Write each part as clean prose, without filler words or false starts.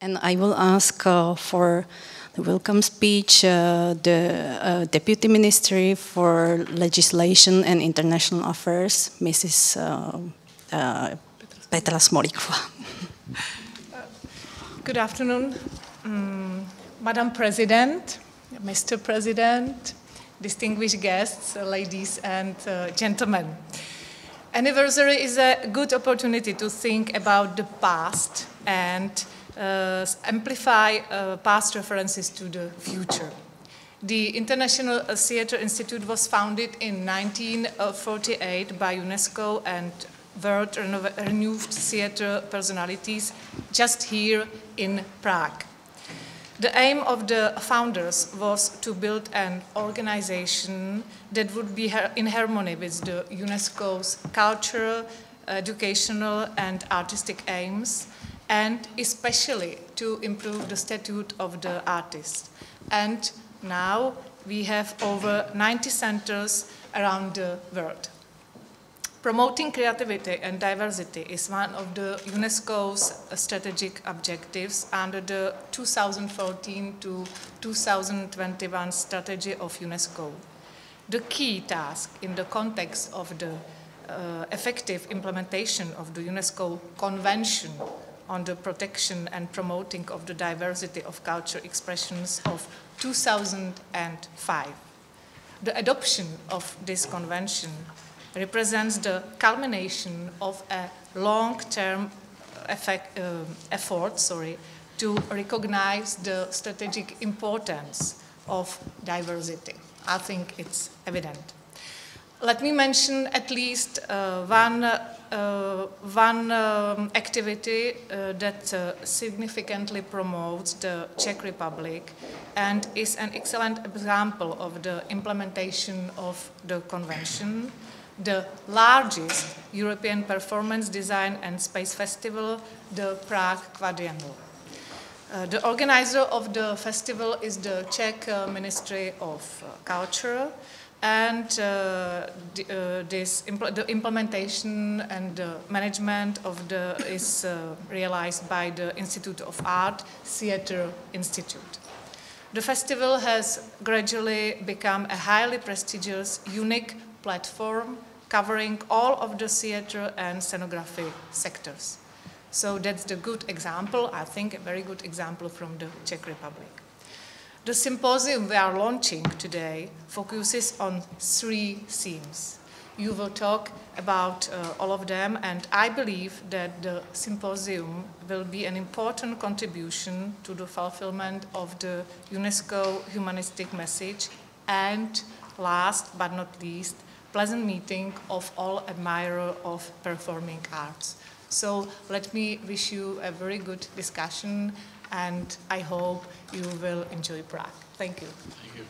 And I will ask for the welcome speech the Deputy Ministry for Legislation and International Affairs, Mrs. Petra Smolíková. Good afternoon, Madam President, Mr. President, distinguished guests, ladies and gentlemen. Anniversary is a good opportunity to think about the past and amplify past references to the future. The International Theatre Institute was founded in 1948 by UNESCO and world renowned theatre personalities just here in Prague. The aim of the founders was to build an organization that would be in harmony with the UNESCO's cultural, educational and artistic aims, and especially to improve the status of the artist. And now we have over 90 centers around the world. Promoting creativity and diversity is one of the UNESCO's strategic objectives under the 2014 to 2021 strategy of UNESCO. The key task in the context of the effective implementation of the UNESCO Convention on the protection and promoting of the diversity of cultural expressions of 2005. The adoption of this convention represents the culmination of a long-term effort to recognize the strategic importance of diversity. I think it's evident. Let me mention at least one activity that significantly promotes the Czech Republic and is an excellent example of the implementation of the convention. The largest European performance, design and space festival, the Prague Quadriennial. The organizer of the festival is the Czech Ministry of Culture, and the implementation and the management of is realized by the Institute of Art, Theatre Institute. The festival has gradually become a highly prestigious, unique platform covering all of the theatre and scenography sectors. So that's the good example, I think a very good example from the Czech Republic. The symposium we are launching today focuses on 3 themes. You will talk about all of them, and I believe that the symposium will be an important contribution to the fulfillment of the UNESCO humanistic message and, last but not least, pleasant meeting of all admirers of performing arts. So let me wish you a very good discussion, and I hope you will enjoy Prague. Thank you. Thank you.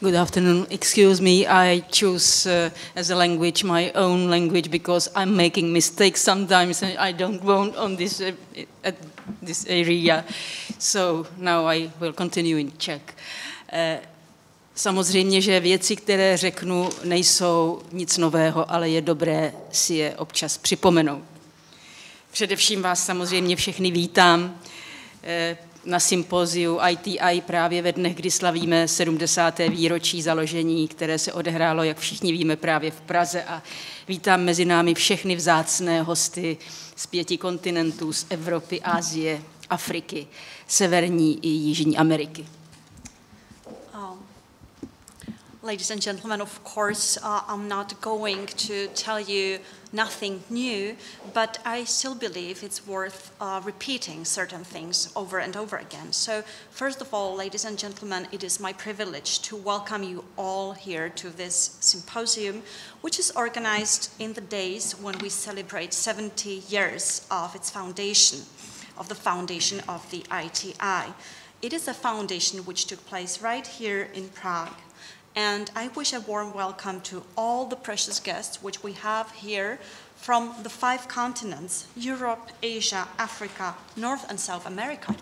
Good afternoon. Excuse me, I choose as a language my own language because I'm making mistakes sometimes and I don't want on this area. So now I will continue in Czech. Samozřejmě, že věci, které řeknu, nejsou nic nového, ale je dobré si je občas připomenout. Především vás samozřejmě všechny vítám na sympóziu ITI právě ve dnech, kdy slavíme 70. výročí založení, které se odehrálo, jak všichni víme, právě v Praze. A vítám mezi námi všechny vzácné hosty z 5 kontinentů, z Evropy, Asie, Afriky, Severní i Jižní Ameriky. Ladies and gentlemen, of course, I'm not going to tell you nothing new, but I still believe it's worth repeating certain things over and over again. So, first of all, ladies and gentlemen, it is my privilege to welcome you all here to this symposium, which is organized in the days when we celebrate 70 years of its foundation, of the foundation of the ITI. It is a foundation which took place right here in Prague. And I wish a warm welcome to all the precious guests which we have here from the 5 continents, Europe, Asia, Africa, North and South America.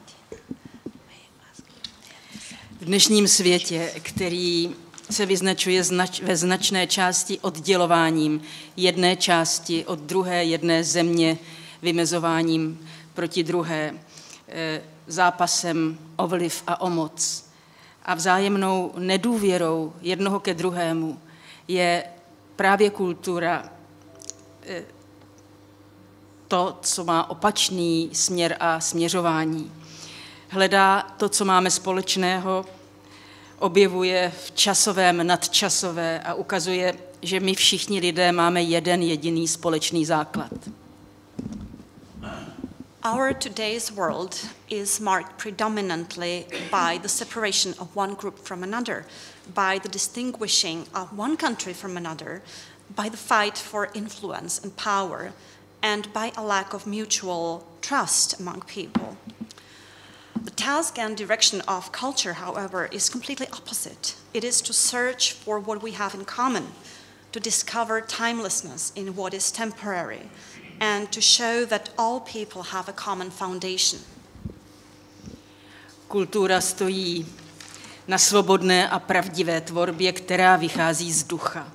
V dnešním světě, který se vyznačuje ve značné části oddělováním jedné části od druhé, jedné země, vymezováním proti druhé, zápasem o vliv a o moc a vzájemnou nedůvěrou jednoho ke druhému je právě kultura to, co má opačný směr a směřování. Hledá to, co máme společného, objevuje v časovém nadčasové a ukazuje, že my všichni lidé máme jeden jediný společný základ. Our today's world is marked predominantly by the separation of one group from another, by the distinguishing of one country from another, by the fight for influence and power, and by a lack of mutual trust among people. The task and direction of culture, however, is completely opposite. It is to search for what we have in common, to discover timelessness in what is temporary, and to show that all people have a common foundation. Kultura stojí na svobodné a pravdivé tvorbě, která vychází z ducha.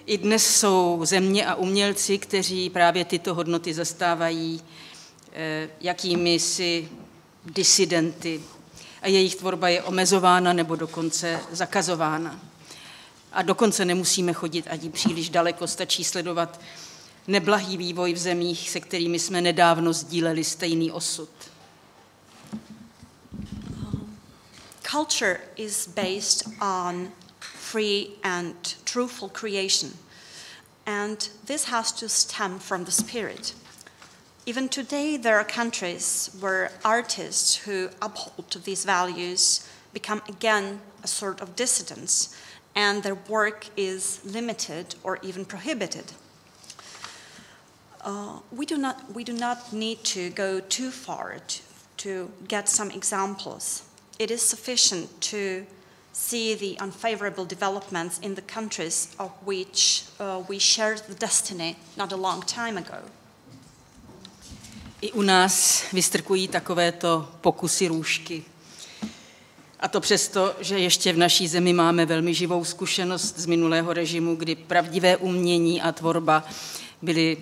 I dnes jsou země a umělci, kteří právě tyto hodnoty zastávají jakými si disidenty a jejich tvorba je omezována nebo dokonce zakazována. A dokonce nemusíme chodit ani příliš daleko, stačí sledovat neblahý vývoj v zemích, se kterými jsme nedávno sdíleli stejný osud. Culture is based on free and truthful creation, and this has to stem from the spirit. Even today, there are countries where artists who uphold these values become again a sort of dissidents, and their work is limited or even prohibited. We do not need to go too far to get some examples. It is sufficient to see the unfavorable developments in the countries of which we shared the destiny not a long time ago. I u nás vystrkují takovéto pokusy růžky. A to přesto, že ještě v naší zemi máme velmi živou zkušenost z minulého režimu, kdy pravdivé umění a tvorba byly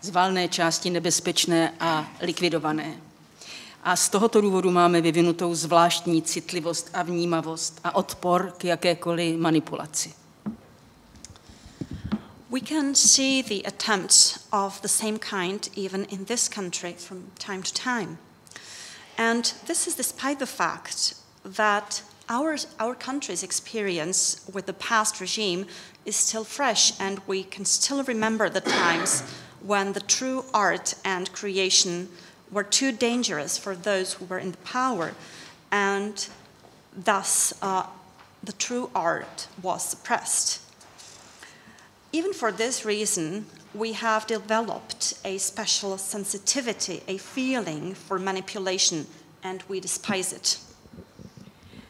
z valné části nebezpečné a likvidované. A z tohoto důvodu máme vyvinutou zvláštní citlivost a vnímavost a odpor k jakékoliv manipulaci. We can see the attempts of the same kind even in this country from time to time. And this is despite the fact that our country's experience with the past regime is still fresh, and we can still remember the times when the true art and creation were too dangerous for those who were in the power, and thus the true art was suppressed. Even for this reason, we have developed a special sensitivity, a feeling for manipulation, and we despise it.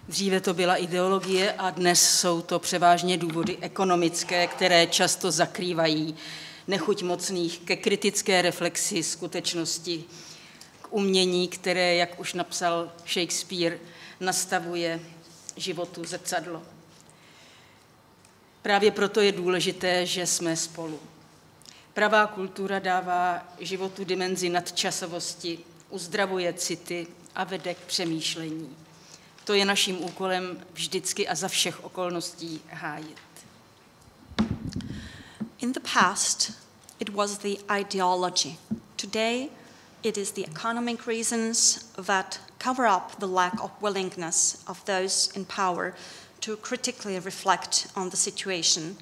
Dříve to byla ideologie a dnes jsou to převážně důvody ekonomické, které často zakrývají nechuť mocných ke kritické reflexi skutečnosti, k umění, které, jak už napsal Shakespeare, nastavuje životu zrcadlo. Právě proto je důležité, že jsme spolu. Pravá kultura dává životu dimenzi nadčasovosti, uzdravuje city a vede k přemýšlení. To je naším úkolem vždycky a za všech okolností hájit. In the past, it was the ideology. Today, it is the economic reasons that cover up the lack of willingness of those in power to critically reflect on the situation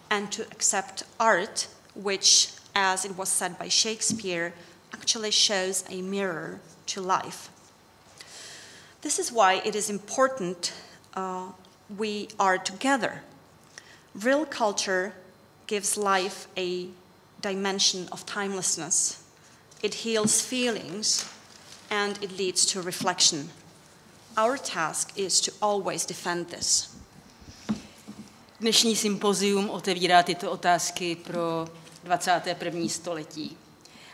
and to accept art, which, as it was said by Shakespeare, actually shows a mirror to life. This is why it is important we are together. Real culture gives life a dimension of timelessness. It heals feelings and it leads to reflection. Our task is to always defend this. Dnešní sympozium otevírá tyto otázky pro 21. století.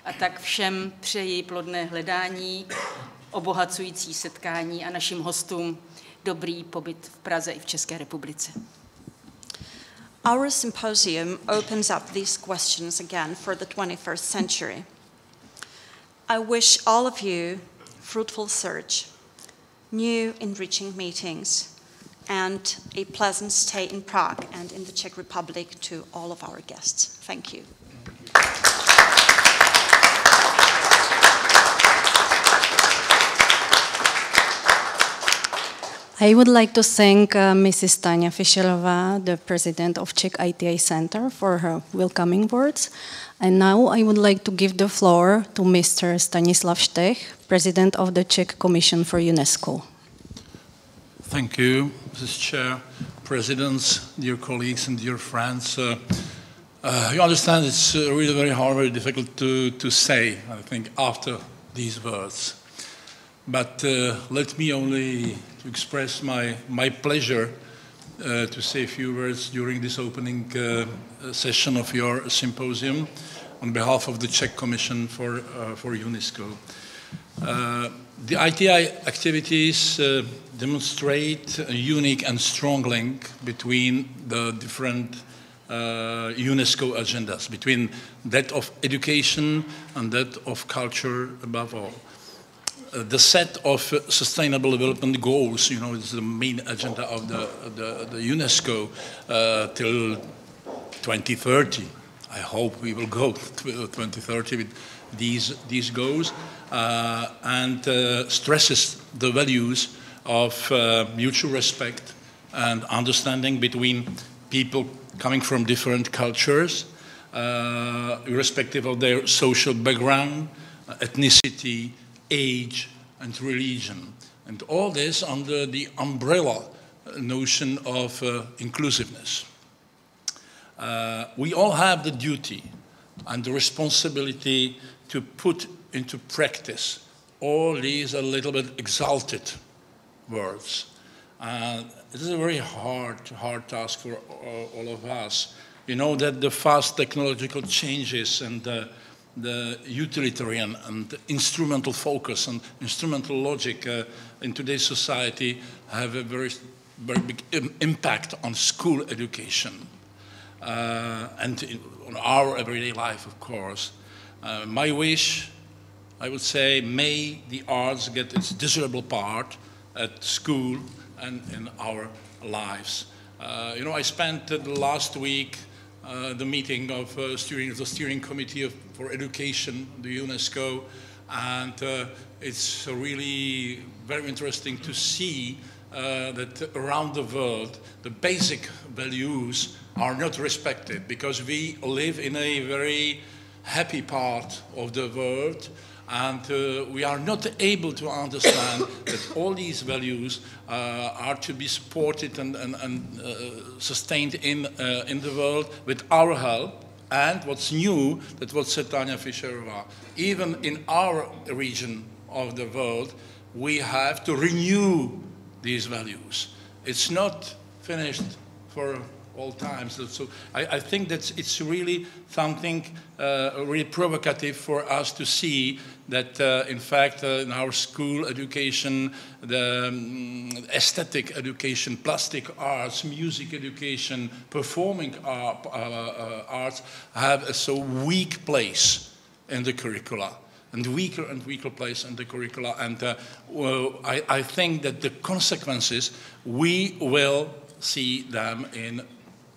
A tak všem přeji plodné hledání, obohacující setkání a našim hostům dobrý pobyt v Praze i v České republice. Our symposium opens up these questions again for the 21st century. I wish all of you fruitful search, new enriching meetings, and a pleasant stay in Prague and in the Czech Republic to all of our guests. Thank you. I would like to thank Mrs. Tania Fischerová, the president of Czech ITA Center, for her welcoming words. And now I would like to give the floor to Mr. Stanislav Štech, president of the Czech Commission for UNESCO. Thank you, Mrs. Chair, presidents, dear colleagues and dear friends. You understand it's really very hard, very difficult to say, I think, after these words. But let me only to express my pleasure to say a few words during this opening session of your symposium on behalf of the Czech Commission for UNESCO. The ITI activities demonstrate a unique and strong link between the different UNESCO agendas, between that of education and that of culture above all. The set of sustainable development goals, you know, is the main agenda of the UNESCO till 2030. I hope we will go to 2030 with these goals, and stresses the values of mutual respect and understanding between people coming from different cultures, irrespective of their social background, ethnicity, age, and religion. And all this under the umbrella notion of inclusiveness. We all have the duty and the responsibility to put into practice all these a little bit exalted words. It is a very hard task for all of us. You know that the fast technological changes and the utilitarian and instrumental focus and instrumental logic in today's society have a very big impact on school education and on our everyday life, of course. My wish, I would say, may the arts get its desirable part at school and in our lives. You know, I spent the last week the meeting of the steering committee for education, the UNESCO, and it's really very interesting to see that around the world the basic values are not respected because we live in a very happy part of the world, and we are not able to understand that all these values are to be supported and sustained in the world with our help. And what's new, that what said Tania Fischerová, even in our region of the world, we have to renew these values. It's not finished for all times. So I think that it's really something really provocative for us to see that, in fact, in our school education, the aesthetic education, plastic arts, music education, performing arts have a so weak place in the curricula, and weaker place in the curricula. And I think that the consequences, we will see them in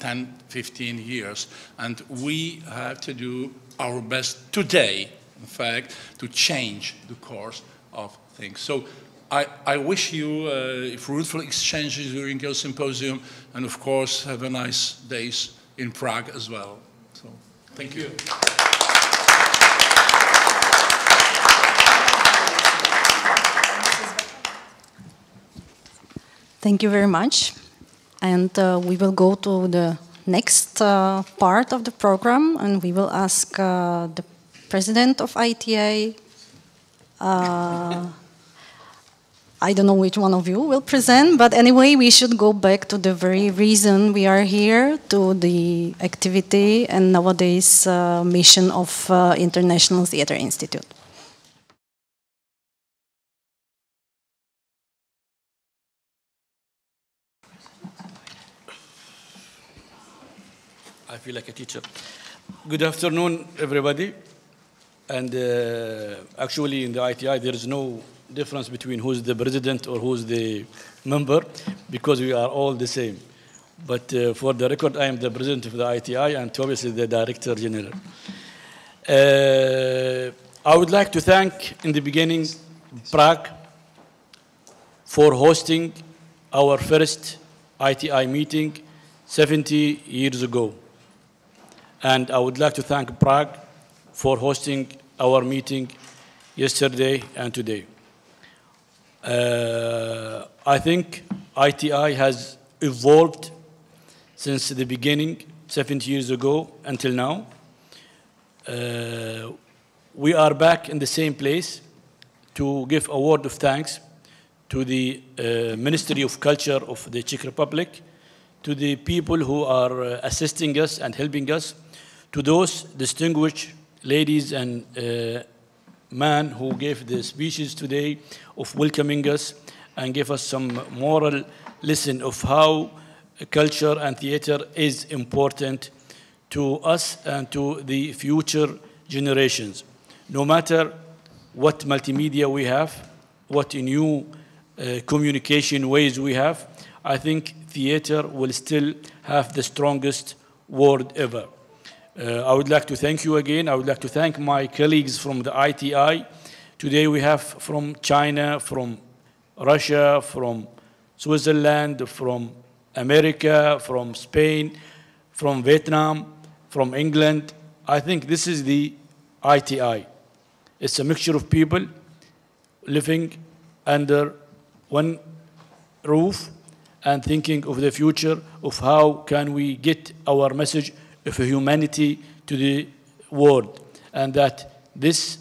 10, 15 years. And we have to do our best today, in fact, to change the course of things. So I wish you fruitful exchanges during your symposium, and of course, have a nice days in Prague as well. So, thank you. Thank you very much. And we will go to the next part of the program, and we will ask the president of ITA. I don't know which one of you will present, but anyway, we should go back to the very reason we are here, to the activity and nowadays mission of International Theatre Institute. I feel like a teacher. Good afternoon, everybody. And actually, in the ITI, there is no difference between who's the president or who's the member, because we are all the same. But for the record, I am the president of the ITI and obviously the director general. I would like to thank, in the beginning, Prague for hosting our first ITI meeting 70 years ago. And I would like to thank Prague for hosting our meeting yesterday and today. I think ITI has evolved since the beginning, 70 years ago, until now. We are back in the same place to give a word of thanks to the Ministry of Culture of the Czech Republic, to the people who are assisting us and helping us, to those distinguished ladies and men who gave the speeches today of welcoming us and gave us some moral lesson of how culture and theater is important to us and to the future generations. No matter what multimedia we have, what new communication ways we have, I think theater will still have the strongest word ever. I would like to thank you again. I would like to thank my colleagues from the ITI. Today we have from China, from Russia, from Switzerland, from America, from Spain, from Vietnam, from England. I think this is the ITI. It's a mixture of people living under one roof and thinking of the future, of how can we get our message of humanity to the world, and that this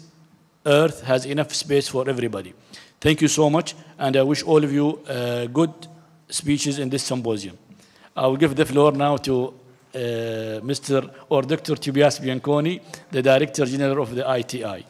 earth has enough space for everybody. Thank you so much, and I wish all of you good speeches in this symposium. I will give the floor now to Mr. or Dr. Tobias Bianconi, the Director General of the ITI.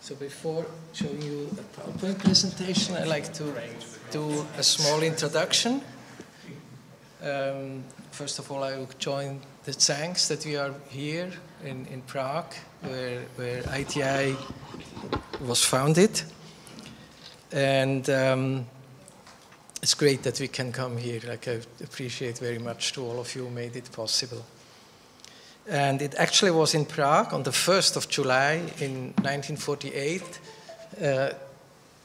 So before showing you a PowerPoint presentation, I'd like to do a small introduction. First of all, I will join the thanks that we are here in Prague, where ITI was founded. And it's great that we can come here. Like, I appreciate very much to all of you who made it possible. And it actually was in Prague on the 1st of July in 1948,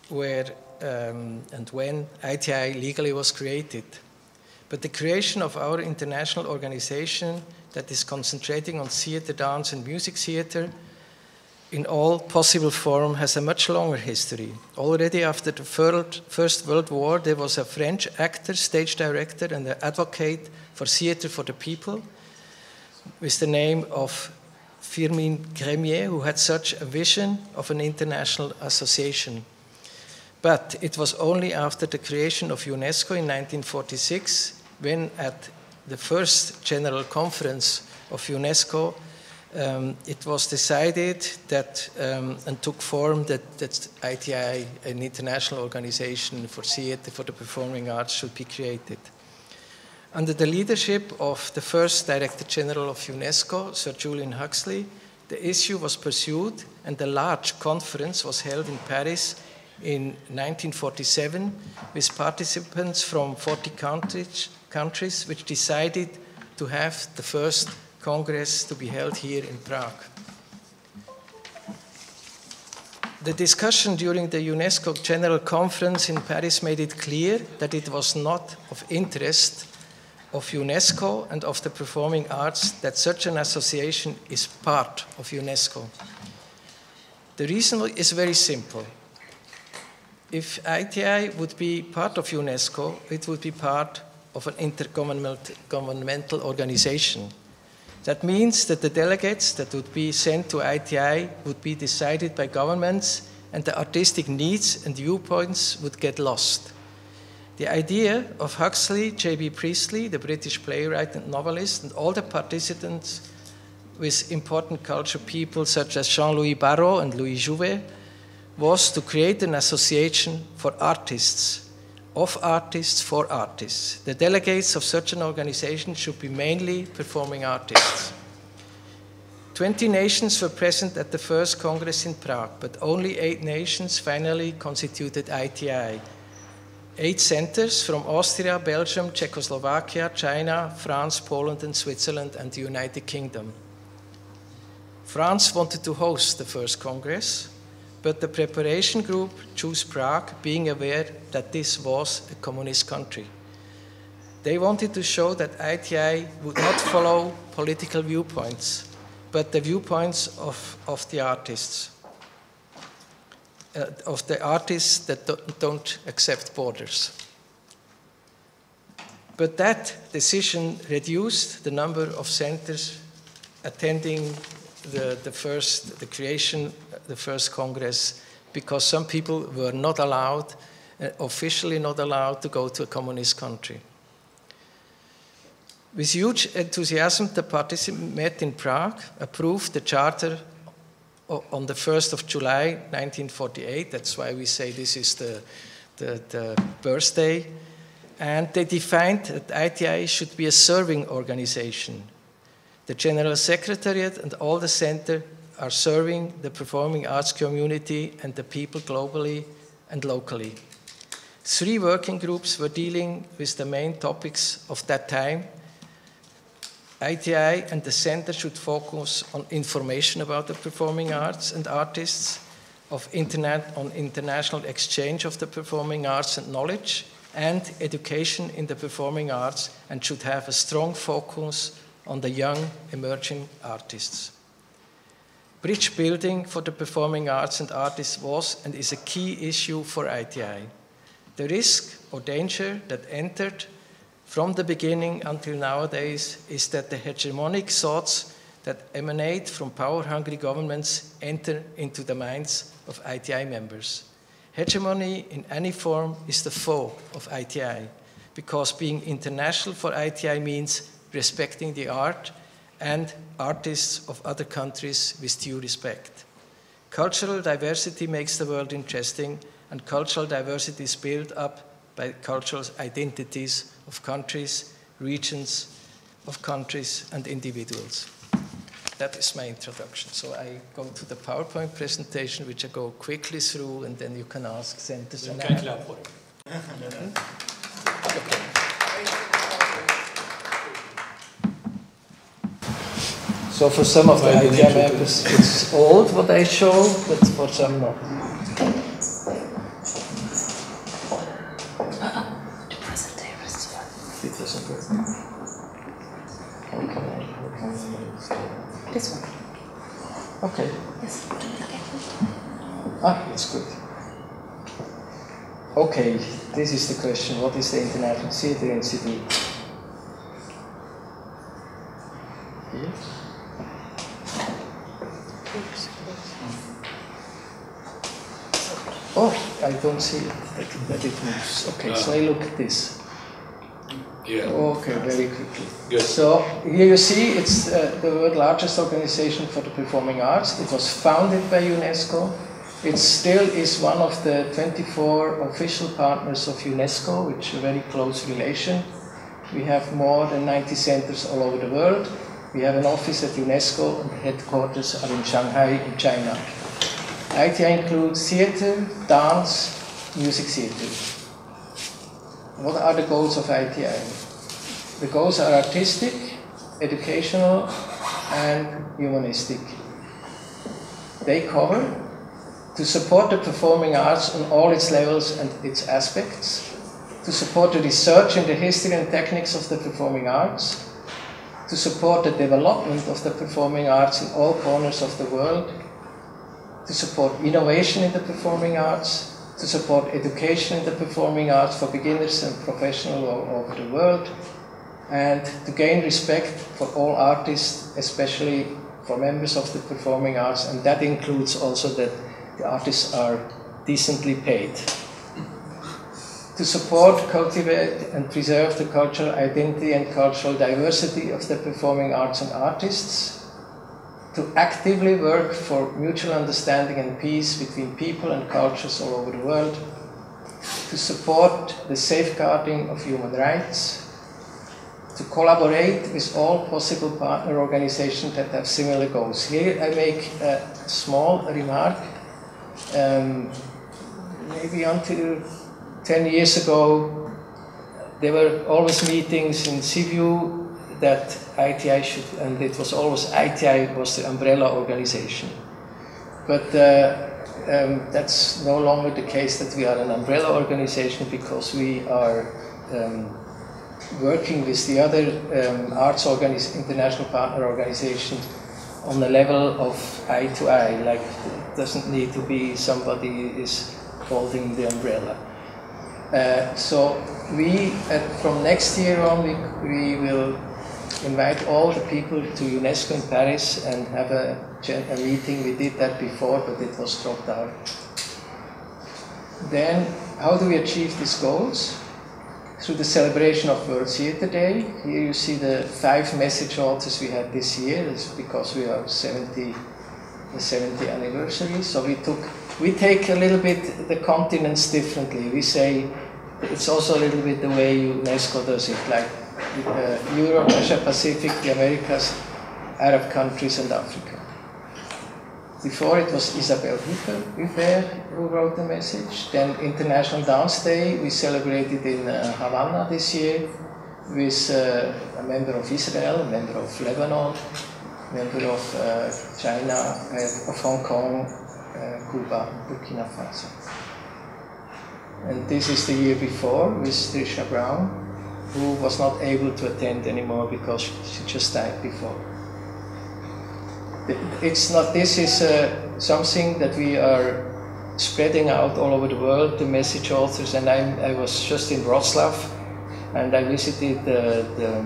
where and when ITI legally was created. But the creation of our international organization that is concentrating on theater, dance, and music theater in all possible form has a much longer history. Already after the First World War, there was a French actor, stage director, and an advocate for theater for the people, with the name of Firmin Gremier, who had such a vision of an international association. But it was only after the creation of UNESCO in 1946, when at the first General Conference of UNESCO, it was decided that, and took form, that ITI, an international organization for theater, for the performing arts, should be created. Under the leadership of the first Director General of UNESCO, Sir Julian Huxley, the issue was pursued, and a large conference was held in Paris in 1947 with participants from 40 countries, which decided to have the first Congress to be held here in Prague. The discussion during the UNESCO General Conference in Paris made it clear that it was not of interest of UNESCO and of the performing arts that such an association is part of UNESCO. The reason is very simple. If ITI would be part of UNESCO, it would be part of an intergovernmental organization. That means that the delegates that would be sent to ITI would be decided by governments, and the artistic needs and viewpoints would get lost. The idea of Huxley, J.B. Priestley, the British playwright and novelist, and all the participants with important culture people such as Jean-Louis Barrault and Louis Jouvet was to create an association for artists, of artists for artists. The delegates of such an organization should be mainly performing artists. 20 nations were present at the first Congress in Prague, but only 8 nations finally constituted ITI. 8 centers from Austria, Belgium, Czechoslovakia, China, France, Poland, and Switzerland, and the United Kingdom. France wanted to host the first Congress, but the preparation group chose Prague, being aware that this was a communist country. They wanted to show that ITI would not follow political viewpoints, but the viewpoints of the artists. Of the artists that don't accept borders. But that decision reduced the number of centers attending the first Congress, because some people were not allowed, officially not allowed, to go to a communist country. With huge enthusiasm, the participants met in Prague, approved the charter on the 1st of July, 1948. That's why we say this is the birthday. And they defined that ITI should be a serving organization. The General Secretariat and all the center are serving the performing arts community and the people globally and locally. 3 working groups were dealing with the main topics of that time. ITI and the center should focus on information about the performing arts and artists, on international exchange of the performing arts and knowledge, and education in the performing arts, and should have a strong focus on the young emerging artists. Bridge building for the performing arts and artists was and is a key issue for ITI. The risk or danger that entered from the beginning until nowadays is that the hegemonic thoughts that emanate from power-hungry governments enter into the minds of ITI members. Hegemony in any form is the foe of ITI, because being international for ITI means respecting the art and artists of other countries with due respect. Cultural diversity makes the world interesting, and cultural diversity is built up by cultural identities of countries, regions of countries, and individuals. That is my introduction. So I go to the PowerPoint presentation, which I go quickly through, and then you can ask centers. You can clap for it. Okay. So for some of the ITI members, it's old what I show, but for some not. It doesn't work. Okay. This one. Okay. Yes. That's good. Okay, this is the question. What is the International Theatre Institute? Here. Oh, I don't see it, that it moves. Okay, so I look at this. Yeah. Okay, very quickly. Good. So here you see it's the world's largest organization for the performing arts. It was founded by UNESCO. It still is one of the 24 official partners of UNESCO, which is a very close relation. We have more than 90 centers all over the world. We have an office at UNESCO, and the headquarters are in Shanghai, in China. ITI includes theater, dance, music theater. What are the goals of ITI? The goals are artistic, educational, and humanistic. They cover to support the performing arts on all its levels and its aspects, to to support the research in the history and techniques of the performing arts, to support the development of the performing arts in all corners of the world, to support innovation in the performing arts, to support education in the performing arts for beginners and professionals all over the world, and to gain respect for all artists, especially for members of the performing arts, and that includes also that the artists are decently paid. To support, cultivate, and preserve the cultural identity and cultural diversity of the performing arts and artists, to actively work for mutual understanding and peace between people and cultures all over the world, to support the safeguarding of human rights, to collaborate with all possible partner organizations that have similar goals. Here I make a small remark. Maybe until 10 years ago, there were always meetings in Sibiu that ITI should, and it was always ITI was the umbrella organization. But that's no longer the case that we are an umbrella organization, because we are working with the other international partner organizations on the level of eye to eye, like it doesn't need to be somebody is holding the umbrella. So we, from next year on, we will invite all the people to UNESCO in Paris and have a meeting. We did that before, but it was dropped out. Then, how do we achieve these goals? Through the celebration of World Theatre Day. Here you see the 5 message authors we had this year. It's because we are the 70th anniversary. So we take a little bit the continents differently. We say it's also a little bit the way UNESCO does it, like Europe, Asia Pacific, the Americas, Arab countries, and Africa. Before it was Isabelle Huppert who wrote the message. Then International Dance Day, we celebrated in Havana this year with a member of Israel, a member of Lebanon, a member of China, of Hong Kong, Cuba, Burkina Faso. And this is the year before with Trisha Brown, who was not able to attend anymore because she just died before. It's not, this is something that we are spreading out all over the world, the message authors, and I was just in Wrocław, and I visited the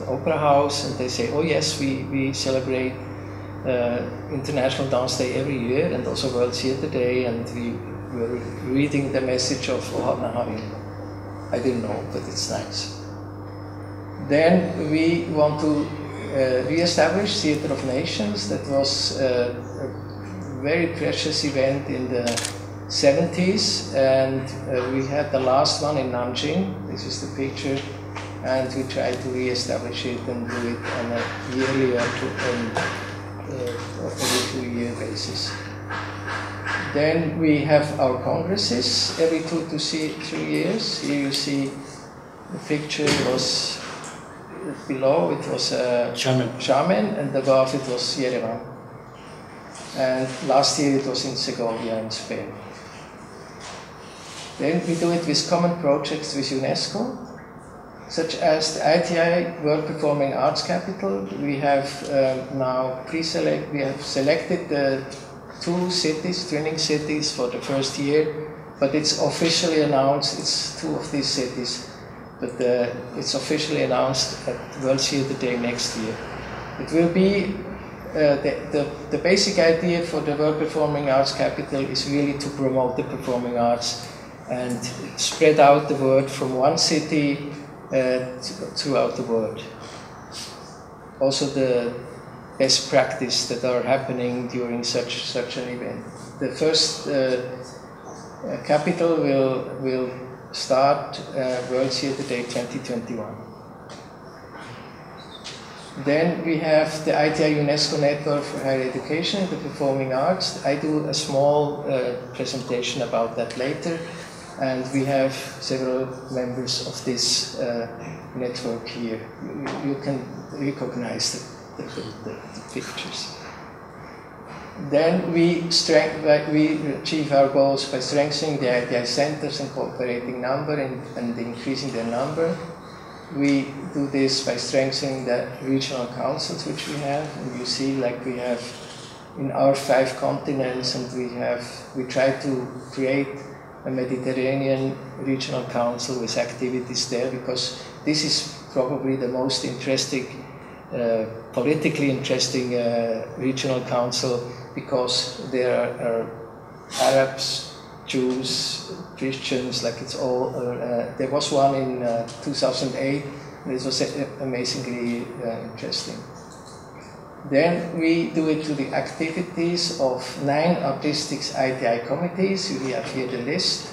Opera House, and they say, oh yes, we celebrate International Dance Day every year, and also World Theatre Day, and we were reading the message of Ohad Nahavi. I didn't know, but it's nice. Then we want to re-establish Theatre of Nations. That was a very precious event in the 70s, and we had the last one in Nanjing. This is the picture, and we tried to re-establish it and do it on a yearly or every 2-year basis. Then we have our congresses every 2 to 3 years. Here you see the picture was below, it was Xiamen, and above it was Yerevan. And last year it was in Segovia in Spain. Then we do it with common projects with UNESCO, such as the ITI World Performing Arts Capital. We have now we have selected the 2 cities, training cities for the first year, but it's officially announced, it's 2 of these cities, but it's officially announced at World Theatre Day next year. It will be, the basic idea for the World Performing Arts Capital is really to promote the performing arts and spread out the word from one city throughout the world. Also the best practice that are happening during such an event. The first capital will start World Theatre Day 2021. Then we have the ITI UNESCO Network for Higher Education, the Performing Arts. I do a small presentation about that later, and we have several members of this network here. You can recognize the pictures. Then we achieve our goals by strengthening the ITI centers and cooperating number and increasing their number. We do this by strengthening the regional councils which we have, and you see like we have in our 5 continents, and we try to create a Mediterranean regional council with activities there, because this is probably the most interesting, politically interesting regional council, because there are Arabs, Jews, Christians, like it's all, there was one in 2008, and it was amazingly interesting. Then we do it to the activities of 9 artistic ITI committees. We have here the list.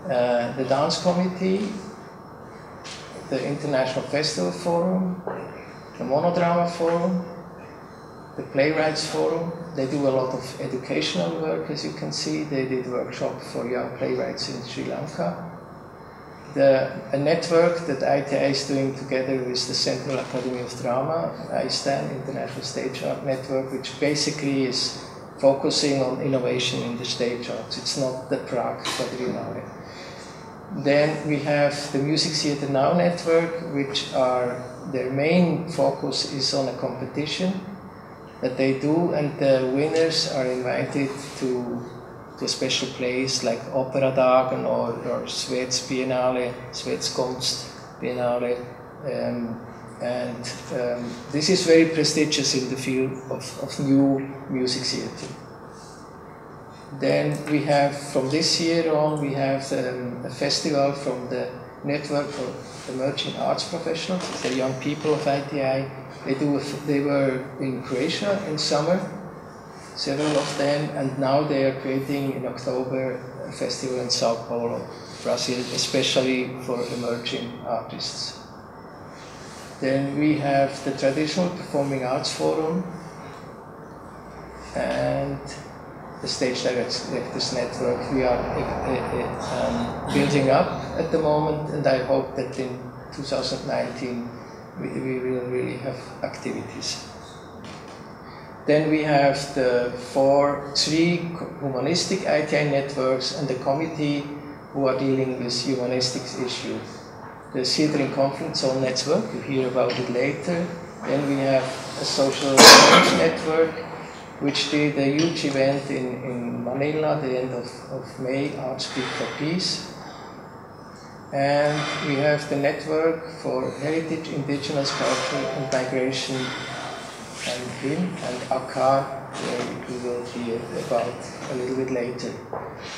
The Dance Committee, the International Festival Forum, the Monodrama Forum, the Playwrights Forum. They do a lot of educational work, as you can see. They did workshop for young playwrights in Sri Lanka. A network that ITI is doing together with the Central Academy of Drama, ISTAN, International Stage Art Network, which basically is focusing on innovation in the stage arts. It's not the Prague Quadriennale. Then we have the Music Theatre Now Network, which their main focus is on a competition that they do, and the winners are invited to a special place like Operadagen or Swedes Biennale, Swedes Konst Biennale, and this is very prestigious in the field of new music theatre. Then we have, from this year on, we have a festival from the Network for Emerging Arts Professionals, the young people of ITI. They were in Croatia in summer, several of them, and now they are creating in October a festival in Sao Paulo, Brazil, especially for emerging artists. Then we have the Traditional Performing Arts Forum and the Stage Directors Network. We are building up at the moment, and I hope that in 2019 we will really have activities. Then we have the 3 humanistic ITI networks and the committee who are dealing with humanistics issues. The Theatre in Conflict Zone network, you hear about it later. Then we have a social network, which did a huge event in Manila at the end of May, Art Speak for Peace. And we have the Network for Heritage, Indigenous Culture and Migration, and HIM and ACAR, where we will hear about a little bit later.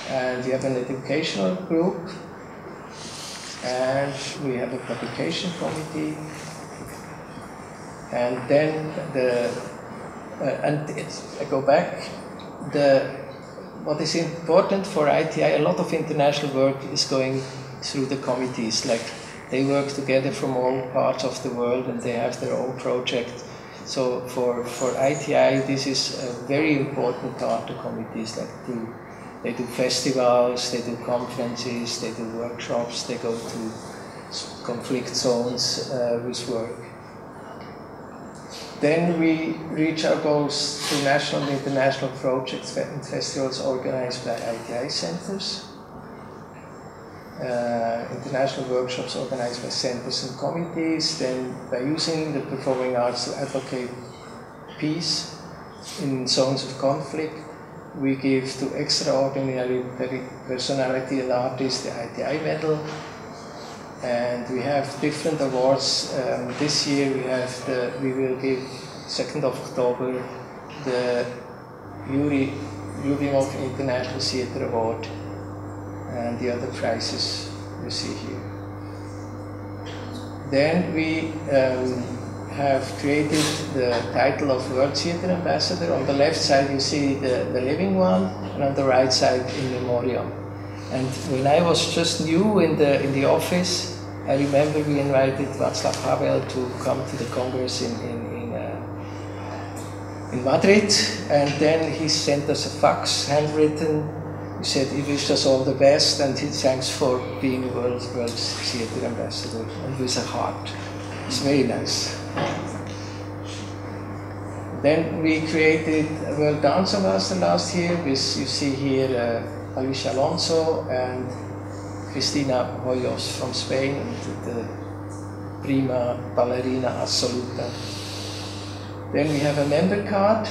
And we have an educational group, and we have a publication committee, and then I go back. What is important for ITI, a lot of international work is going through the committees. Like they work together from all parts of the world, and they have their own project. So for ITI, this is a very important part of committees. Like they do festivals, they do conferences, they do workshops, they go to conflict zones with work. Then we reach our goals through national and international projects and festivals organized by ITI centers. International workshops organized by centers and committees, then by using the performing arts to advocate peace in zones of conflict, we give to extraordinary personality and artists the ITI medal, and we have different awards. This year we will give 2nd of October the Yuri Lyubimov International Theatre Award, and the other prizes you see here. Then we have created the title of World Theatre Ambassador. On the left side you see the living one, and on the right side in memoriam. And when I was just new in the office, I remember we invited Václav Havel to come to the Congress in Madrid, and then he sent us a fax, handwritten. He said he wished us all the best, and he thanks for being a World Theatre Ambassador, and with a heart. It's very nice. Then we created a World Dance Master last year with, you see here, Alicia Alonso and Cristina Hoyos from Spain, the prima ballerina assoluta. Then we have a member card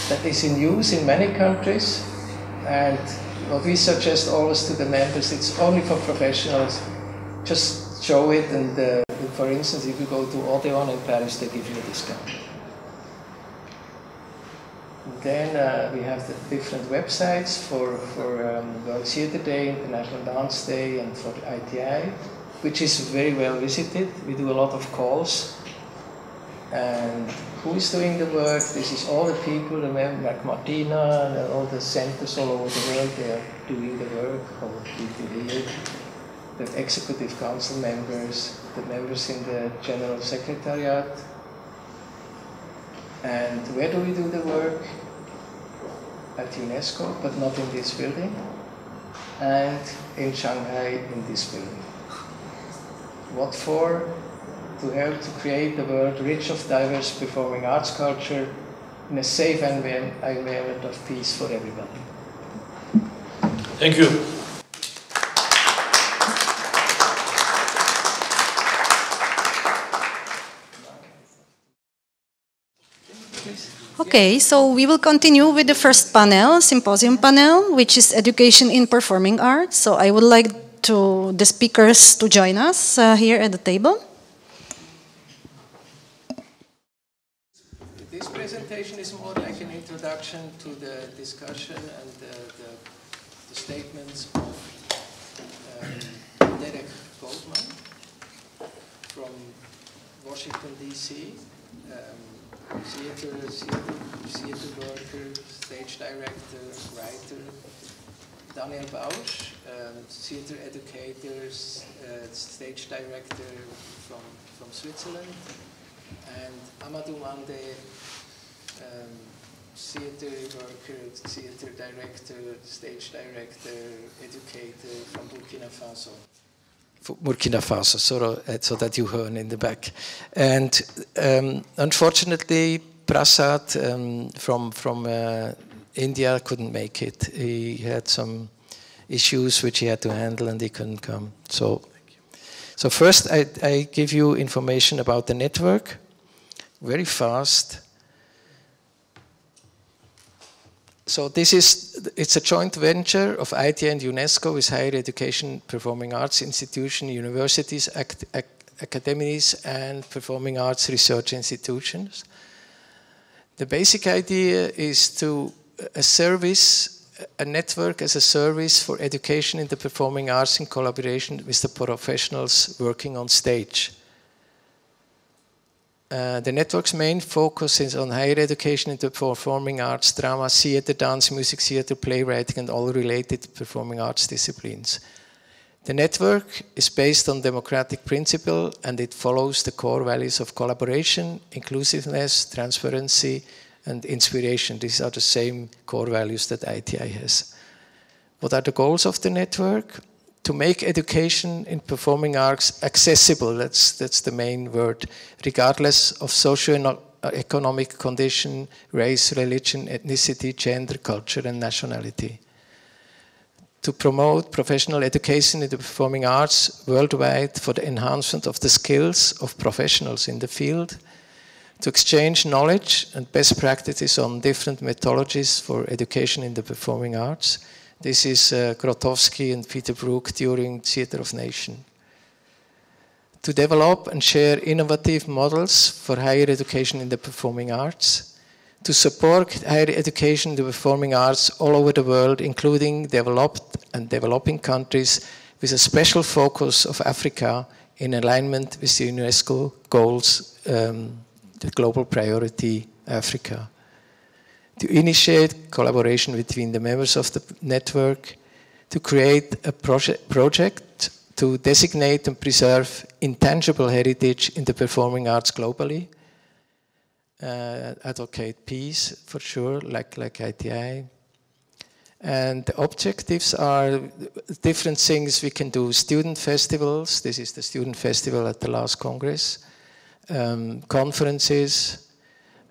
that is in use in many countries, and what we suggest always to the members, it's only for professionals. Just show it, and for instance, if you go to Odeon in Paris, they give you a discount. Then we have the different websites for World Theatre Day, International Dance Day, and for ITI, which is very well visited. We do a lot of calls. And who is doing the work? This is all the people, like Martina, and all the centers all over the world, they are doing the work, all the people here. The executive council members, the members in the general secretariat. And where do we do the work? At UNESCO, but not in this building. And in Shanghai, in this building. What for? To help to create a world rich of diverse performing arts culture in a safe environment of peace for everybody. Thank you. Okay, so we will continue with the first panel, symposium panel, which is education in performing arts. So I would like the speakers to join us here at the table. This presentation is more like an introduction to the discussion and the statements of Derek Goldman from Washington, D.C., theater worker, stage director, writer, Daniel Bausch, theater educator, stage director from Switzerland, and Amadou Mande, theater worker, theater director, stage director, educator from Burkina Faso. Burkina Faso, so that you heard in the back. And unfortunately, Prasad from India couldn't make it. He had some issues which he had to handle and he couldn't come. So first I give you information about the network, very fast. So it's a joint venture of ITI and UNESCO with higher education, performing arts institutions, universities, academies, and performing arts research institutions. The basic idea is a network as a service for education in the performing arts in collaboration with the professionals working on stage. The network's main focus is on higher education into performing arts, drama, theater, dance, music theater, playwriting, and all related performing arts disciplines. The network is based on democratic principle and it follows the core values of collaboration, inclusiveness, transparency, and inspiration. These are the same core values that ITI has. What are the goals of the network? To make education in performing arts accessible, that's the main word, regardless of socio-economic condition, race, religion, ethnicity, gender, culture, and nationality. To promote professional education in the performing arts worldwide for the enhancement of the skills of professionals in the field. To exchange knowledge and best practices on different methodologies for education in the performing arts. This is Grotowski and Peter Brook during Theatre of Nations. To develop and share innovative models for higher education in the performing arts. To support higher education in the performing arts all over the world, including developed and developing countries, with a special focus of Africa in alignment with the UNESCO goals, the global priority Africa. To initiate collaboration between the members of the network, to create a project to designate and preserve intangible heritage in the performing arts globally, advocate peace for sure, like ITI. And the objectives are different things we can do. Student festivals, this is the student festival at the last Congress, conferences,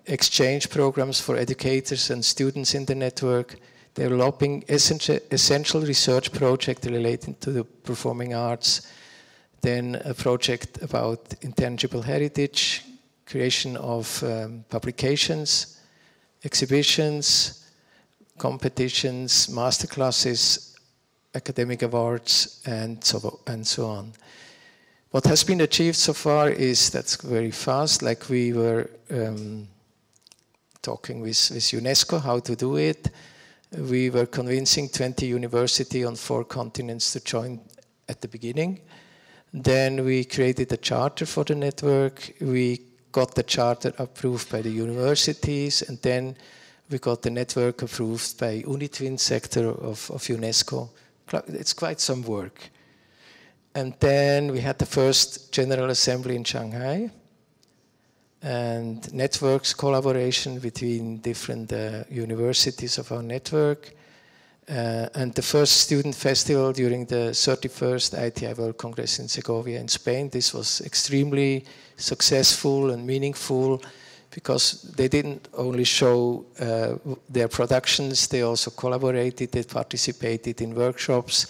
exchange programs for educators and students in the network, developing essential research projects relating to the performing arts, then a project about intangible heritage, creation of publications, exhibitions, competitions, masterclasses, academic awards, and so on. What has been achieved so far is, that's very fast, like we were talking with UNESCO how to do it. We were convincing 20 universities on 4 continents to join at the beginning. Then we created a charter for the network. We got the charter approved by the universities, and then we got the network approved by UNITWIN sector of UNESCO. It's quite some work. And then we had the first General Assembly in Shanghai, and networks collaboration between different universities of our network, and the first student festival during the 31st ITI World Congress in Segovia in Spain. This was extremely successful and meaningful because they didn't only show their productions, they also collaborated, they participated in workshops,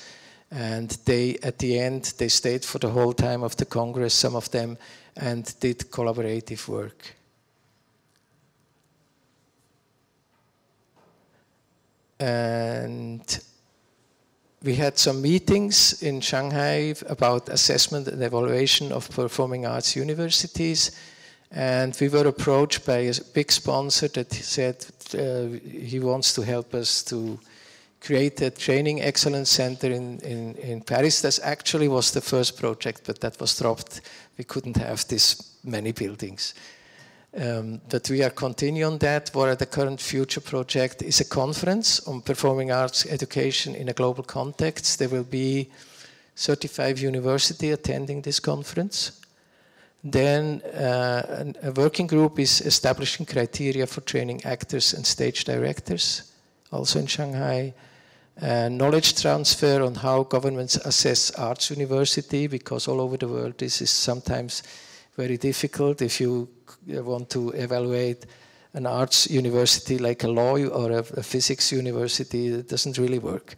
and they, at the end, they stayed for the whole time of the Congress, some of them, and did collaborative work. And we had some meetings in Shanghai about assessment and evaluation of performing arts universities, and we were approached by a big sponsor that said he wants to help us to create a training excellence center in Paris. That actually was the first project, but that was dropped. We couldn't have this many buildings. But we are continuing on that. What are the current future project is a conference on performing arts education in a global context. There will be 35 universities attending this conference. Then a working group is establishing criteria for training actors and stage directors, also in Shanghai. Knowledge transfer on how governments assess arts university, because all over the world this is sometimes very difficult. If you want to evaluate an arts university like a law or a physics university, it doesn't really work,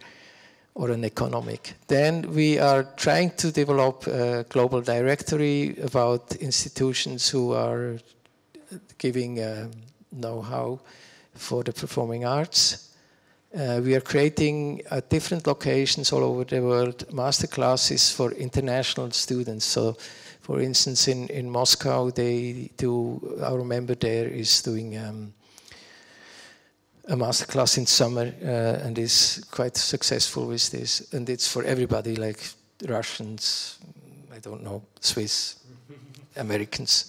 or an economic. Then we are trying to develop a global directory about institutions who are giving know-how for the performing arts. We are creating at different locations all over the world master classes for international students. So, for instance, in Moscow, they do. Our member there is doing a master class in summer and is quite successful with this. And it's for everybody, like Russians, I don't know, Swiss, Americans.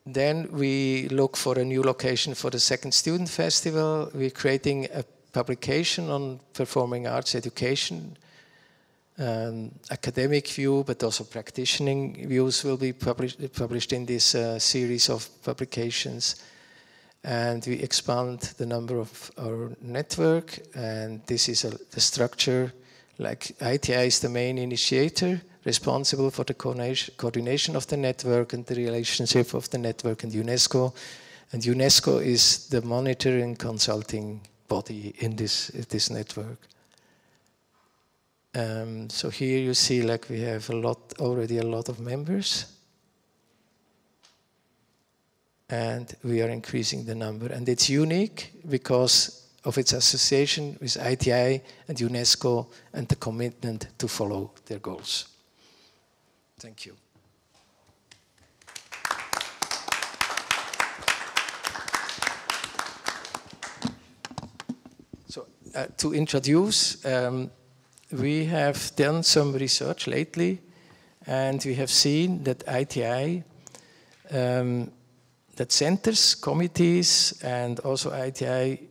Then we look for a new location for the second student festival. We're creating a publication on performing arts education, academic view, but also practicing views will be published in this series of publications. And we expand the number of our network, and this is the structure. Like ITI is the main initiator, responsible for the coordination of the network and the relationship of the network and UNESCO. And UNESCO is the monitoring consulting body in this network. So here you see, like, we have already a lot of members, and we are increasing the number. And it's unique because of its association with ITI and UNESCO and the commitment to follow their goals. Thank you. So to introduce, we have done some research lately, and we have seen that ITI, that centers, committees, and also ITI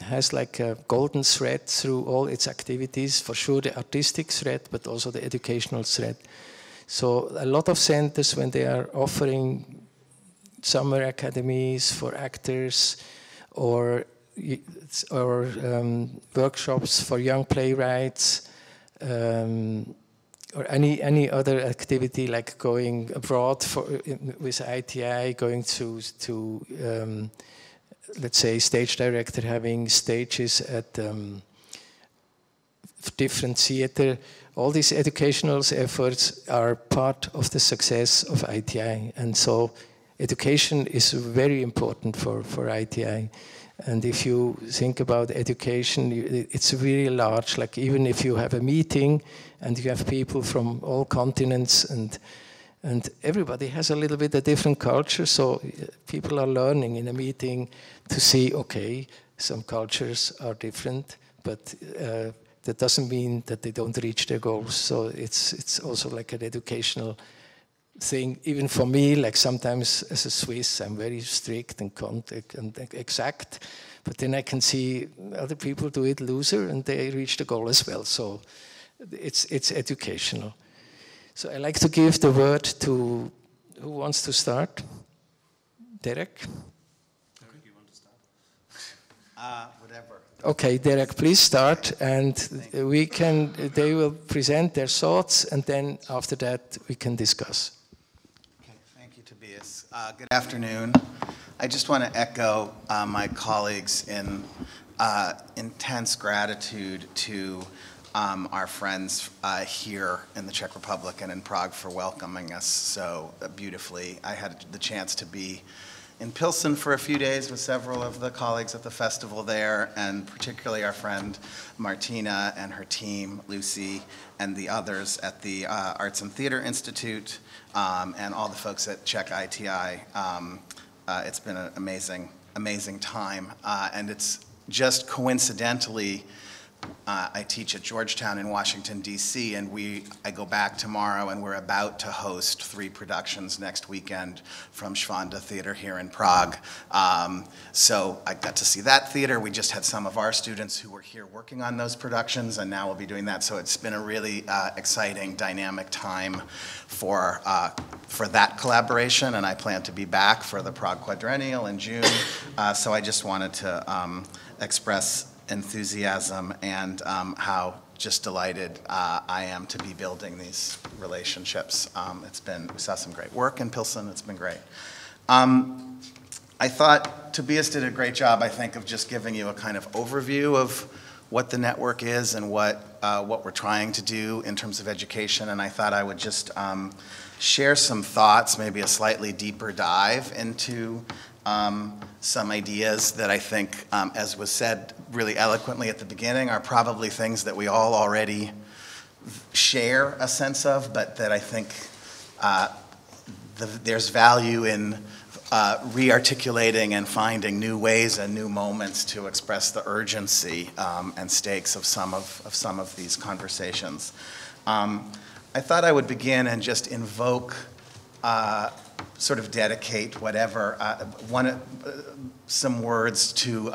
has like a golden thread through all its activities, for sure the artistic thread, but also the educational thread. So a lot of centers, when they are offering summer academies for actors or workshops for young playwrights, or any other activity like going abroad with ITI, going to let's say stage director, having stages at different theater. All these educational efforts are part of the success of ITI, and so education is very important for ITI. And if you think about education, it's really large. Like even if you have a meeting and you have people from all continents, and everybody has a little bit of different culture, so people are learning in a meeting to see, okay, some cultures are different, but that doesn't mean that they don't reach their goals. So it's also like an educational thing. Even for me, like sometimes as a Swiss, I'm very strict and exact, but then I can see other people do it looser and they reach the goal as well. So it's educational. So I like to give the word to, who wants to start? Derek? You want to start? Whatever. Okay, Derek, please start, and they will present their thoughts, and then after that we can discuss. Okay, thank you, Tobias. Good afternoon. I just want to echo my colleagues in intense gratitude to our friends here in the Czech Republic and in Prague for welcoming us so beautifully. I had the chance to be in Pilsen for a few days with several of the colleagues at the festival there, and particularly our friend Martina and her team, Lucy, and the others at the Arts and Theater Institute, and all the folks at Czech ITI. It's been an amazing time, and it's just coincidentally, I teach at Georgetown in Washington, D.C., and I go back tomorrow, and we're about to host 3 productions next weekend from Schwanda Theater here in Prague. So I got to see that theater. We just had some of our students who were here working on those productions, and now we'll be doing that. So it's been a really exciting, dynamic time for that collaboration, and I plan to be back for the Prague Quadrennial in June. So I just wanted to express enthusiasm and how just delighted I am to be building these relationships. We saw some great work in Pilsen. It's been great. I thought Tobias did a great job, I think, of just giving you a kind of overview of what the network is and what we're trying to do in terms of education. And I thought I would just share some thoughts, maybe a slightly deeper dive into some ideas that I think, as was said really eloquently at the beginning, are probably things that we all already share a sense of, but that I think there's value in re-articulating and finding new ways and new moments to express the urgency and stakes of some of these conversations. I thought I would begin and just invoke sort of dedicate whatever, some words to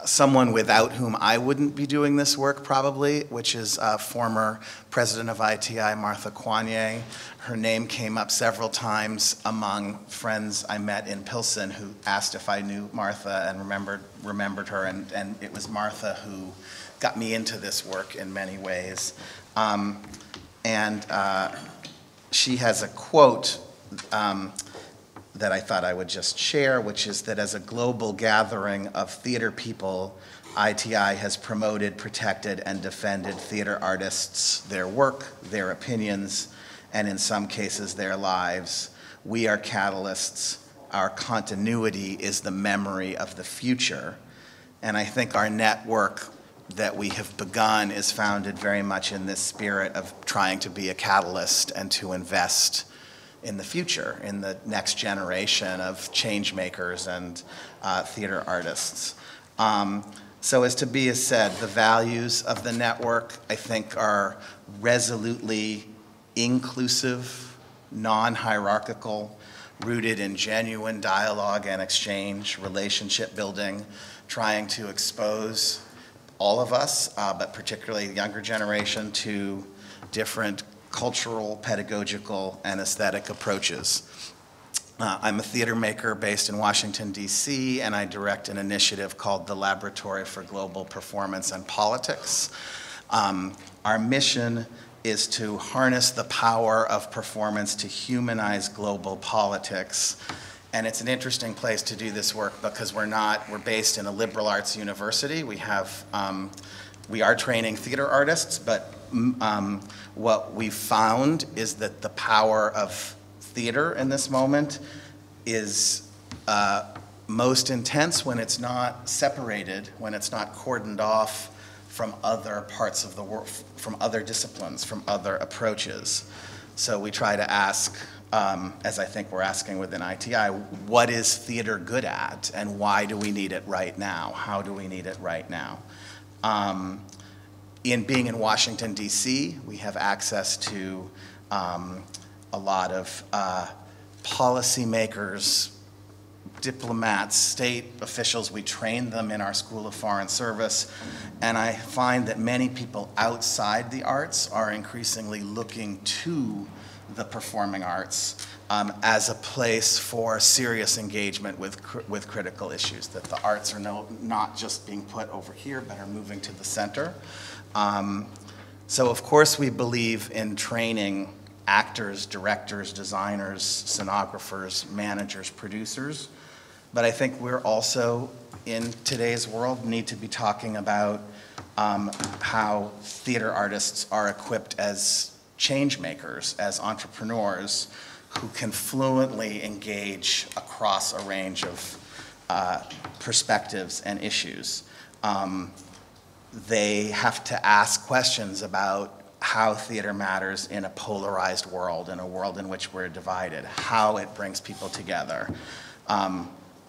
someone without whom I wouldn't be doing this work probably, which is former president of ITI, Martha Coignet. Her name came up several times among friends I met in Pilsen who asked if I knew Martha and remembered her, and it was Martha who got me into this work in many ways. She has a quote that I thought I would just share, which is that as a global gathering of theater people, ITI has promoted, protected, and defended theater artists, their work, their opinions, and in some cases, their lives. We are catalysts. Our continuity is the memory of the future. And I think our network that we have begun is founded very much in this spirit of trying to be a catalyst and to invest in the future, in the next generation of change makers and theater artists. So as Tobias said, the values of the network, I think, are resolutely inclusive, non-hierarchical, rooted in genuine dialogue and exchange, relationship building, trying to expose all of us, but particularly the younger generation, to different cultural, pedagogical, and aesthetic approaches. I'm a theater maker based in Washington, D.C., and I direct an initiative called the Laboratory for Global Performance and Politics. Our mission is to harness the power of performance to humanize global politics. And it's an interesting place to do this work because we're based in a liberal arts university. We are training theater artists, but what we've found is that the power of theater in this moment is most intense when it's not separated, when it's not cordoned off from other parts of the world, from other disciplines, from other approaches. So we try to ask, as I think we're asking within ITI, what is theater good at and why do we need it right now? How do we need it right now? In being in Washington, D.C., we have access to a lot of policymakers, diplomats, state officials. We train them in our School of Foreign Service, and I find that many people outside the arts are increasingly looking to the performing arts as a place for serious engagement with critical issues, that the arts are not just being put over here, but are moving to the center. So of course we believe in training actors, directors, designers, scenographers, managers, producers. But I think we're also, in today's world, need to be talking about how theater artists are equipped as change makers, as entrepreneurs who can fluently engage across a range of perspectives and issues. They have to ask questions about how theater matters in a polarized world, in a world in which we're divided, how it brings people together.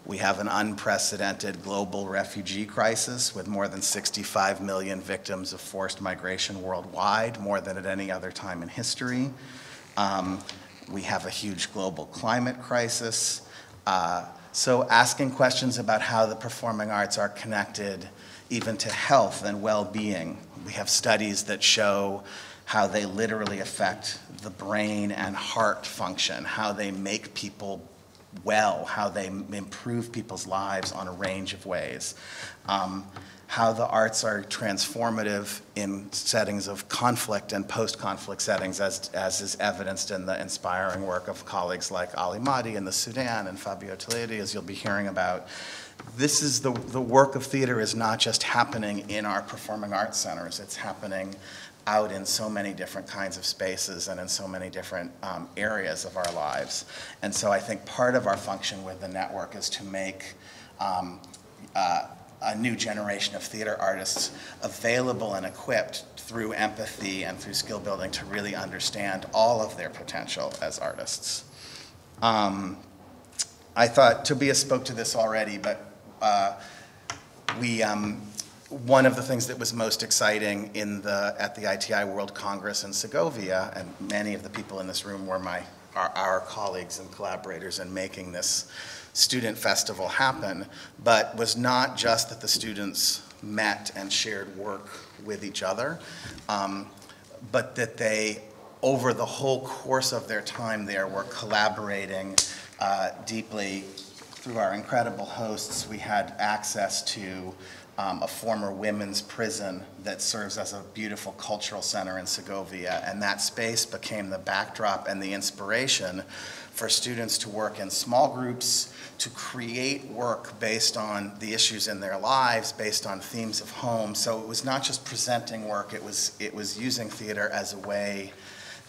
We have an unprecedented global refugee crisis with more than 65 million victims of forced migration worldwide, more than at any other time in history. We have a huge global climate crisis. So asking questions about how the performing arts are connected even to health and well-being. We have studies that show how they literally affect the brain and heart function, how they make people well, how they improve people's lives on a range of ways, how the arts are transformative in settings of conflict and post-conflict settings, as is evidenced in the inspiring work of colleagues like Ali Mahdi in the Sudan and Fabio Toledo, as you'll be hearing about. This is the work of theater is not just happening in our performing arts centers, it's happening out in so many different kinds of spaces and in so many different areas of our lives. And so I think part of our function with the network is to make a new generation of theater artists available and equipped through empathy and through skill building to really understand all of their potential as artists. I thought Tobias spoke to this already, but one of the things that was most exciting at the ITI World Congress in Segovia, and many of the people in this room were our colleagues and collaborators in making this student festival happen, but was not just that the students met and shared work with each other, but that they, over the whole course of their time there, were collaborating deeply through our incredible hosts. We had access to a former women's prison that serves as a beautiful cultural center in Segovia, and that space became the backdrop and the inspiration for students to work in small groups, to create work based on the issues in their lives, based on themes of home. So it was not just presenting work, it was using theater as a way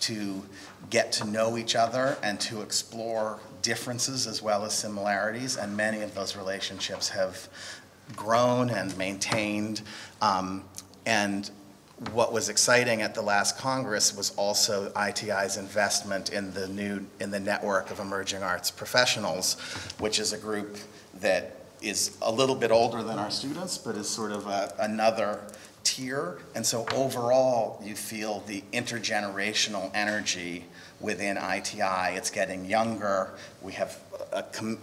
to get to know each other and to explore differences as well as similarities, and many of those relationships have grown and maintained. And what was exciting at the last Congress was also ITI's investment in the network of emerging arts professionals, which is a group that is a little bit older than our students, but is sort of another tier. And so overall, you feel the intergenerational energy within ITI. It's getting younger. We have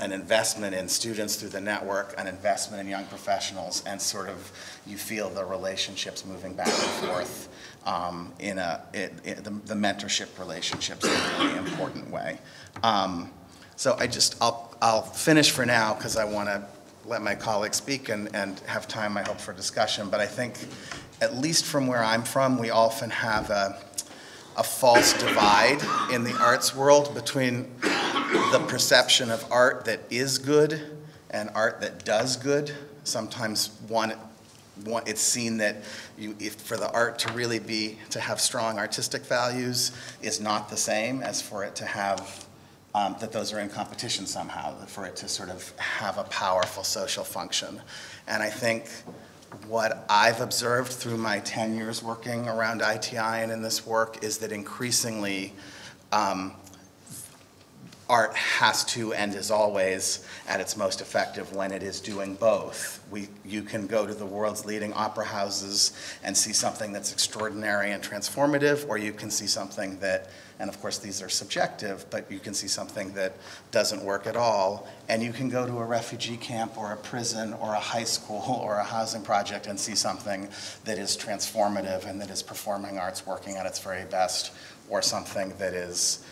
an investment in students through the network, an investment in young professionals, and sort of you feel the relationships moving back and forth the mentorship relationships in a really important way. So I'll finish for now because I want to let my colleagues speak and have time, I hope, for discussion. But I think, at least from where I'm from, we often have a false divide in the arts world between the perception of art that is good and art that does good. Sometimes it's seen that for the art to really to have strong artistic values is not the same as for it to have, that those are in competition somehow, for it to sort of have a powerful social function. And I think what I've observed through my 10 years working around ITI and in this work is that increasingly art has to and is always at its most effective when it is doing both. You can go to the world's leading opera houses and see something that's extraordinary and transformative, or you can see something that, and of course these are subjective, but you can see something that doesn't work at all. And you can go to a refugee camp or a prison or a high school or a housing project and see something that is transformative and that is performing arts working at its very best, or something that is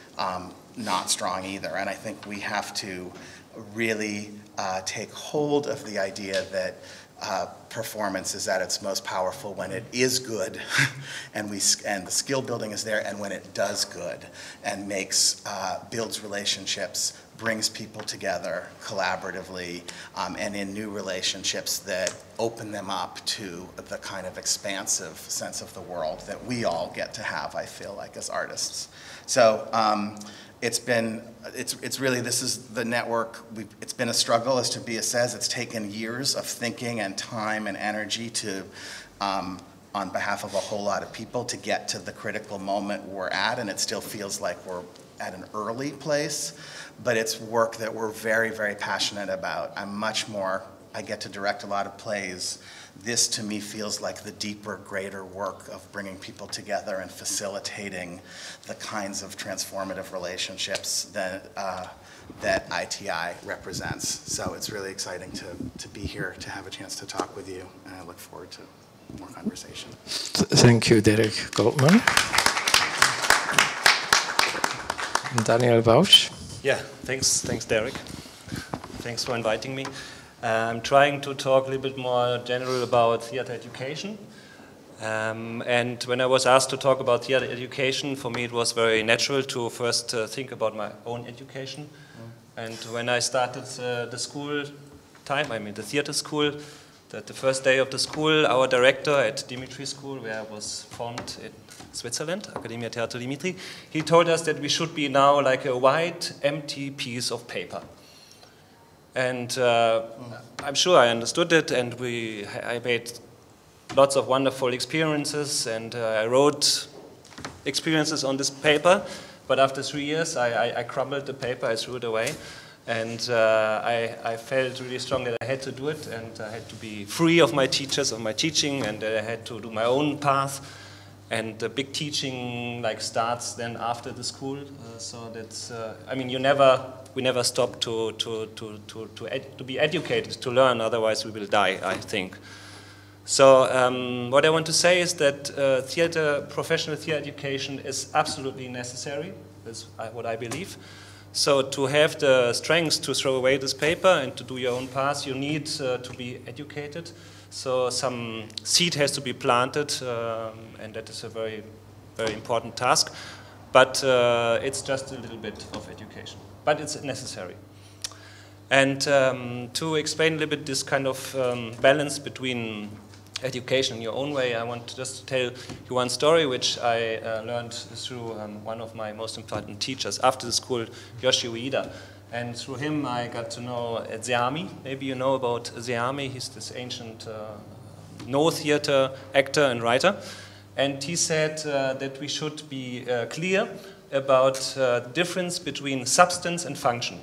not strong either. And I think we have to really take hold of the idea that performance is at its most powerful when it is good and the skill building is there, and when it does good and builds relationships, brings people together collaboratively, and in new relationships that open them up to the kind of expansive sense of the world that we all get to have, I feel like, as artists. So it's really, this is the network. It's been a struggle, as Tobias says. It's taken years of thinking and time and energy to, on behalf of a whole lot of people, to get to the critical moment we're at, and it still feels like we're at an early place, but it's work that we're very, very passionate about. I get to direct a lot of plays. This, to me, feels like the deeper, greater work of bringing people together and facilitating the kinds of transformative relationships that ITI represents. So it's really exciting to be here, to have a chance to talk with you, and I look forward to more conversation. Thank you, Derek Goldman. Daniel Bausch. Yeah, thanks Derek. Thanks for inviting me. I'm trying to talk a little bit more general about theater education. And when I was asked to talk about theater education, for me it was very natural to first think about my own education. And when I started the school time, I mean the theater school, the first day of the school, our director at Dimitri School, where I was formed in Switzerland, Akademie Teatro Dimitri, he told us that we should be now like a white, empty piece of paper. And I'm sure I understood it, and I made lots of wonderful experiences, and I wrote experiences on this paper, but after 3 years I crumbled the paper, I threw it away, and I felt really strong that I had to do it, and I had to be free of my teachers, of my teaching, and I had to do my own path. And the big teaching starts then after the school, so that's I mean we never stop to be educated, to learn, otherwise we will die, I think. So what I want to say is that professional theater education is absolutely necessary. That's what I believe. So to have the strength to throw away this paper and to do your own path, you need to be educated. So some seed has to be planted, and that is a very, very important task. But it's just a little bit of education. But it's necessary. And to explain a little bit this kind of balance between education in your own way, I want just to tell you one story which I learned through one of my most important teachers after the school, Yoshi Ueda. And through him I got to know Zeami. Maybe you know about Zeami. He's this ancient no theater actor and writer. And he said that we should be clear about the difference between substance and function.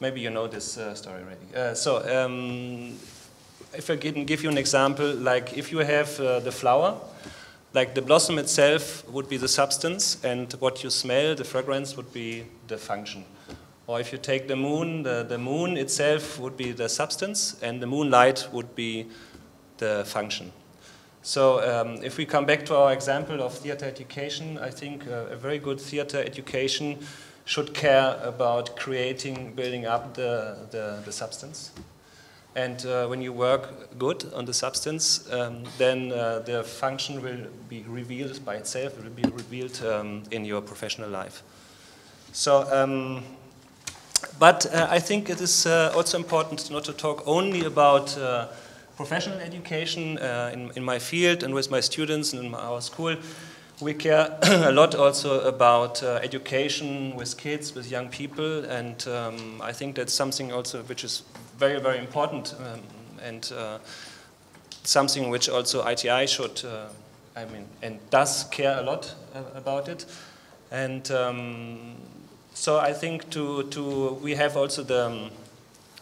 Maybe you know this story already. If I can give you an example, like if you have the flower, like the blossom itself would be the substance, and what you smell, the fragrance, would be the function. Or if you take the moon, the moon itself would be the substance, and the moonlight would be the function. So if we come back to our example of theater education, I think a very good theater education should care about building up the substance. And when you work good on the substance, then the function will be revealed by itself, it will be revealed in your professional life. So, but I think it is also important not to talk only about professional education in my field and with my students and in our school. We care a lot also about education with kids, with young people, and I think that's something also which is very, very important and something which also ITI should, and does care a lot about it. And so I think we have also the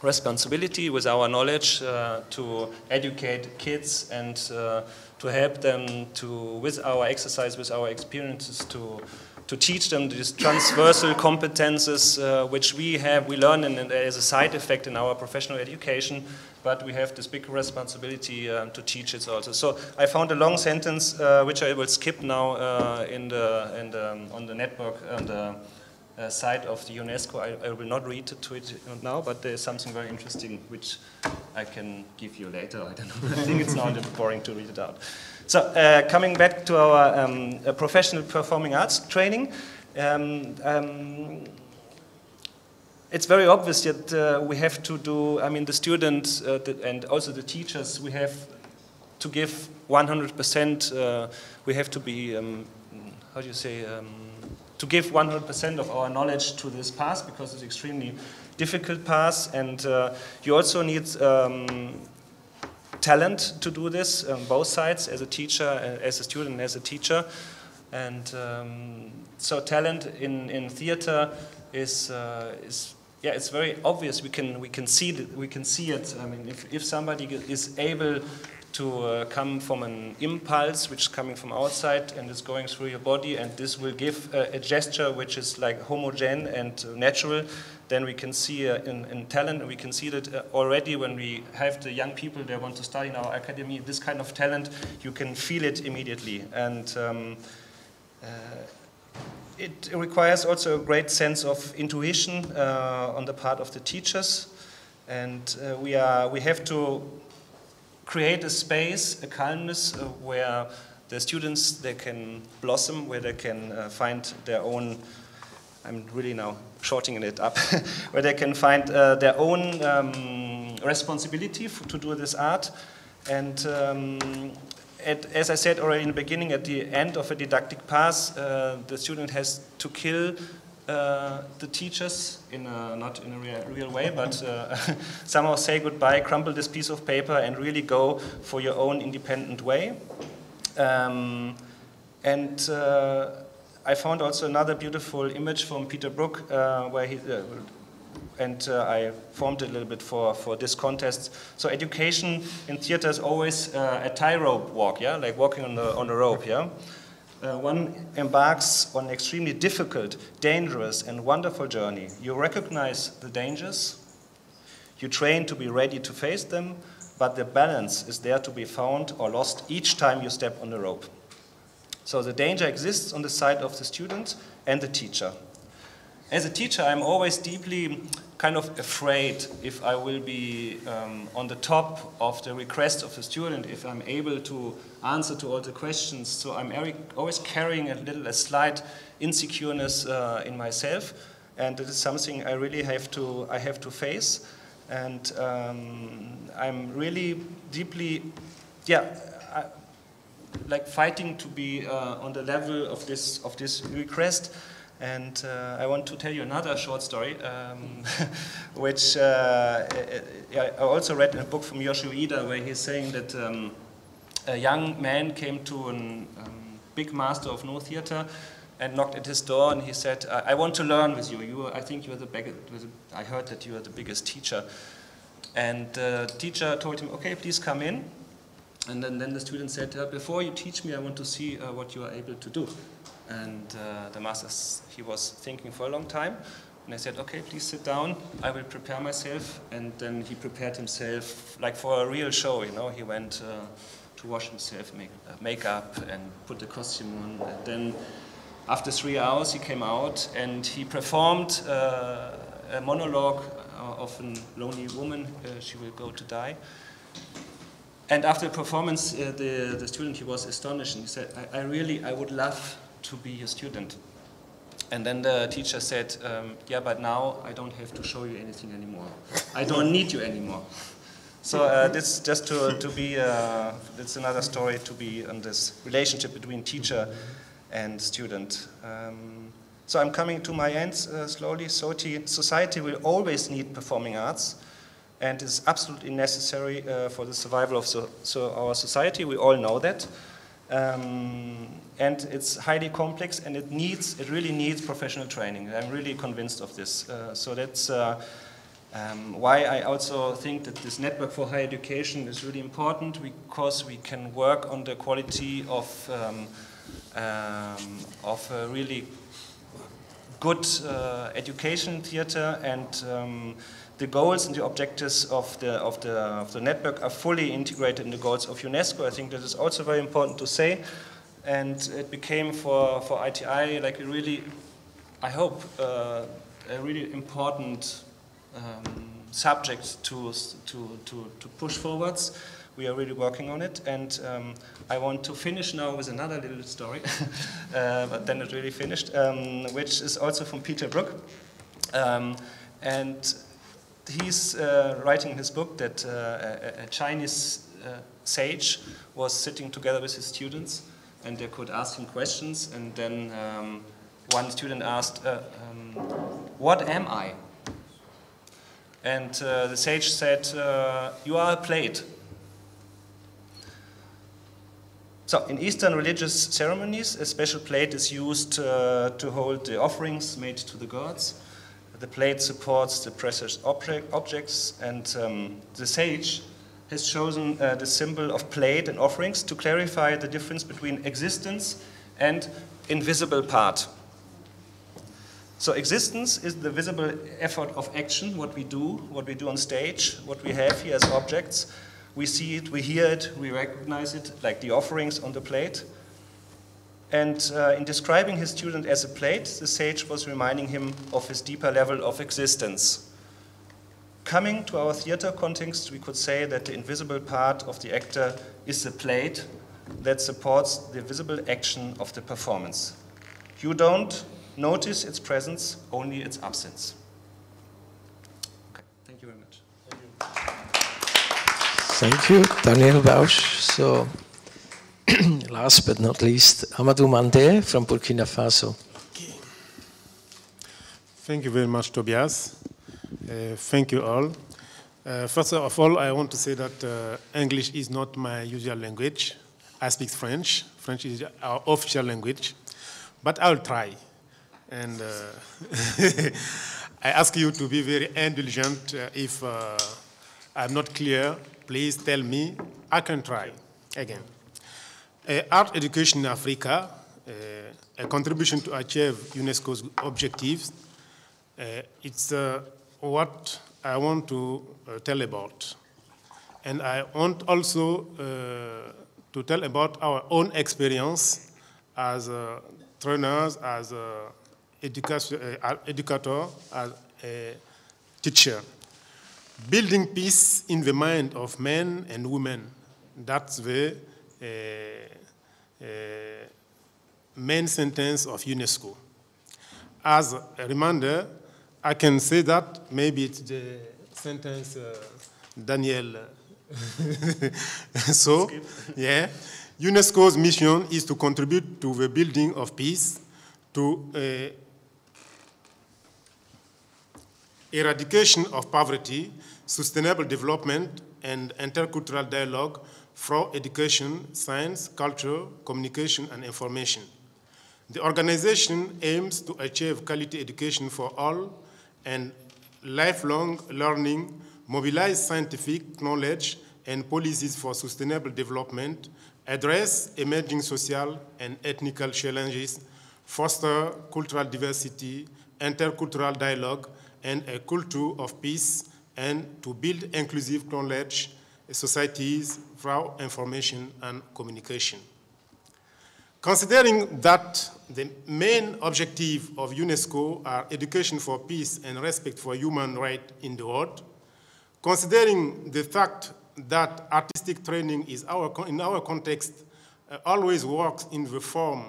responsibility with our knowledge to educate kids and to help them with our exercise, with our experiences, to teach them these transversal competences which we learn as a side effect in our professional education, but we have this big responsibility to teach it also. So I found a long sentence which I will skip now on the network, on the site of the UNESCO. I will not read to it now, but there's something very interesting which I can give you later. I don't know. I think it's now a little boring to read it out. So coming back to our professional performing arts training, it's very obvious that we have to do, the students and also the teachers, we have to give 100%, we have to be, how do you say, to give 100% of our knowledge to this path, because it's extremely difficult path, and you also need talent to do this on both sides, as a teacher, as a student, and as a teacher. And so talent in theater is it's very obvious. We can see it. I mean, if somebody is able to come from an impulse which is coming from outside and is going through your body, and this will give a gesture which is like homogeneous and natural, then we can see in talent, and we can see that already when we have the young people they want to study in our academy, this kind of talent, you can feel it immediately. And it requires also a great sense of intuition on the part of the teachers, and we have to create a space, a calmness where the students, they can blossom, where they can find their own, I'm really now shortening it up, where they can find their own responsibility to do this art. And as I said already in the beginning, at the end of a didactic path, the student has to kill the teachers not in a real way, but somehow say goodbye, crumple this piece of paper, and really go for your own independent way. And I found also another beautiful image from Peter Brook, where he I formed it a little bit for this contest. So education in theater is always a tightrope walk, yeah, like walking on a rope, yeah. One embarks on an extremely difficult, dangerous, and wonderful journey. You recognize the dangers, you train to be ready to face them, but the balance is there to be found or lost each time you step on the rope. So the danger exists on the side of the student and the teacher. As a teacher, I'm always deeply kind of afraid if I will be on the top of the request of the student, if I'm able to answer to all the questions. So I'm always carrying a slight insecureness in myself, and it is something I really have to face. And I'm really deeply, like fighting to be on the level of this request. And I want to tell you another short story, which I also read in a book from Yoshio Ida, where he's saying that a young man came to a big master of no theater and knocked at his door, and he said, I want to learn with you. I think you are the biggest, I heard that you are the biggest teacher. And the teacher told him, okay, please come in. And then the student said, before you teach me, I want to see what you are able to do. And the master, he was thinking for a long time, and I said, okay, please sit down, I will prepare myself. And then he prepared himself like for a real show, you know. He went to wash himself, make up, and put the costume on. And then after 3 hours he came out and he performed a monologue of a lonely woman. She will go to die. And after the performance, the student, he was astonished, and he said, I would love to be a student. And then the teacher said, yeah, but now I don't have to show you anything anymore. I don't need you anymore. So this just to be, it's another story to be on this relationship between teacher and student. So I'm coming to my end slowly. Society will always need performing arts, and it's absolutely necessary for the survival of our society. We all know that. And it's highly complex, and it really needs professional training. I'm really convinced of this. So that's why I also think that this network for higher education is really important, because we can work on the quality of a really good education theater, and the goals and the objectives of the network are fully integrated in the goals of UNESCO. I think that is also very important to say, and it became for ITI like a really, I hope, a really important subject to push forwards. We are really working on it, and I want to finish now with another little story, but then it really finished, which is also from Peter Brook, and he's writing in his book that a Chinese sage was sitting together with his students, and they could ask him questions, and then one student asked, what am I? And the sage said, you are a plate. So in Eastern religious ceremonies, a special plate is used to hold the offerings made to the gods. The plate supports the precious objects, and the sage has chosen the symbol of plate and offerings to clarify the difference between existence and invisible part. So existence is the visible effort of action, what we do on stage, what we have here as objects. We see it, we hear it, we recognize it, like the offerings on the plate. And in describing his student as a plate, the sage was reminding him of his deeper level of existence. Coming to our theater context, we could say that the invisible part of the actor is the plate that supports the visible action of the performance. You don't notice its presence, only its absence. Okay, thank you very much. Thank you, Daniel Bausch. So, last but not least, Amadou Mandé from Burkina Faso. Okay. Thank you very much, Tobias. Thank you all. First of all, I want to say that English is not my usual language. I speak French. French is our official language, but I'll try. And I ask you to be very indulgent if I'm not clear. Please tell me. I can try again. Art education in Africa, a contribution to achieve UNESCO's objectives. It's what I want to tell about. And I want also to tell about our own experience as trainers, as educator, as a teacher. Building peace in the mind of men and women, that's the main sentence of UNESCO. As a reminder, I can say that maybe it's the sentence Daniel. So, yeah, UNESCO's mission is to contribute to the building of peace, to eradication of poverty, sustainable development, and intercultural dialogue through education, science, culture, communication, and information. The organization aims to achieve quality education for all and lifelong learning, mobilize scientific knowledge and policies for sustainable development, address emerging social and ethnic challenges, foster cultural diversity, intercultural dialogue, and a culture of peace, and to build inclusive knowledge societies through information and communication. Considering that the main objective of UNESCO are education for peace and respect for human rights in the world. Considering the fact that artistic training is in our context always works in the form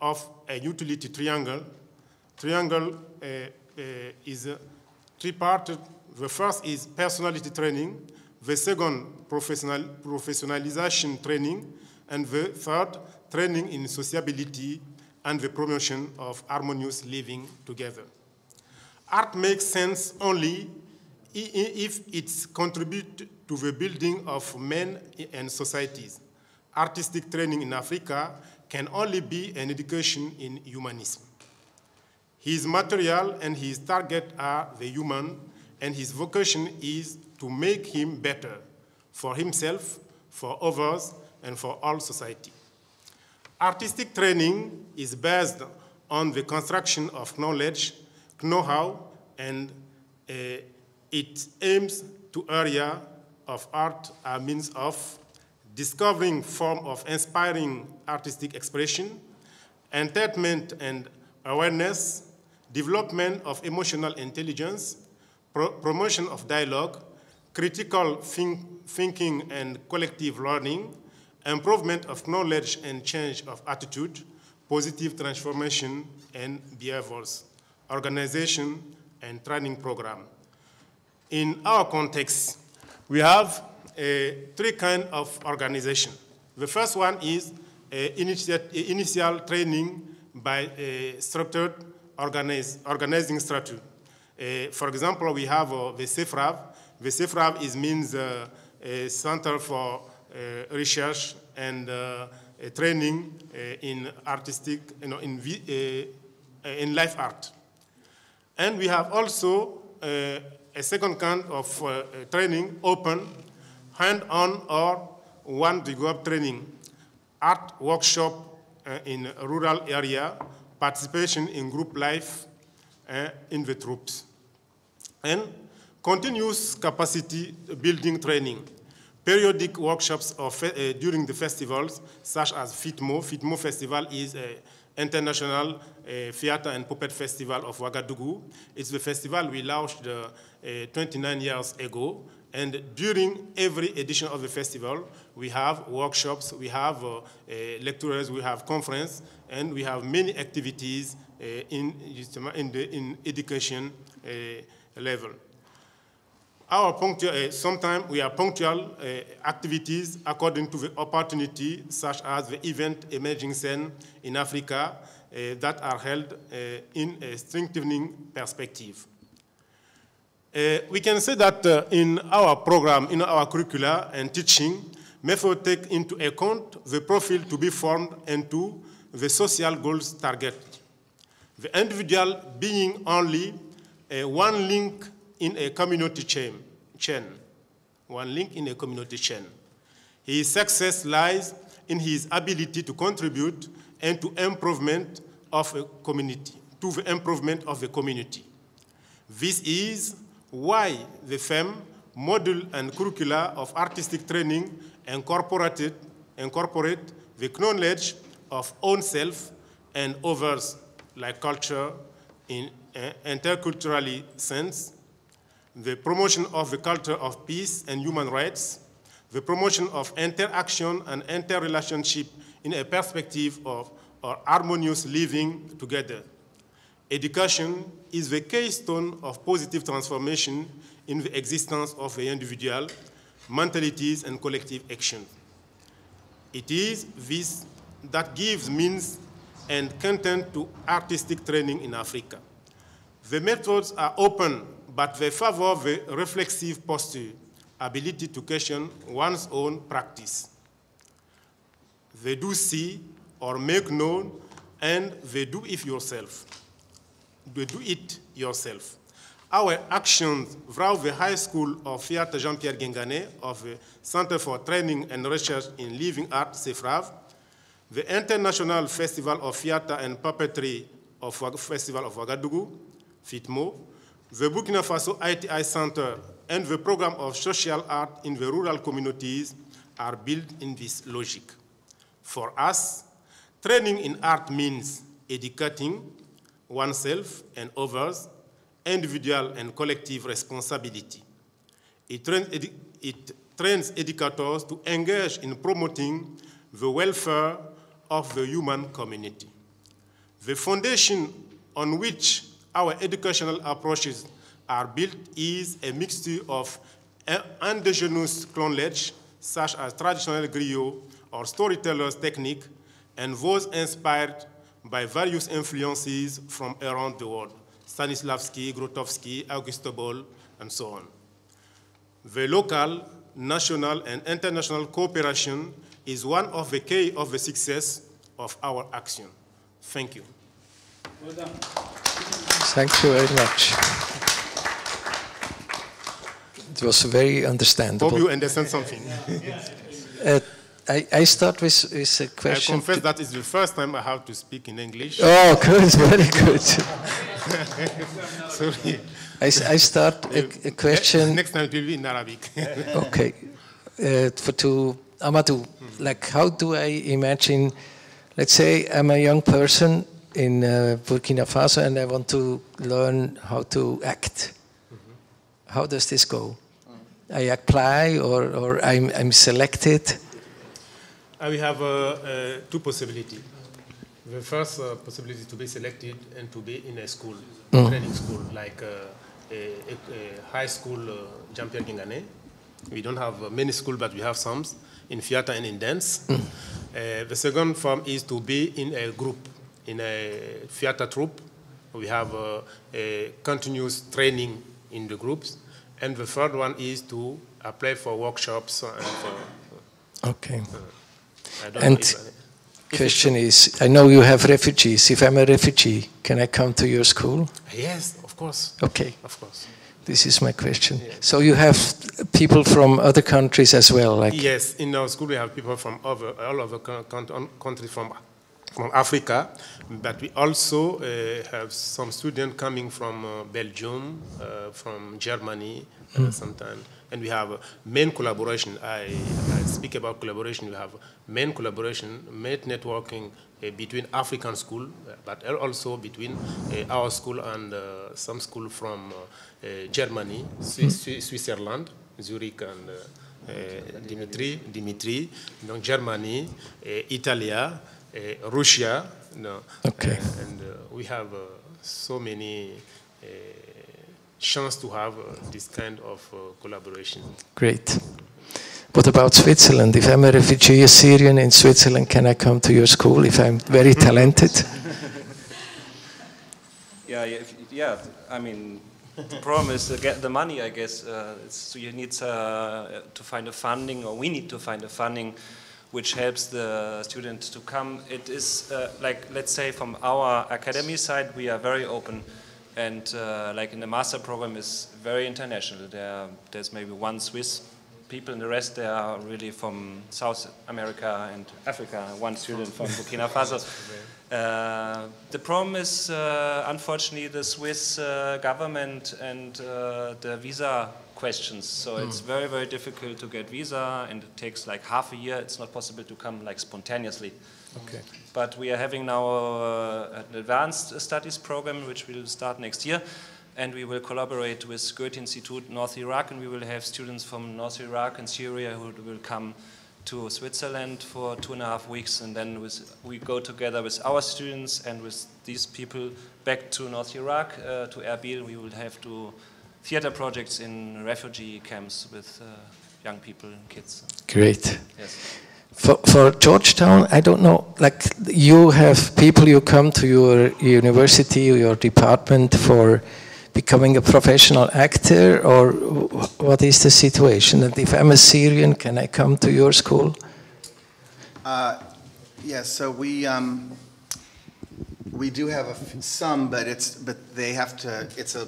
of a utility triangle. Triangle is three-parted. The first is personality training, the second professionalization training, and the third training in sociability and the promotion of harmonious living together. Art makes sense only if it contributes to the building of men and societies. Artistic training in Africa can only be an education in humanism. His material and his target are the human, and his vocation is to make him better for himself, for others, and for all society. Artistic training is based on the construction of knowledge, know-how, and it aims to area of art a means of discovering form of inspiring artistic expression, entertainment and awareness, development of emotional intelligence, promotion of dialogue, critical thinking and collective learning, improvement of knowledge and change of attitude, positive transformation and behaviors, organization and training program. In our context, we have three kinds of organization. The first one is initial training by structured organizing structure. For example, we have the CEFRAV. The CEFRAV means a Center for Research and Training in artistic, in life art. And we have also a second kind of training, open, hand-on or one-to-go training, art workshop in a rural area, participation in group life in the troops, and continuous capacity building training, periodic workshops during the festivals, such as FITMO. FITMO Festival is an international theater and puppet festival of Ouagadougou. It's the festival we launched 29 years ago. And during every edition of the festival, we have workshops, we have lecturers, we have conference, and we have many activities in education level. Sometimes we have punctual activities according to the opportunity, such as the event Emerging Scene in Africa that are held in a strengthening perspective. We can say that in our program, in our curricula and teaching, method take into account the profile to be formed into the social goals target. The individual being only one link in a community chain. One link in a community chain. His success lies in his ability to contribute and to improvement of a community, to the improvement of the community. This is why the FEM module and curricula of artistic training incorporate the knowledge of own self and others, like culture in interculturally sense, the promotion of the culture of peace and human rights, the promotion of interaction and interrelationship in a perspective of harmonious living together. Education is the keystone of positive transformation in the existence of the individual, mentalities, and collective action. It is this that gives means and content to artistic training in Africa. The methods are open, but they favor the reflexive posture, ability to question one's own practice. They do see or make known, and they do it yourself. Our actions throughout the High School of Theatre Jean-Pierre Guingané of the Center for Training and Research in Living Art, CEFRAV, the International Festival of Theatre and Puppetry of Festival of Ouagadougou, FITMO, the Burkina Faso ITI Center, and the program of social art in the rural communities are built in this logic. For us, training in art means educating oneself and others, individual and collective responsibility. It trains educators to engage in promoting the welfare of the human community. The foundation on which our educational approaches are built is a mixture of indigenous knowledge, such as traditional griot or storyteller's technique, and those inspired by various influences from around the world, Stanislavski, Grotowski, Augusto Boll, and so on. The local, national, and international cooperation is one of the key of the success of our action. Thank you. Well done. Thank you very much. It was very understandable. Hope you understand something. I start with a question. I confess that it's the first time I have to speak in English. Oh, good, very good. Sorry. I start a question. Next time it will be in Arabic. Okay. To Amadou, like how do I imagine, let's say I'm a young person in Burkina Faso and I want to learn how to act. How does this go? I apply or I'm selected? We have two possibilities. The first possibility is to be selected and to be in a school, training school, like a high school Jean-Pierre Guingané. We don't have many schools, but we have some in theater and in dance. The second form is to be in a group, in a theater troupe. We have a continuous training in the groups. And the third one is to apply for workshops. And for, okay. And question is, I know you have refugees. If I'm a refugee, can I come to your school? Yes, of course. Okay. Of course. This is my question. Yeah. So you have people from other countries as well? Like yes, in our school we have people from all over countries from Africa, but we also have some students coming from Belgium, from Germany sometimes. And we have main collaboration. I speak about collaboration. We have main collaboration, main networking between African school, but also between our school and some school from Germany, Switzerland, Zurich and Dimitri, donc Germany, Italy, Russia. No. Okay. And we have so many chance to have this kind of collaboration. Great. What about Switzerland? If I'm a refugee, a Syrian in Switzerland, can I come to your school if I'm very talented? Yeah. I mean, the problem is to get the money, I guess. So you need to find a funding, or we need to find a funding which helps the student to come. It is like, let's say from our Academy side, we are very open. And like in the master program is very international. There's maybe one Swiss people, and the rest they are really from South America and Africa. One student from Burkina Faso. The problem is, unfortunately, the Swiss government and the visa questions. So it's very, very difficult to get visa, and it takes like half a year. It's not possible to come like spontaneously. Okay. But we are having now an advanced studies program which will start next year, and we will collaborate with Goethe Institute North Iraq, and we will have students from North Iraq and Syria who will come to Switzerland for 2.5 weeks, and then we go together with our students and with these people back to North Iraq, to Erbil. We will have theater projects in refugee camps with young people and kids. Great. Yes. For Georgetown, I don't know, like you have people you come to your university, your department for becoming a professional actor, or what is the situation? And if I'm a Syrian, can I come to your school? Yes, so we do have some, but they have to. It's a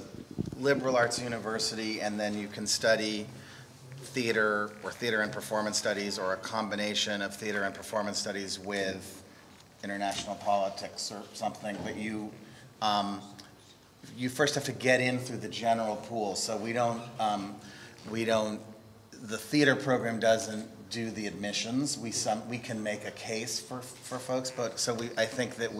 liberal arts university, and then you can study theater or theater and performance studies, or a combination of theater and performance studies with international politics or something. But you first have to get in through the general pool. So we don't. The theater program doesn't do the admissions. We can make a case for folks, but so I think that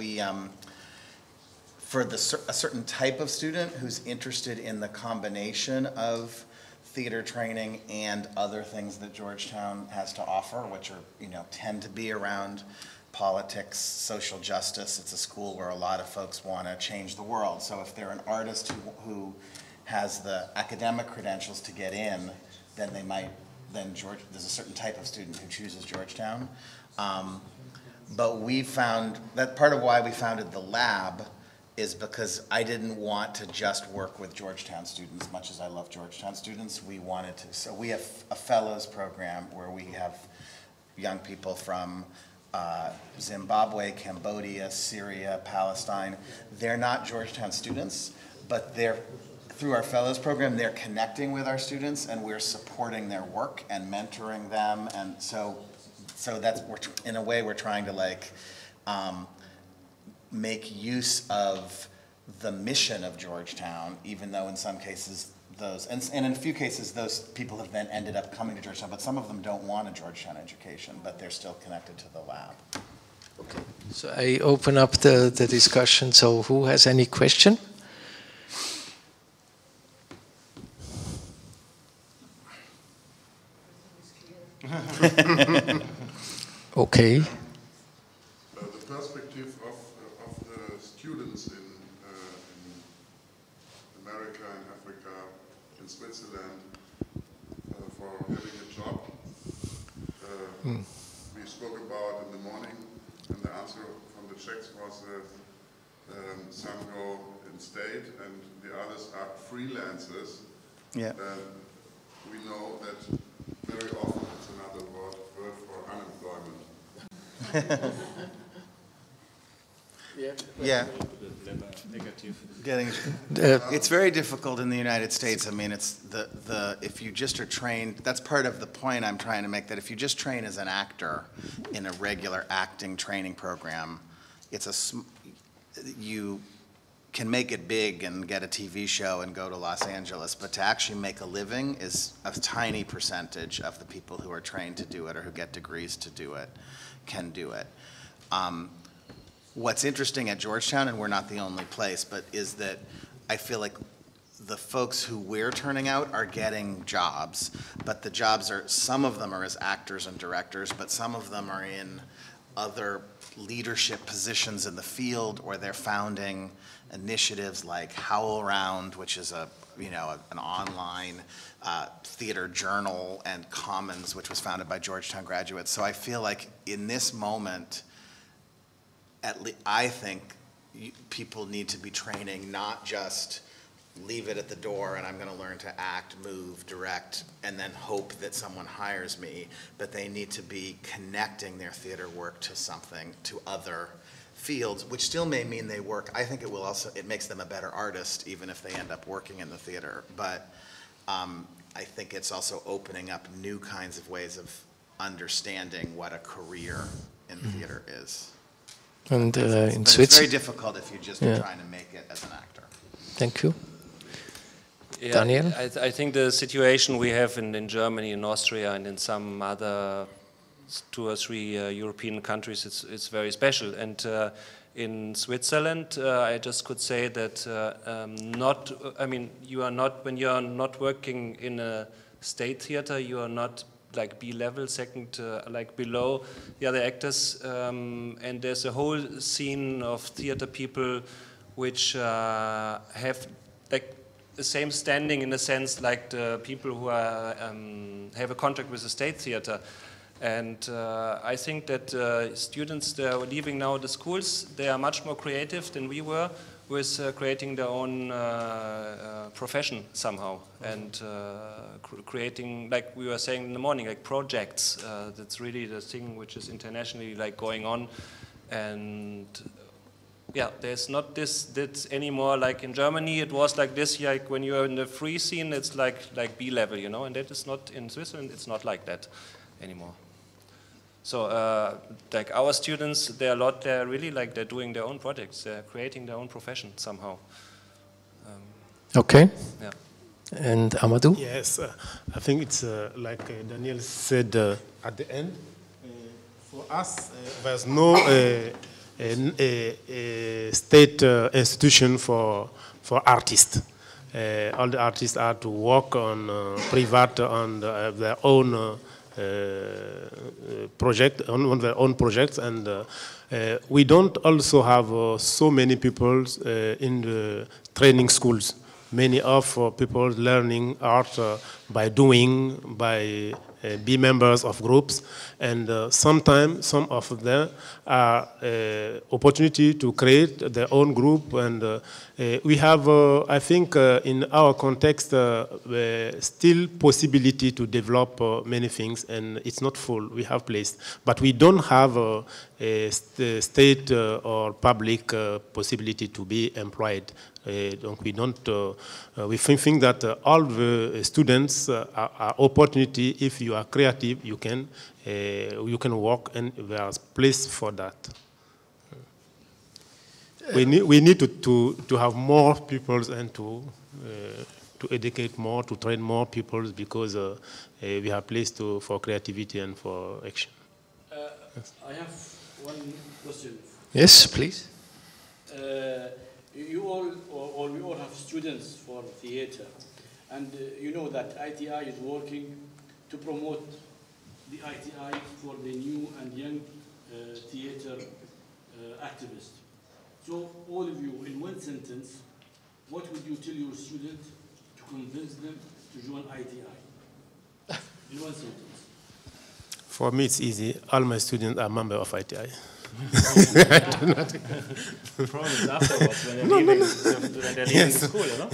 for a certain type of student who's interested in the combination of theater training and other things that Georgetown has to offer, which are, tend to be around politics, social justice. It's a school where a lot of folks want to change the world. So if they're an artist who has the academic credentials to get in, then there's a certain type of student who chooses Georgetown. But we found that part of why we founded the lab is because I didn't want to just work with Georgetown students, as much as I love Georgetown students. We wanted to, so we have a fellows program where we have young people from Zimbabwe, Cambodia, Syria, Palestine. They're not Georgetown students, but through our fellows program, they're connecting with our students, and we're supporting their work and mentoring them. And so that's, in a way, we're trying to make use of the mission of Georgetown, even though in some cases and in a few cases those people have then ended up coming to Georgetown, but some of them don't want a Georgetown education, but they're still connected to the lab. Okay. So I open up the discussion. So who has any question? Okay. The perspective of the students in America and Africa, in Switzerland, for having a job. We spoke about in the morning, and the answer from the Czechs was that some go in state and the others are freelancers. Yeah. We know that very often it's another word for unemployment. Yeah. It's very difficult in the United States. I mean, it's if you just are trained, that's part of the point I'm trying to make, that if you just train as an actor in a regular acting training program, you can make it big and get a TV show and go to Los Angeles, but to actually make a living is a tiny percentage of the people who are trained to do it or who get degrees to do it can do it. What's interesting at Georgetown, and we're not the only place, but is that I feel like the folks who we're turning out are getting jobs, but the jobs some of them are as actors and directors, but some of them are in other leadership positions in the field, or they're founding initiatives like Howl Round, which is an online theater journal, and Commons, which was founded by Georgetown graduates. So I feel like in this moment, I think people need to be training, not just leave it at the door and I'm going to learn to act, move, direct, and then hope that someone hires me, but they need to be connecting their theater work to something, to other fields, which still may mean they work. I think it makes them a better artist, even if they end up working in the theater. But I think it's also opening up new kinds of ways of understanding what a career in theater is. And in Switzerland, it's very difficult if you're just trying to make it as an actor. Thank you. Yeah, Daniel? I think the situation we have in Germany, in Austria, and in some other 2 or 3 European countries, it's very special. And in Switzerland, I just could say that you are not, when you are not working in a state theater, you are not like B-level, second, like below the other actors, and there's a whole scene of theater people which have like the same standing in a sense like the people who are, have a contract with the state theater. And I think that students that are leaving now the schools, they are much more creative than we were with creating their own profession somehow, and creating, like we were saying in the morning, like projects. That's really the thing which is internationally like going on. And yeah, there's not this anymore. Like in Germany, it was like this. Like when you're in the free scene, it's like B level, you know. And that is not in Switzerland. It's not like that anymore. So like our students, they're really like they're doing their own projects. They're creating their own profession somehow. Okay. Yeah. And Amadou? Yes, I think it's like Daniel said at the end. For us, there's no a state institution for artists. All the artists are to work on private on their own on their own projects, and we don't also have so many people in the training schools. Many of people learning art by doing, by be members of groups, and sometimes some of them are opportunity to create their own group, and we have, I think, in our context, still possibility to develop many things, and it's not full. We have place, but we don't have a state or public possibility to be employed. Donc we don't. We think that all the students are opportunity. If you are creative, you can work, and there's place for that. We need to have more people and to educate more, to train more people, because we have place for creativity and for action. I have one question. Yes, please. We all have students for theater, and you know that ITI is working to promote the ITI for the new and young theater activists. So all of you, in one sentence, what would you tell your students to convince them to join ITI? In one sentence. For me, it's easy. All my students are members of ITI. Problems afterwards when they're leaving the school, you know?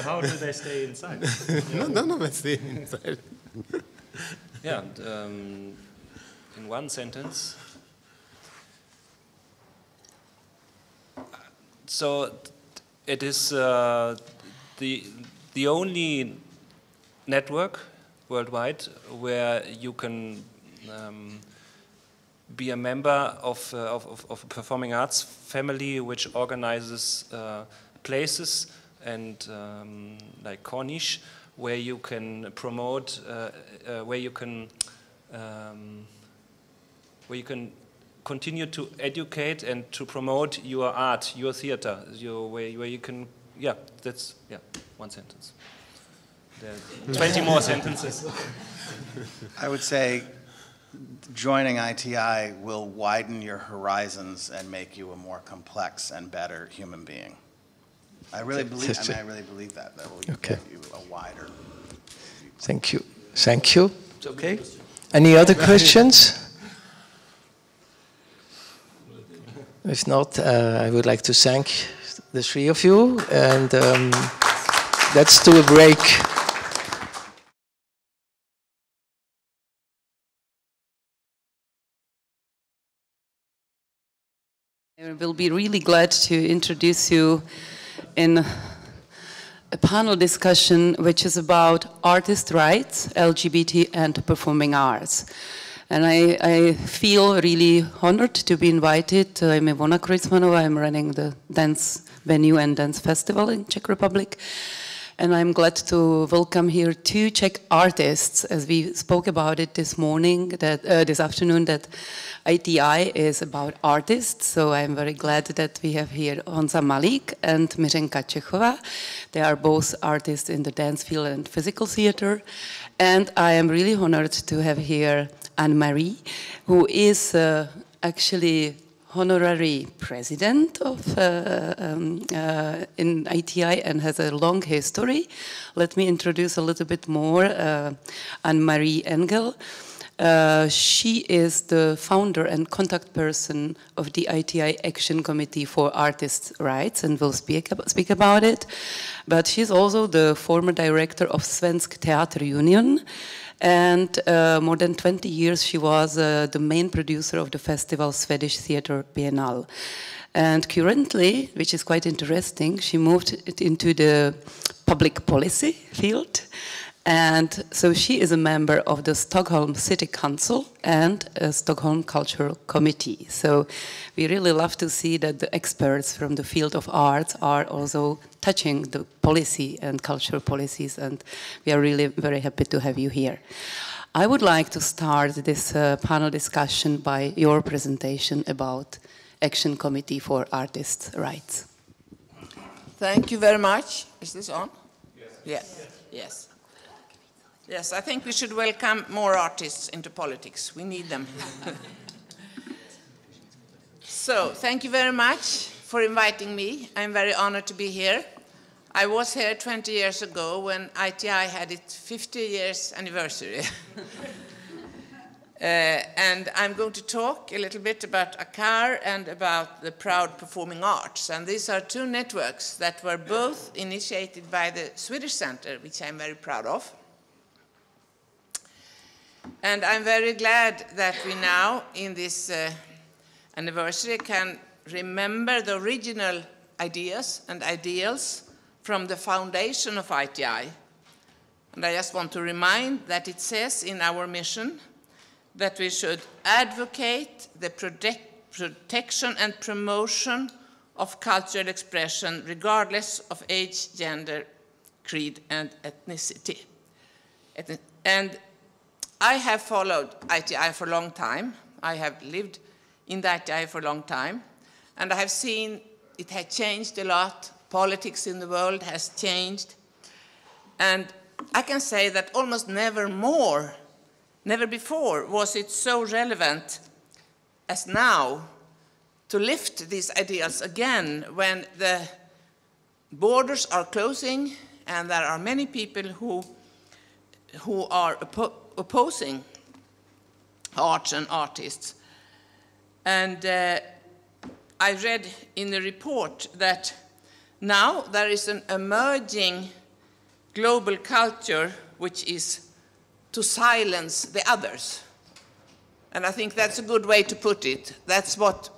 How do they stay inside? No, they stay inside. Yeah, in one sentence. So it is the only network worldwide where you can be a member of a performing arts family which organizes places and like Corniche, where you can promote, where you can continue to educate and to promote your art, your theater, where you can, that's one sentence. There are 20 more sentences. I would say joining ITI will widen your horizons and make you a more complex and better human being. I really believe that. That will give you a wider. Thank you. Thank you. It's okay. Any other questions? If not, I would like to thank the three of you, and let's do a break. I will be really glad to introduce you in a panel discussion which is about artist rights, LGBT and performing arts. And I feel really honored to be invited. I'm Ivona Kreutzmanova. I'm running the dance venue and dance festival in Czech Republic. And I'm glad to welcome here two Czech artists, as we spoke about it this morning, this afternoon, that ITI is about artists. So I'm very glad that we have here Honza Malík and Miřenka Čechová. They are both artists in the dance field and physical theater. And I am really honored to have here Anne-Marie, who is actually honorary president of in ITI and has a long history. Let me introduce a little bit more Anne-Marie Engel. She is the founder and contact person of the ITI Action Committee for Artists' Rights, and will speak about it. But she's also the former director of Svensk Teater Union. And more than 20 years she was the main producer of the festival Swedish Theater Biennale. And currently, which is quite interesting, she moved into the public policy field. And so she is a member of the Stockholm City Council and a Stockholm Cultural Committee. So we really love to see that the experts from the field of arts are also touching the policy and cultural policies, and we are really very happy to have you here. I would like to start this panel discussion by your presentation about Action Committee for Artists' Rights. Thank you very much. Is this on? Yes. Yes. Yes, I think we should welcome more artists into politics. We need them. So, thank you very much for inviting me. I'm very honored to be here. I was here 20 years ago when ITI had its 50 years anniversary. And I'm going to talk a little bit about ACAR and about the Proud Performing Arts. And these are two networks that were both initiated by the Swedish Center, which I'm very proud of. And I'm very glad that we now, in this anniversary, can remember the original ideas and ideals from the foundation of ITI. And I just want to remind that it says in our mission that we should advocate the protection and promotion of cultural expression regardless of age, gender, creed, and ethnicity. And I have followed ITI for a long time. I have lived in the ITI for a long time, and I have seen it had changed a lot. Politics in the world has changed, and I can say that almost never before was it so relevant as now to lift these ideals again when the borders are closing and there are many people who are opposing arts and artists. And I read in the report that now there is an emerging global culture which is to silence the others. And I think that's a good way to put it. That's what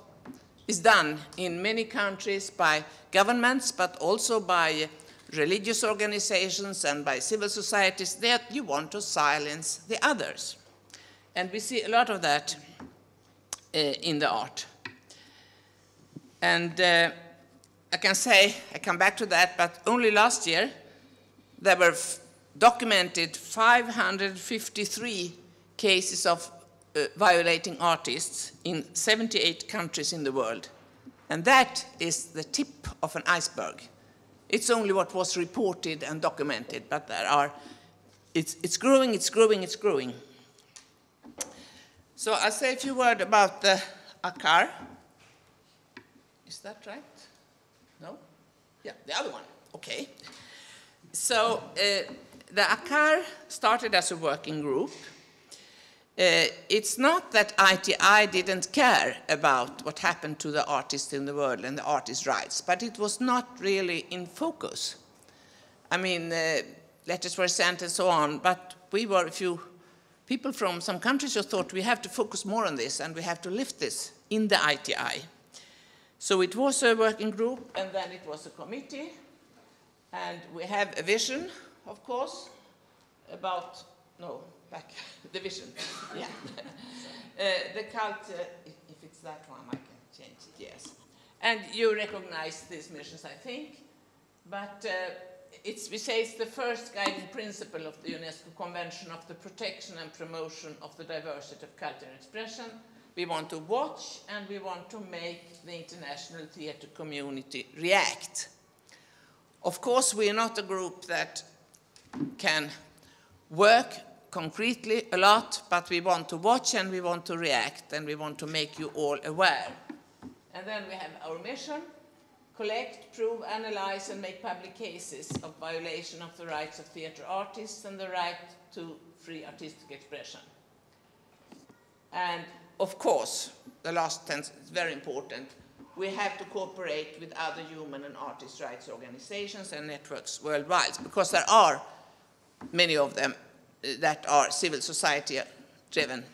is done in many countries by governments, but also by religious organizations and by civil societies, that you want to silence the others. And we see a lot of that in the art. And I can say, I come back to that, but only last year there were documented 553 cases of violating artists in 78 countries in the world. And that is the tip of an iceberg. It's only what was reported and documented, but there are, it's growing, it's growing, it's growing. So I'll say a few words about the ACAR. Is that right? No? Yeah, the other one, okay. So the ACAR started as a working group. It's not that ITI didn't care about what happened to the artists in the world and the artists' rights, but it was not really in focus. I mean, letters were sent and so on, but we were a few people from some countries who thought we have to focus more on this and we have to lift this in the ITI. So it was a working group, and then it was a committee, and we have a vision, of course, about, no, back, the vision, yeah. The culture, if it's that one, I can change it, yes. And you recognize these missions, I think, but we say it's the first guiding principle of the UNESCO Convention of the Protection and Promotion of the Diversity of Culture and Expression. We want to watch and we want to make the international theatre community react. Of course, we are not a group that can work concretely a lot, but we want to watch and we want to react and we want to make you all aware. And then we have our mission: collect, prove, analyze, and make public cases of violation of the rights of theatre artists and the right to free artistic expression. And of course, the last sentence is very important. We have to cooperate with other human and artist rights organizations and networks worldwide, because there are many of them that are civil society driven.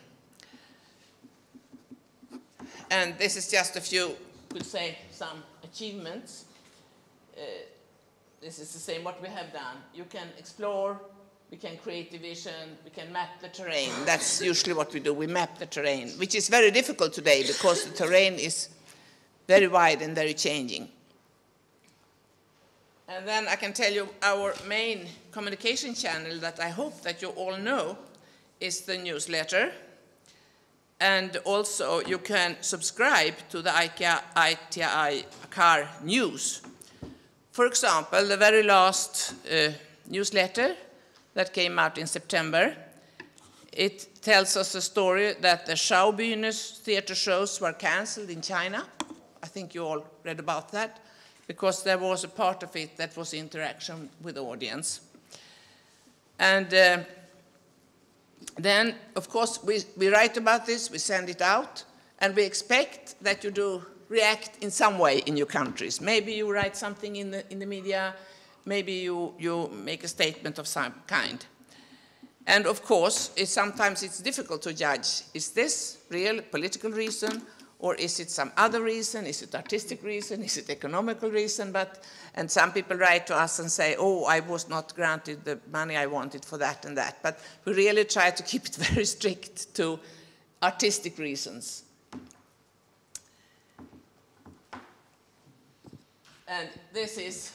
And this is just a few, we'll say, some achievements. This is the same what we have done. You can explore, we can create a vision, we can map the terrain. That's usually what we do, we map the terrain, which is very difficult today because the terrain is very wide and very changing. And then I can tell you our main communication channel that I hope that you all know is the newsletter. And also you can subscribe to the ITI ACAR news. For example, the very last newsletter that came out in September, it tells us a story that the Schaubühne's theater shows were cancelled in China. I think you all read about that, because there was a part of it that was interaction with the audience. And then, of course, we write about this, we send it out, and we expect that you do react in some way in your countries. Maybe you write something in the media, maybe you make a statement of some kind. And of course, sometimes it's difficult to judge, is this real political reason, or is it some other reason? Is it artistic reason? Is it economical reason? And some people write to us and say, oh, I was not granted the money I wanted for that and that. But we really try to keep it very strict to artistic reasons. And this is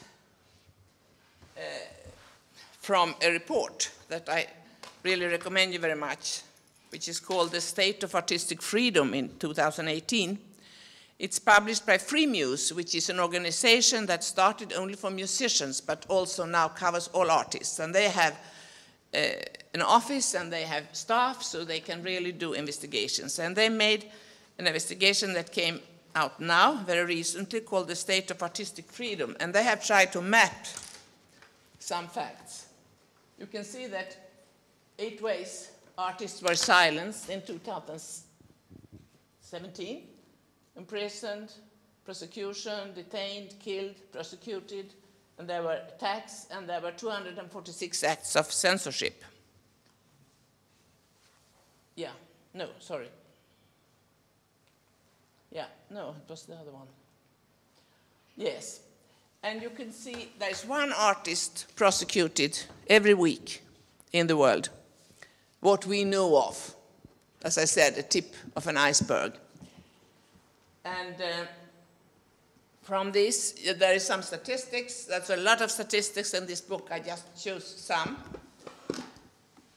from a report that I really recommend you very much, which is called The State of Artistic Freedom in 2018. It's published by FreeMuse, which is an organization that started only for musicians, but also now covers all artists. And they have an office and they have staff, so they can really do investigations. And they made an investigation that came out now, very recently, called The State of Artistic Freedom. And they have tried to map some facts. You can see that 8 ways artists were silenced in 2017, imprisoned, prosecution, detained, killed, prosecuted, and there were attacks, and there were 246 acts of censorship. Yeah, no, sorry. Yeah, no, it was the other one. Yes, and you can see there's one artist prosecuted every week in the world. What we know of, as I said, a tip of an iceberg. And from this, there is some statistics. There's a lot of statistics in this book. I just chose some.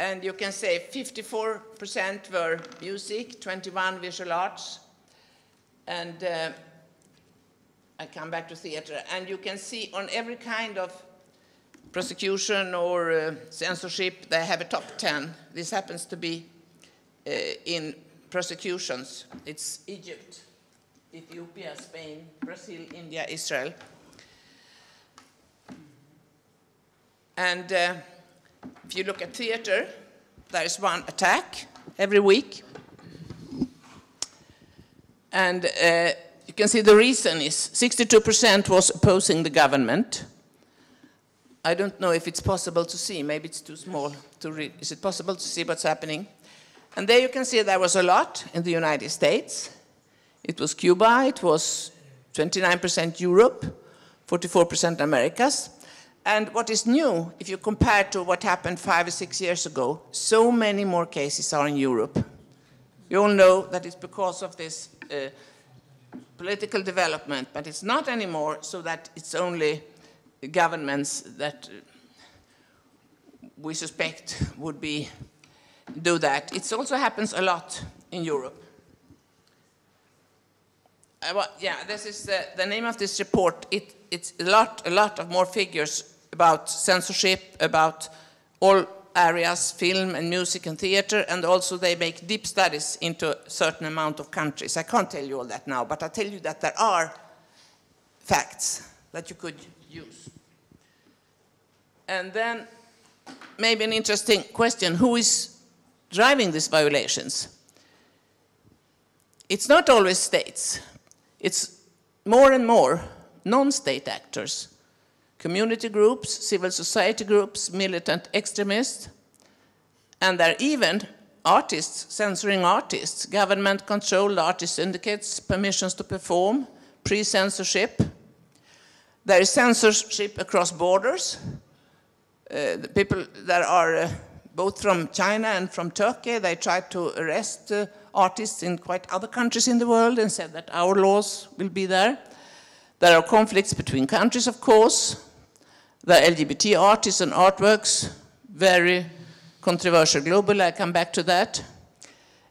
And you can say 54% were music, 21 visual arts, and I come back to theater. And you can see on every kind of prosecution or censorship, they have a top 10. This happens to be in prosecutions. It's Egypt, Ethiopia, Spain, Brazil, India, Israel. And if you look at theater, there is one attack every week. And you can see the reason is 62% was opposing the government. I don't know if it's possible to see. Maybe it's too small to read. Is it possible to see what's happening? And there you can see there was a lot in the United States. It was Cuba. It was 29% Europe, 44% Americas. And what is new, if you compare to what happened 5 or 6 years ago, so many more cases are in Europe. You all know that it's because of this political development, but it's not anymore so that it's only governments that we suspect would do that. It also happens a lot in Europe. Yeah, this is the name of this report. It's a lot of more figures about censorship, about all areas, film and music and theater, and also they make deep studies into a certain amount of countries. I can't tell you all that now, but I tell you that there are facts that you could use. And then maybe an interesting question, who is driving these violations? It's not always states. It's more and more non-state actors, community groups, civil society groups, militant extremists, and there are even artists censoring artists, government-controlled artist syndicates, permissions to perform, pre-censorship. There is censorship across borders. The people that are both from China and from Turkey, they tried to arrest artists in quite other countries in the world and said that our laws will be there. There are conflicts between countries, of course. The LGBT artists and artworks, very controversial globally. I come back to that.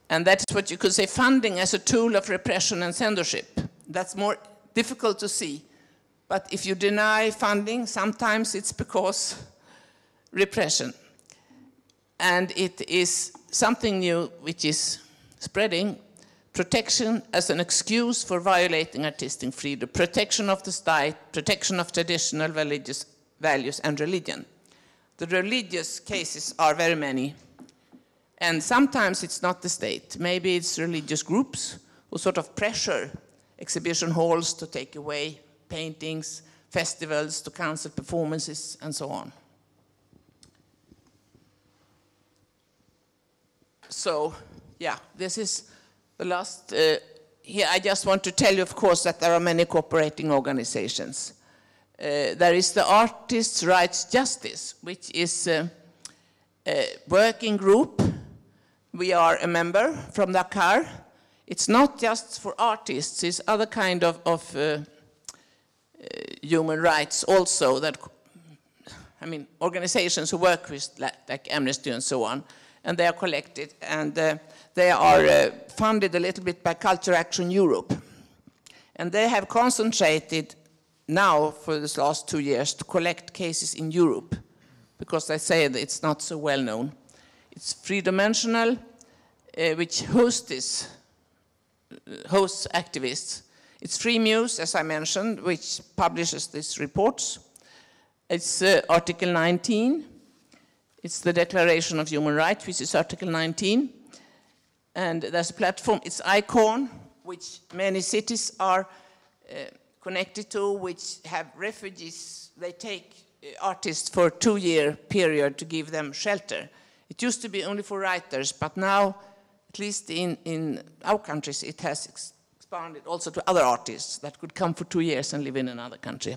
And that is what you could say, funding as a tool of repression and censorship. That's more difficult to see. But if you deny funding, sometimes it's because repression. And it is something new which is spreading, protection as an excuse for violating artistic freedom, protection of the state, protection of traditional religious values and religion. The religious cases are very many. And sometimes it's not the state. Maybe it's religious groups who sort of pressure exhibition halls to take away paintings, festivals, to cancel performances, and so on. So, yeah, this is the last. Here I just want to tell you, of course, that there are many cooperating organizations. There is the Artists' Rights Justice, which is a working group. We are a member from Dakar. It's not just for artists, it's other kind of human rights also, that, I mean, organizations who work with like Amnesty and so on, and they are collected, and they are funded a little bit by Culture Action Europe. And they have concentrated now for the last 2 years to collect cases in Europe, because they say that it's not so well known. It's three-dimensional, which hosts activists. It's Free Muse, as I mentioned, which publishes these reports. It's Article 19. It's the Declaration of Human Rights, which is Article 19. And there's a platform, it's ICON, which many cities are connected to, which have refugees. They take artists for a 2-year period to give them shelter. It used to be only for writers, but now, at least in our countries, it has expanded also to other artists that could come for 2 years and live in another country.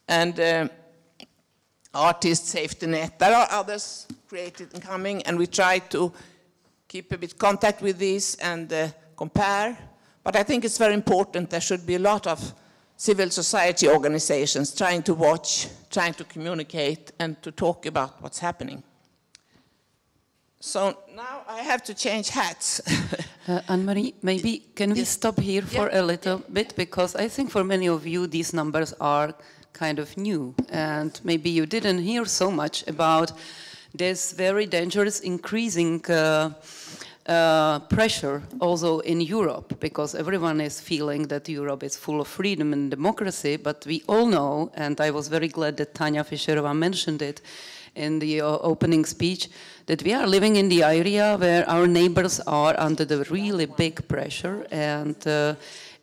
And Artist Safety Net, there are others created and coming, and we try to keep a bit contact with these and compare. But I think it's very important. There should be a lot of civil society organizations trying to watch, trying to communicate, and to talk about what's happening. So now I have to change hats. Anne-Marie, maybe can we stop here for a little bit? Because I think for many of you, these numbers are kind of new. And maybe you didn't hear so much about this very dangerous increasing pressure also in Europe, because everyone is feeling that Europe is full of freedom and democracy, but we all know, and I was very glad that Tanja Fischerova mentioned it in the opening speech, that we are living in the area where our neighbors are under the really big pressure, and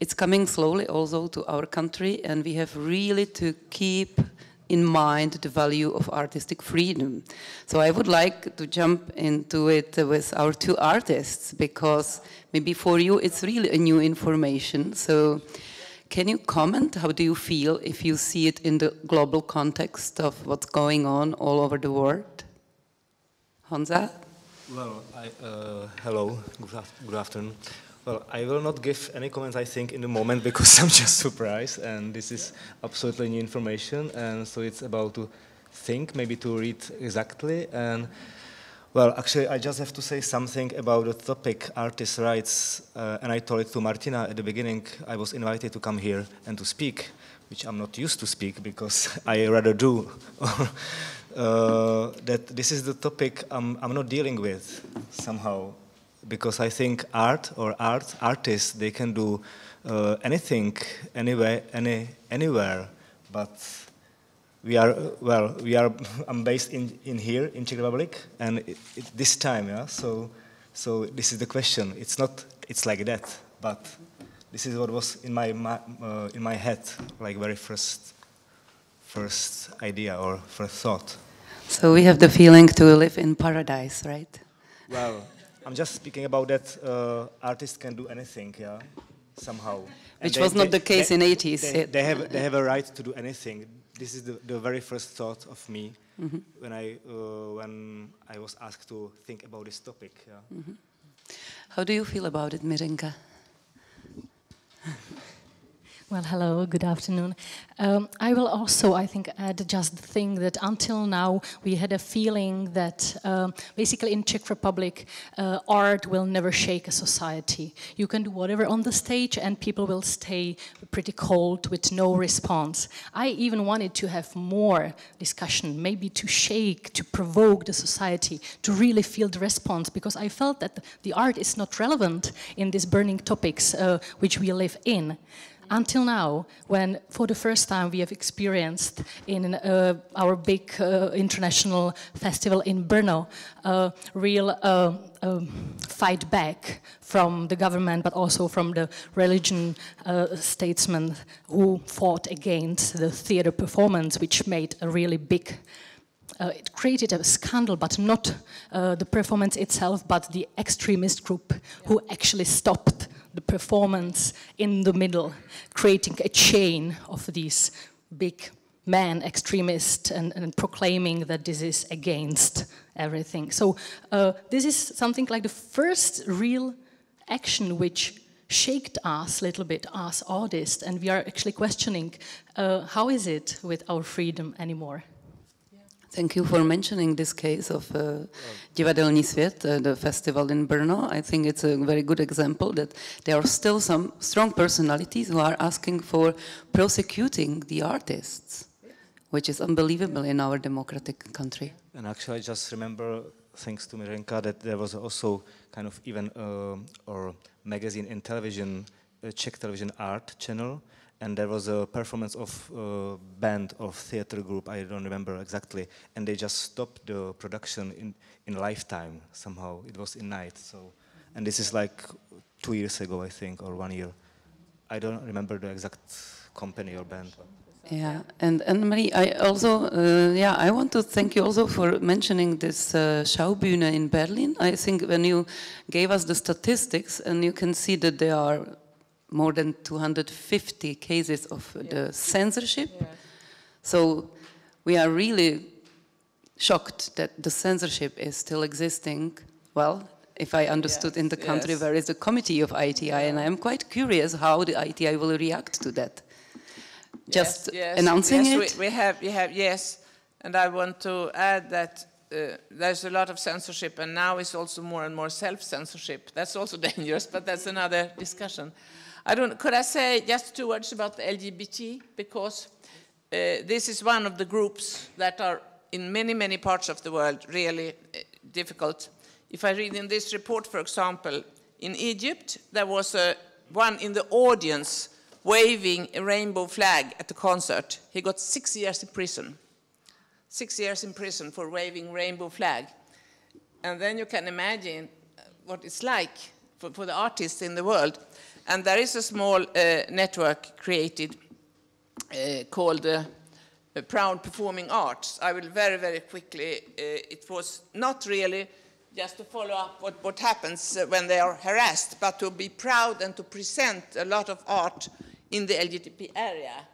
it's coming slowly also to our country, and we have really to keep in mind the value of artistic freedom. So I would like to jump into it with our two artists, because maybe for you it's really a new information. So can you comment, how do you feel if you see it in the global context of what's going on all over the world? Hansa? Well, hello, good afternoon. Well, I will not give any comments, I think, in the moment, because I'm just surprised, and this is absolutely new information, and so it's about to think, maybe to read exactly, and well, actually, I just have to say something about the topic, artists' rights, and I told it to Martina at the beginning. I was invited to come here and to speak, which I'm not used to speak, because I rather do. That this is the topic I'm not dealing with, somehow. Because I think artists, they can do anything, anywhere, but I'm based in here, in Czech Republic, and this time, yeah, so this is the question. It's like that, but this is what was in my head, like very first idea or first thought. So we have the feeling to live in paradise, right? Well, I'm just speaking about that artists can do anything, yeah, somehow. Which was not the case in 80s. They have a right to do anything. This is the very first thought of me when I was asked to think about this topic. Yeah. How do you feel about it, Mirenka? Well, hello, good afternoon. I will also, I think, add just the thing that until now we had a feeling that basically in Czech Republic, art will never shake a society. You can do whatever on the stage and people will stay pretty cold with no response. I even wanted to have more discussion, maybe to shake, to provoke the society, to really feel the response, because I felt that the art is not relevant in these burning topics which we live in. Until now, when for the first time we have experienced in our big international festival in Brno a real fight back from the government, but also from the religion statesmen who fought against the theater performance, which made a really big it created a scandal, but not the performance itself, but the extremist group who actually stopped the performance in the middle, creating a chain of these big men, extremists, and proclaiming that this is against everything. So this is something like the first real action which shaked us a little bit, us artists, and we are actually questioning how is it with our freedom anymore. Thank you for mentioning this case of Divadelní svět, the festival in Brno. I think it's a very good example that there are still some strong personalities who are asking for prosecuting the artists, which is unbelievable in our democratic country. And actually I just remember, thanks to Mirenka, that there was also kind of even or magazine and television, Czech television art channel, and there was a performance of a band of theater group, I don't remember exactly, and they just stopped the production in lifetime somehow. It was in night, so, and this is like 2 years ago, I think, or 1 year. I don't remember the exact company or band. Yeah, and Marie, I also, I want to thank you also for mentioning this Schaubühne in Berlin. I think when you gave us the statistics, and you can see that there are more than 250 cases of the censorship. Yeah. So we are really shocked that the censorship is still existing. Well, if I understood in the country where is the committee of ITI, and I am quite curious how the ITI will react to that. Just announcing it? We have, yes. And I want to add that there's a lot of censorship, and now it's also more and more self-censorship. That's also dangerous, but that's another discussion. Could I say just 2 words about the LGBT? Because this is one of the groups that are in many, many parts of the world really difficult. If I read in this report, for example, in Egypt, there was one in the audience waving a rainbow flag at the concert. He got 6 years in prison. 6 years in prison for waving rainbow flag. And then you can imagine what it's like for the artists in the world. And there is a small network created called Proud Performing Arts. I will very, very quickly, it was not really just to follow up what happens when they are harassed, but to be proud and to present a lot of art in the LGBT area.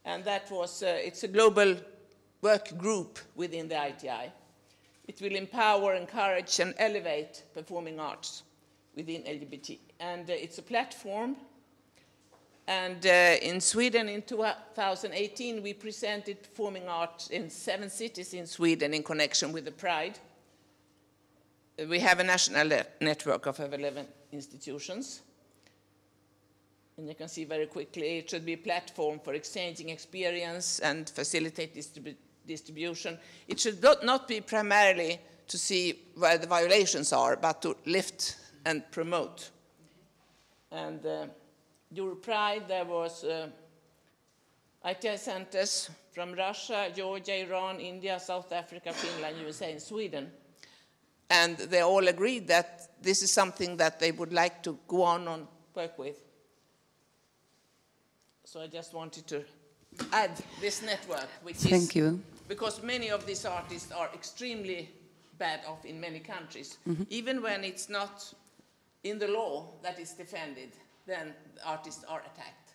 And that was, it's a global work group within the ITI. It will empower, encourage, and elevate performing arts within LGBT. And it's a platform. And in Sweden in 2018, we presented performing art in 7 cities in Sweden in connection with the Pride. We have a national network of 11 institutions. And you can see very quickly, it should be a platform for exchanging experience and facilitate distribution. It should not be primarily to see where the violations are, but to lift and promote. And during Pride, there was ITI centers from Russia, Georgia, Iran, India, South Africa, Finland, USA, and Sweden. And they all agreed that this is something that they would like to go on and work with. So I just wanted to add this network, which Thank you. Because many of these artists are extremely bad off in many countries. Mm-hmm. Even when it's not in the law that is defended, then the artists are attacked.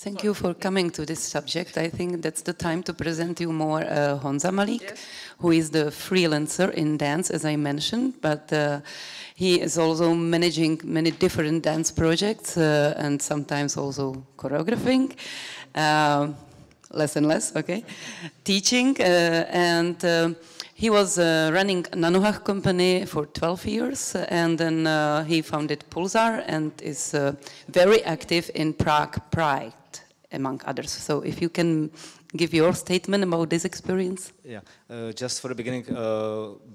Thank you for coming to this subject. I think that's the time to present you more Honza Malik, yes, who is the freelancer in dance, as I mentioned, but he is also managing many different dance projects and sometimes also choreographing. Less and less, okay, teaching, and he was running Nanohach company for 12 years, and then he founded Pulsar and is very active in Prague Pride, among others. So if you can give your statement about this experience. Yeah, just for the beginning,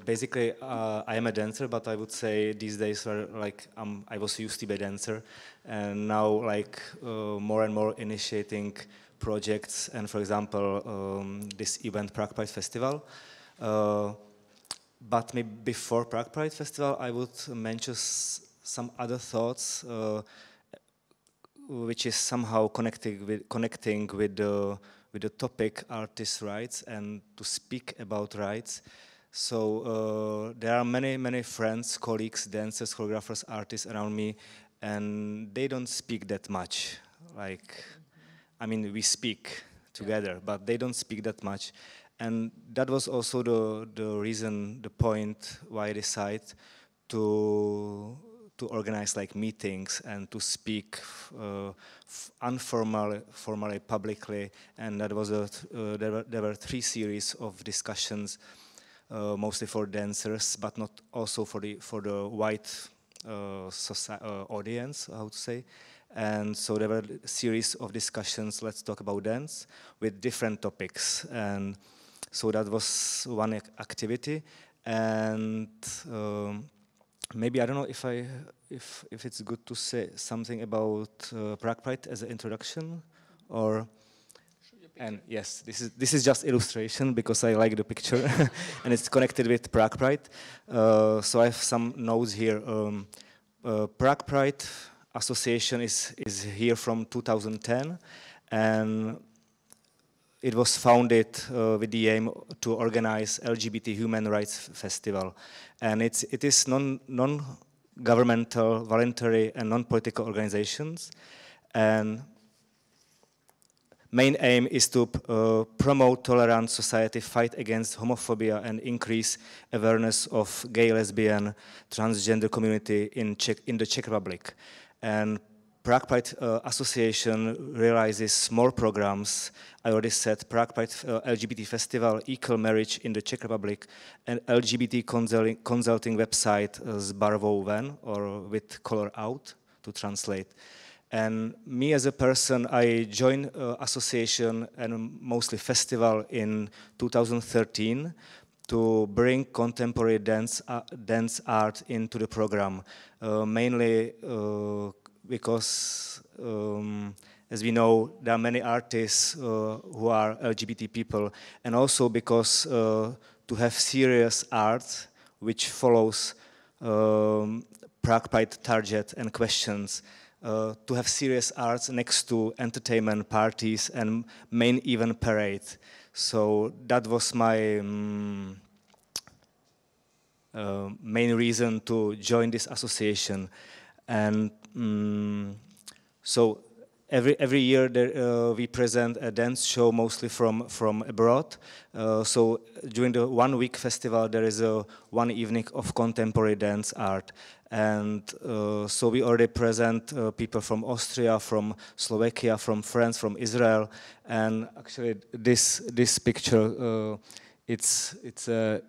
basically I am a dancer, but I would say these days are like I was used to be a dancer, and now like more and more initiating projects, and for example this event Prague Pride Festival. But maybe before Prague Pride Festival I would mention some other thoughts which is somehow connecting with the topic artists' rights and to speak about rights. So there are many friends, colleagues, dancers, choreographers, artists around me, and they don't speak that much. Like, I mean, we speak together, but they don't speak that much. And that was also the reason, the point why I decided to organize like meetings and to speak formally, publicly. And that was there were 3 series of discussions, mostly for dancers, but not also for the white audience, I would say. And so there were a series of discussions, let's talk about dance, with different topics. And so that was one activity. And maybe, I don't know if it's good to say something about Prague Pride as an introduction, or... And yes, this is just illustration because I like the picture and it's connected with Prague Pride. So I have some notes here. Prague Pride Association is here from 2010, and it was founded with the aim to organize LGBT Human Rights Festival, and it is non-governmental, voluntary, and non-political organizations, and main aim is to promote tolerant society, fight against homophobia, and increase awareness of gay, lesbian, transgender community in the Czech Republic. And Prague Pride Association realizes small programs. I already said Prague Pride LGBT Festival, Equal Marriage in the Czech Republic, and LGBT consulting website Zbarvou ven, or with color out, to translate. And me as a person, I joined association and mostly festival in 2013 to bring contemporary dance art into the program, mainly because, as we know, there are many artists who are LGBT people, and also because to have serious art which follows Prague Pride target and questions, to have serious arts next to entertainment, parties, and main event parade. So that was my main reason to join this association. And so every year we present a dance show, mostly from abroad. So during the 1 week festival there is a 1 evening of contemporary dance art. And so we already present people from Austria, from Slovakia, from France, from Israel. And actually this picture, it's a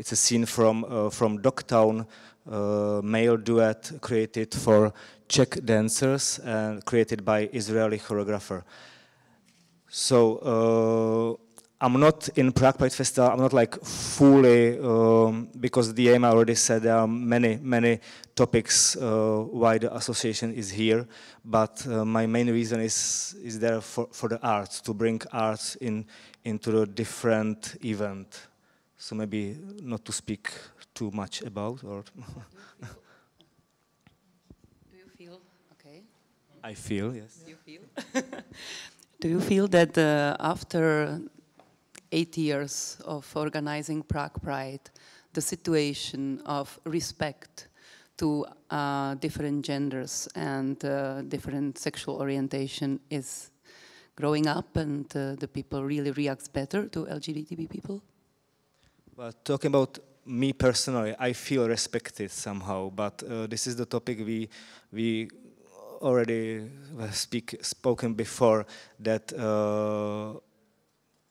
scene from Dogtown, male duet created for Czech dancers and created by Israeli choreographer. So I'm not in Prague Pride Festival, I'm not like fully, because the aim I already said there are many topics why the association is here, but my main reason is there for the arts, to bring arts into the different event. So maybe not to speak too much about, or... Do you feel okay? I feel, yes. You feel? Do you feel that after 8 years of organizing Prague Pride, the situation of respect to different genders and different sexual orientation is growing up, and the people really reacts better to LGBTB people? Well, talking about me personally, I feel respected somehow, but this is the topic we already spoken before, that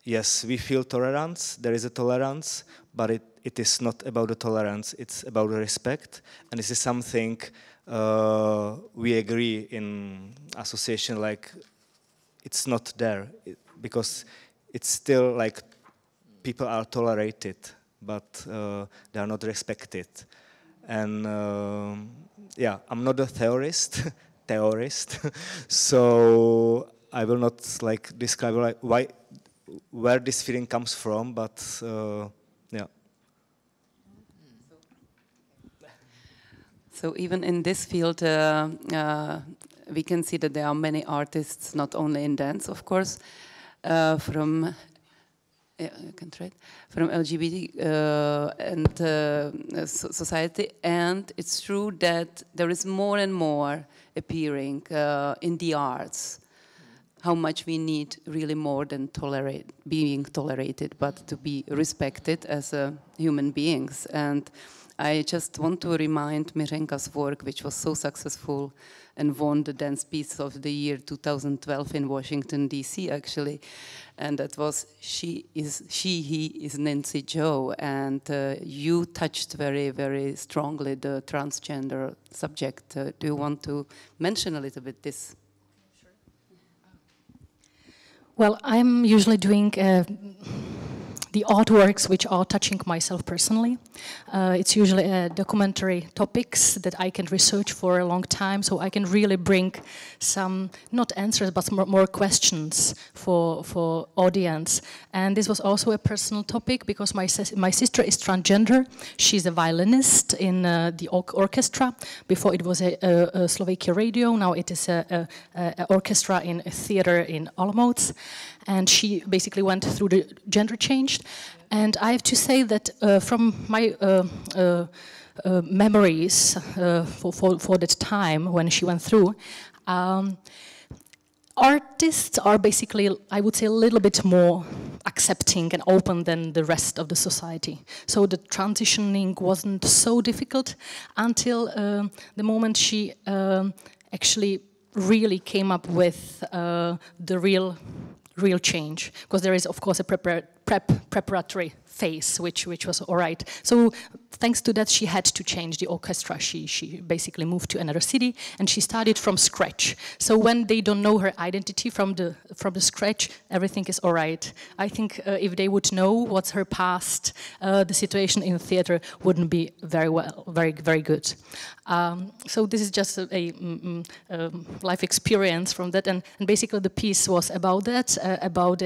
yes, we feel tolerance, there is a tolerance, but it is not about the tolerance, it's about the respect, and this is something we agree in association, like it's not there, because it's still like people are tolerated, but they are not respected. And yeah, I'm not a theorist, so I will not like describe like where this feeling comes from, but yeah. So even in this field, we can see that there are many artists, not only in dance, of course, from LGBT and society, and it's true that there is more and more appearing in the arts. How much we need really more than being tolerated, but to be respected as human beings. And I just want to remind Miřenka's work, which was so successful and won the Dance Piece of the Year 2012 in Washington, D.C. actually. And that was He is Nancy Joe. And you touched very, very strongly the transgender subject. Do you want to mention a little bit this? Sure. Well, I'm usually doing the artworks which are touching myself personally. It's usually documentary topics that I can research for a long time, so I can really bring some, not answers, but more questions for audience. And this was also a personal topic because my sister is transgender. She's a violinist in the orchestra. Before it was a Slovakia radio, now it is a orchestra in a theater in Olomouc. And she basically went through the gender change. And I have to say that from my memories for that time when she went through, artists are basically, I would say, a little bit more accepting and open than the rest of the society. So the transitioning wasn't so difficult until the moment she actually really came up with the real change, because there is, of course, a preparatory phase, which was all right. So thanks to that, she had to change the orchestra. She basically moved to another city, and she started from scratch. So when they don't know her identity from the scratch, everything is all right. I think if they would know what's her past, the situation in the theater wouldn't be very good. So this is just a life experience from that, and basically the piece was about that, about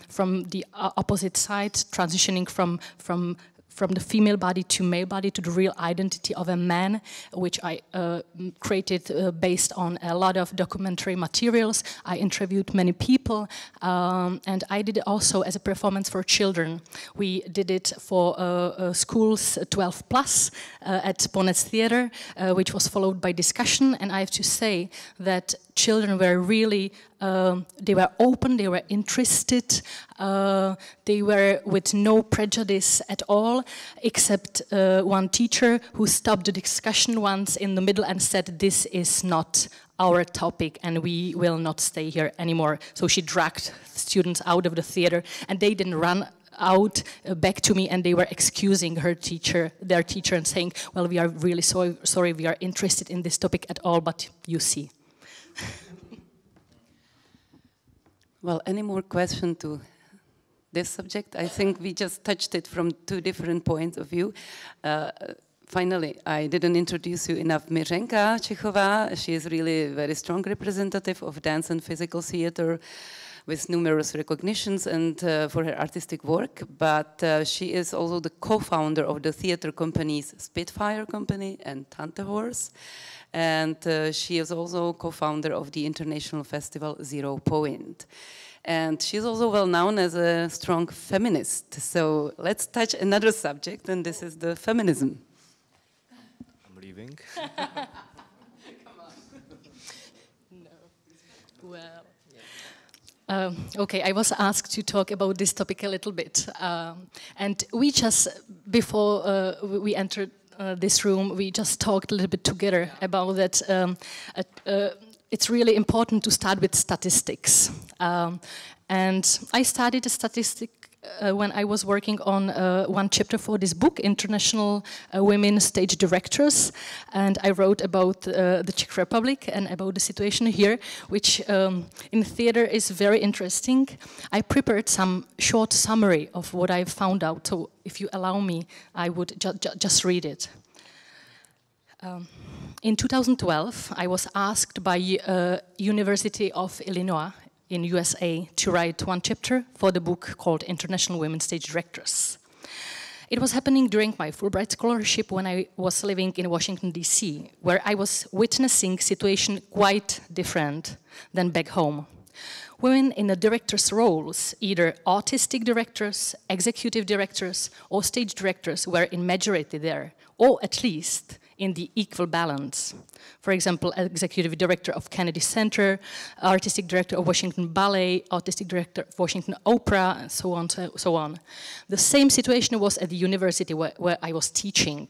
from the opposite side, transitioning from the female body to male body to the real identity of a man, which I created based on a lot of documentary materials. I interviewed many people, and I did it also as a performance for children. We did it for schools 12 plus at Ponec Theater, which was followed by discussion, and I have to say that children were really, they were open, they were interested, they were with no prejudice at all, except one teacher who stopped the discussion once in the middle and said, "This is not our topic and we will not stay here anymore." So she dragged students out of the theater, and they didn't run out back to me, and they were excusing their teacher and saying, "Well, we are really sorry, we are interested in this topic at all, but you see." Well, any more question to this subject? I think we just touched it from two different points of view. Finally, I didn't introduce you enough. Miřenka Čechová, she is really a very strong representative of dance and physical theater with numerous recognitions and for her artistic work, but she is also the co-founder of the theater companies Spitfire Company and Tante Horse. And she is also co-founder of the international festival 0 Point. And she's also well known as a strong feminist. So let's touch another subject, and this is the feminism. leaving. Come on. No. Well. Okay, I was asked to talk about this topic a little bit. And we just, before we entered this room, we just talked a little bit together about that. It's really important to start with statistics. And I studied a statistic when I was working on one chapter for this book, International Women Stage Directors, and I wrote about the Czech Republic and about the situation here, which in theater is very interesting. I prepared some short summary of what I found out, so if you allow me, I would just read it. In 2012, I was asked by University of Illinois in USA to write one chapter for the book called International Women Stage Directors. It was happening during my Fulbright scholarship when I was living in Washington, D.C., where I was witnessing a situation quite different than back home. Women in the directors' roles, either artistic directors, executive directors, or stage directors, were in majority there, or at least in the equal balance. For example, executive director of Kennedy Center, artistic director of Washington Ballet, artistic director of Washington Opera, and so on, so on. The same situation was at the university where I was teaching.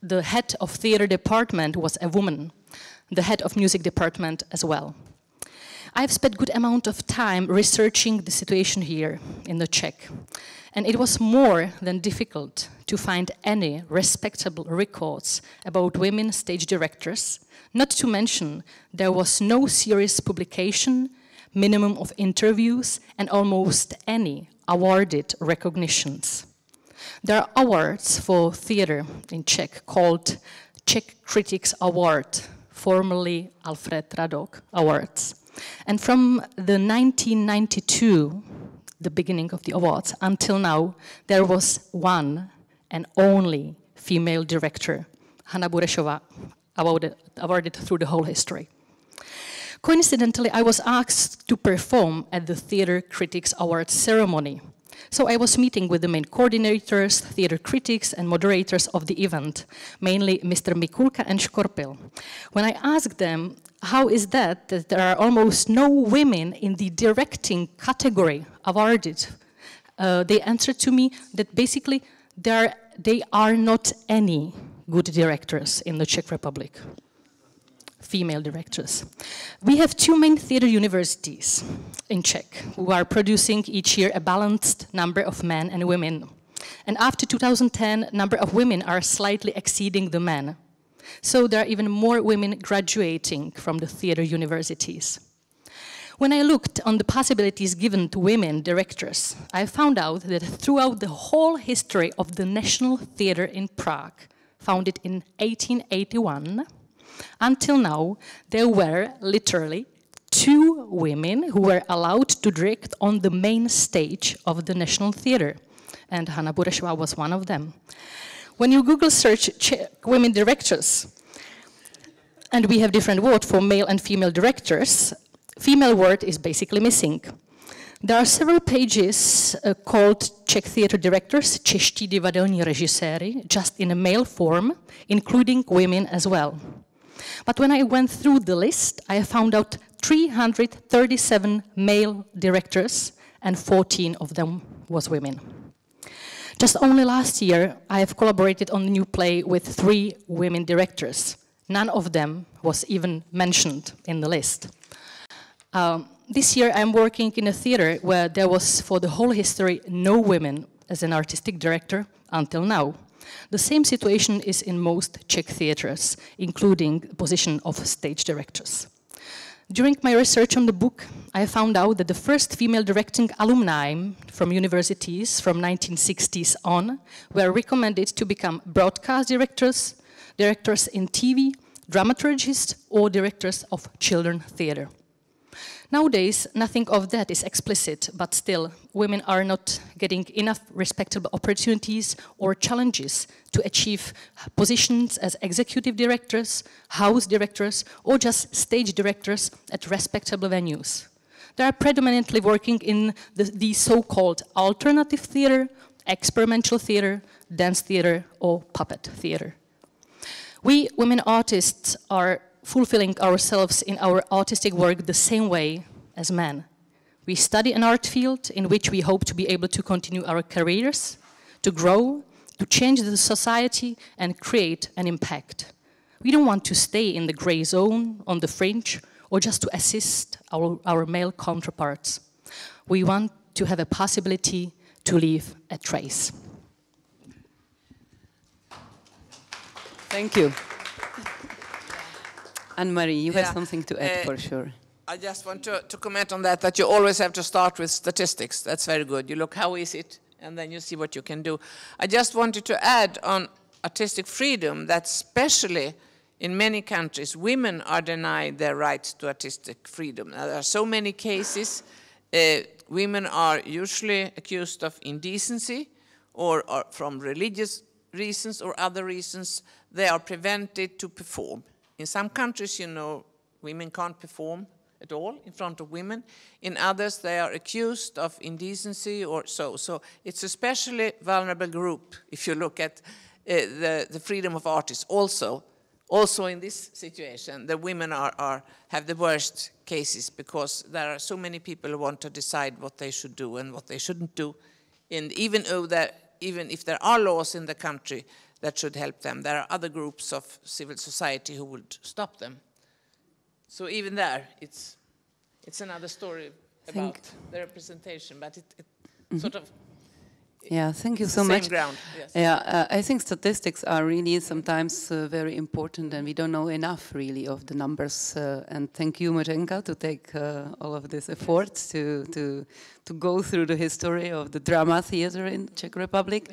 The head of theater department was a woman, the head of music department as well. I've spent a good amount of time researching the situation here in the Czech, and it was more than difficult to find any respectable records about women stage directors, not to mention there was no serious publication, minimum of interviews, and almost any awarded recognitions. There are awards for theater in Czech called Czech Critics Award, formerly Alfred Radok Awards. And from the 1992, the beginning of the awards, until now, there was one and only female director, Hanna Burešová, awarded through the whole history. Coincidentally, I was asked to perform at the Theatre Critics Awards ceremony. So I was meeting with the main coordinators, theater critics, and moderators of the event, mainly Mr. Mikulka and Škorpil. When I asked them, how is that there are almost no women in the directing category awarded, they answered to me that basically they are not any good directors in the Czech Republic, female directors. We have two main theater universities in Czech who are producing each year a balanced number of men and women. And after 2010, number of women are slightly exceeding the men. So there are even more women graduating from the theater universities. When I looked on the possibilities given to women directors, I found out that throughout the whole history of the National Theatre in Prague, founded in 1881, until now, there were literally 2 women who were allowed to direct on the main stage of the National Theatre, and Hanna Burešová was one of them. When you Google search Czech women directors, and we have different words for male and female directors, female word is basically missing. There are several pages called Czech theatre directors, čeští divadelní režiséři, just in a male form, including women as well. But when I went through the list, I found out 337 male directors, and 14 of them was women. Just only last year, I have collaborated on a new play with 3 women directors. None of them was even mentioned in the list. This year, I'm working in a theater where there was, for the whole history, no women as an artistic director until now. The same situation is in most Czech theaters, including the position of stage directors. During my research on the book, I found out that the first female directing alumni from universities from 1960s on were recommended to become broadcast directors, directors in TV, dramaturgists, or directors of children's theater. Nowadays, nothing of that is explicit, but still, women are not getting enough respectable opportunities or challenges to achieve positions as executive directors, house directors, or just stage directors at respectable venues. They are predominantly working in the so-called alternative theater, experimental theater, dance theater, or puppet theater. We women artists are fulfilling ourselves in our artistic work the same way as men. We study an art field in which we hope to be able to continue our careers, to grow, to change the society and create an impact. We don't want to stay in the gray zone, on the fringe, or just to assist our male counterparts. We want to have a possibility to leave a trace. Thank you. Anne-Marie, you have something to add for sure. I just want to comment on that you always have to start with statistics. That's very good. You look, how is it? And then you see what you can do. I just wanted to add on artistic freedom that especially in many countries, women are denied their rights to artistic freedom. Now, there are so many cases. Women are usually accused of indecency or from religious reasons or other reasons. They are prevented to perform. In some countries, you know, women can't perform at all in front of women. In others, they are accused of indecency or so. So it's a especially vulnerable group if you look at the freedom of artists also. Also in this situation, the women have the worst cases because there are so many people who want to decide what they should do and what they shouldn't do. And even if there are laws in the country that should help them, there are other groups of civil society who would stop them. So even there, it's another story about the representation, but it sort of... Yeah, thank you so much. Same ground, yes. Yeah, I think statistics are really sometimes very important, and we don't know enough really of the numbers. And thank you, Mařenka, to take all of this effort to go through the history of the drama theater in Czech Republic.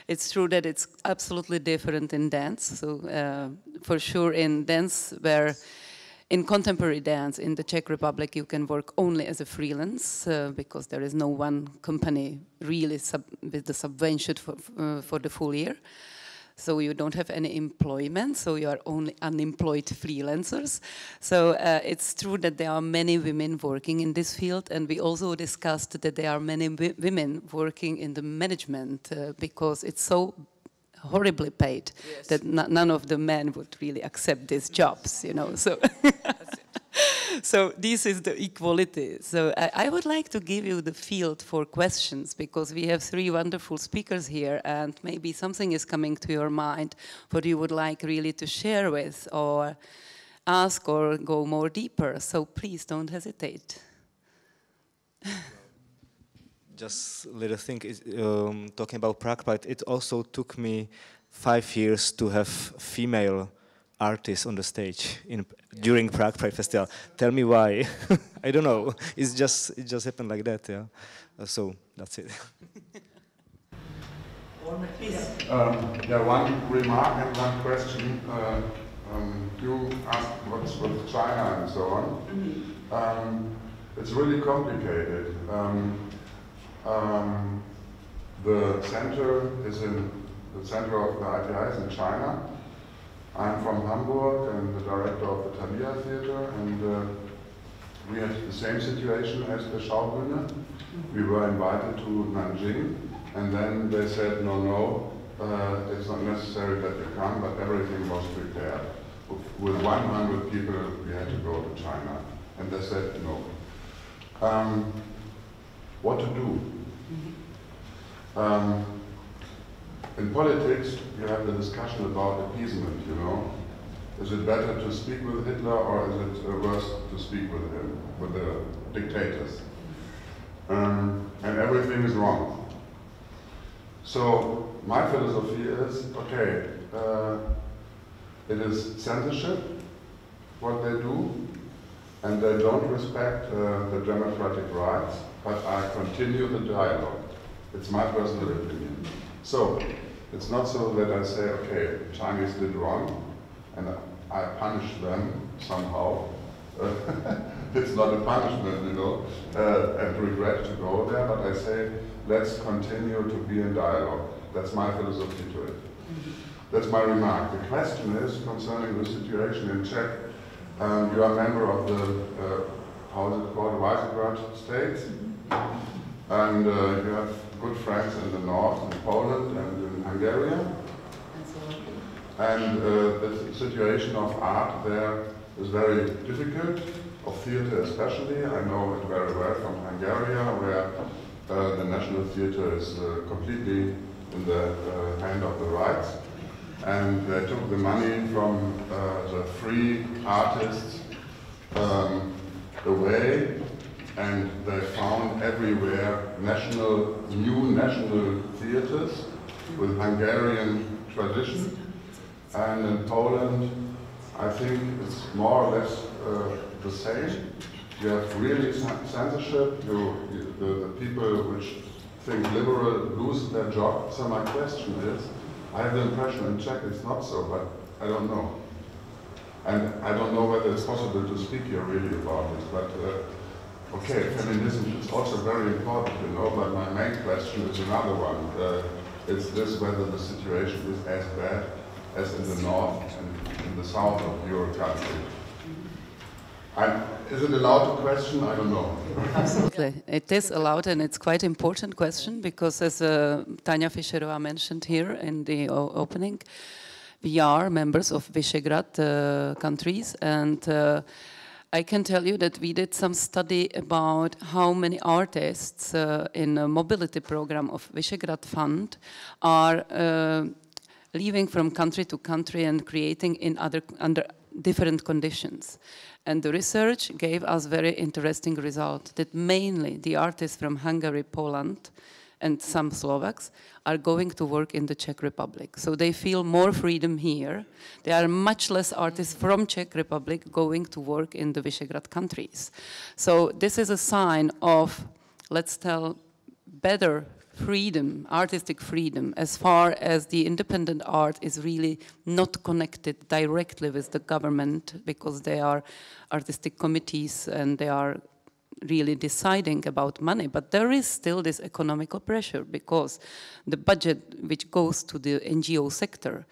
It's true that it's absolutely different in dance. So for sure, in dance where in contemporary dance in the Czech Republic, you can work only as a freelance because there is no one company really with the subvention for the full year. So you don't have any employment, so you are only unemployed freelancers. So it's true that there are many women working in this field, and we also discussed that there are many women working in the management because it's so horribly paid that none of the men would really accept these jobs, you know. So, so this is the equality. So I would like to give you the field for questions because we have three wonderful speakers here, and maybe something is coming to your mind what you would like really to share with or ask or go more deeper. So please don't hesitate. Just a little thing, talking about Prague Pride, it also took me 5 years to have female artists on the stage during Prague Pride Festival. Tell me why. I don't know. It just happened like that, yeah. So that's it. Yeah, one remark and one question. You asked what's with China and so on. It's really complicated. The center is in the center of the ITI is in China. I'm from Hamburg and the director of the Thalia Theater, and we had the same situation as the Schaubühne. We were invited to Nanjing, and then they said, no, it's not necessary that you come, but everything was prepared. With 100 people, we had to go to China, and they said no. What to do? In politics, you have the discussion about appeasement, you know. Is it better to speak with Hitler or is it worse to speak with him, with the dictators? And everything is wrong. So my philosophy is, okay, it is censorship, what they do, and they don't respect the democratic rights, but I continue the dialogue. It's my personal opinion. So, it's not so that I say, okay, Chinese did wrong, and I punish them somehow. It's not a punishment, you know, and regret to go there, but I say, let's continue to be in dialogue. That's my philosophy to it. That's my remark. The question is concerning the situation in Czech. You are a member of the, how is it called, Visegrad states, and you have good friends in the north, in Poland and in Hungary. And the situation of art there is very difficult, of theater especially. I know it very well from Hungary, where the National Theatre is completely in the hand of the rights. And they took the money from the free artists away, and they found everywhere new national theatres with Hungarian tradition. And in Poland, I think it's more or less the same. You have really censorship. The people which think liberal lose their job. So my question is, I have the impression in Czech it's not so, but I don't know. And I don't know whether it's possible to speak here really about this, but okay, feminism is also very important, you know, but my main question is another one. It's this, whether the situation is as bad as in the north and in the south of your country. Is it allowed to question? I don't know. Absolutely. It is allowed, and it's quite an important question, because as Tanya Fischerova mentioned here in the opening, we are members of Visegrad countries, and I can tell you that we did some study about how many artists in a mobility program of Visegrad Fund are leaving from country to country and creating under different conditions. And the research gave us very interesting result that mainly the artists from Hungary, Poland, and some Slovaks are going to work in the Czech Republic. So they feel more freedom here. There are much less artists from Czech Republic going to work in the Visegrad countries. So this is a sign of, let's tell, better freedom, artistic freedom, as far as the independent art is really not connected directly with the government, because they are artistic committees and they are really deciding about money. But there is still this economical pressure, because the budget which goes to the NGO sector,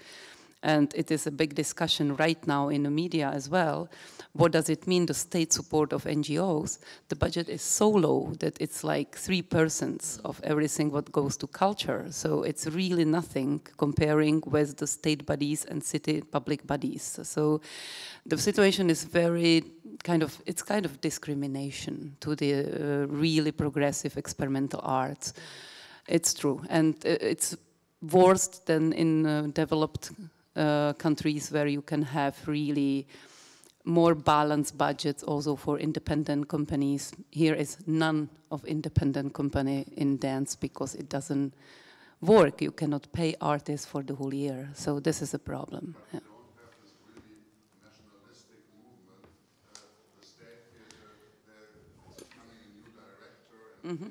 and it is a big discussion right now in the media as well, what does it mean, the state support of NGOs? The budget is so low that it's like 3% of everything what goes to culture. So it's really nothing comparing with the state bodies and city public bodies. So the situation is very it's kind of discrimination to the really progressive experimental arts. It's true, and it's worse than in developed countries where you can have really more balanced budgets also for independent companies. Here is none of independent company in dance because it doesn't work. You cannot pay artists for the whole year. So this is a problem. Yeah. Mm-hmm.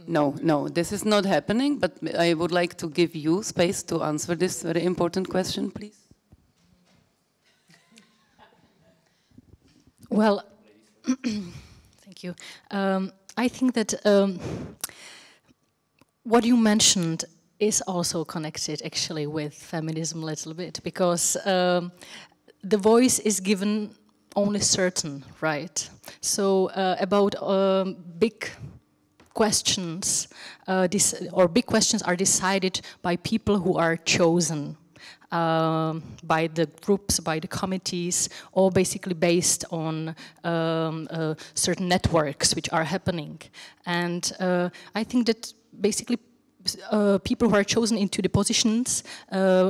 No, this is not happening, but I would like to give you space to answer this very important question, please. Well, thank you. I think that what you mentioned is also connected actually with feminism a little bit, because the voice is given only certain, right? So about big questions, big questions are decided by people who are chosen by the groups, by the committees, or basically based on certain networks which are happening. And I think that basically people who are chosen into the positions,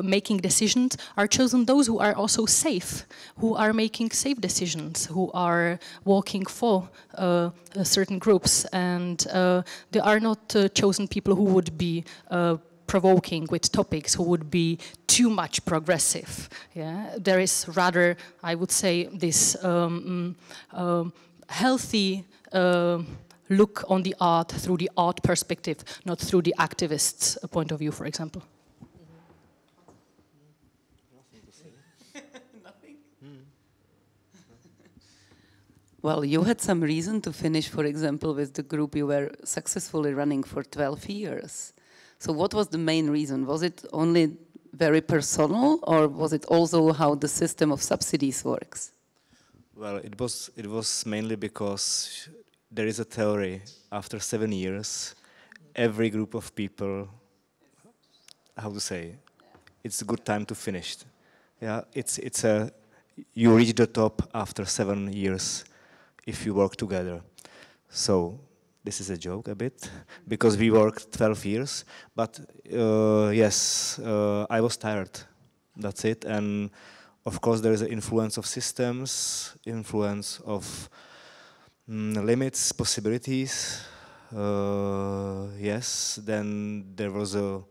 making decisions, are chosen those who are also safe, who are making safe decisions, who are working for certain groups, and they are not chosen people who would be provoking with topics, who would be too much progressive. Yeah? There is rather, I would say, this healthy look on the art through the art perspective, not through the activist's point of view, for example. Nothing? Well, you had some reason to finish, for example, with the group you were successfully running for 12 years. So what was the main reason? Was it only very personal, or was it also how the system of subsidies works? Well, it was mainly because there is a theory, after 7 years, every group of people how to say, it's a good time to finish. Yeah, you reach the top after 7 years if you work together. So this is a joke a bit, because we worked 12 years, but yes, I was tired, that's it. And of course there is an influence of systems, influence of limits, possibilities. Yes, then there was a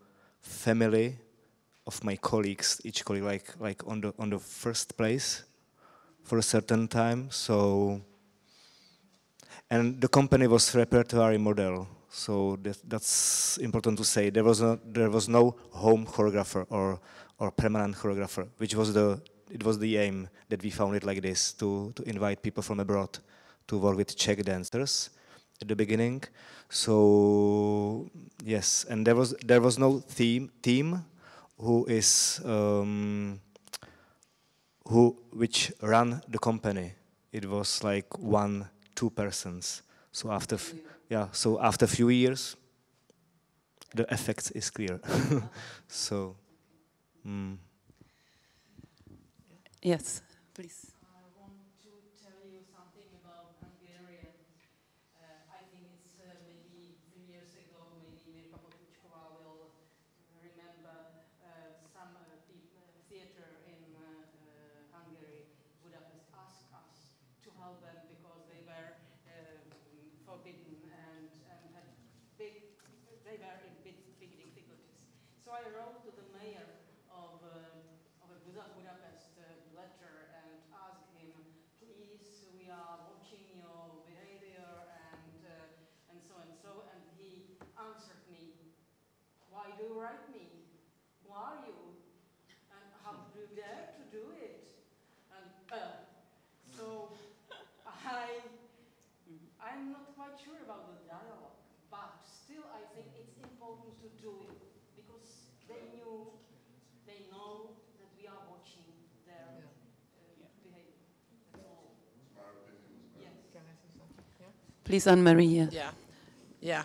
family of my colleagues, each colleague like on the first place for a certain time. So, and the company was repertory model. So that's important to say. There was no home choreographer or permanent choreographer, which was the aim that we found it like this, to invite people from abroad to work with Czech dancers at the beginning. So yes, and there was no team which ran the company. It was like 1-2 persons. So after a few years, the effect is clear. So yes, please. I'm not quite sure about the dialogue, but still I think it's important to do it because they know that we are watching their behavior. That's all. Yes. Can I say something? Yeah? Please, Anne-Marie. Yeah.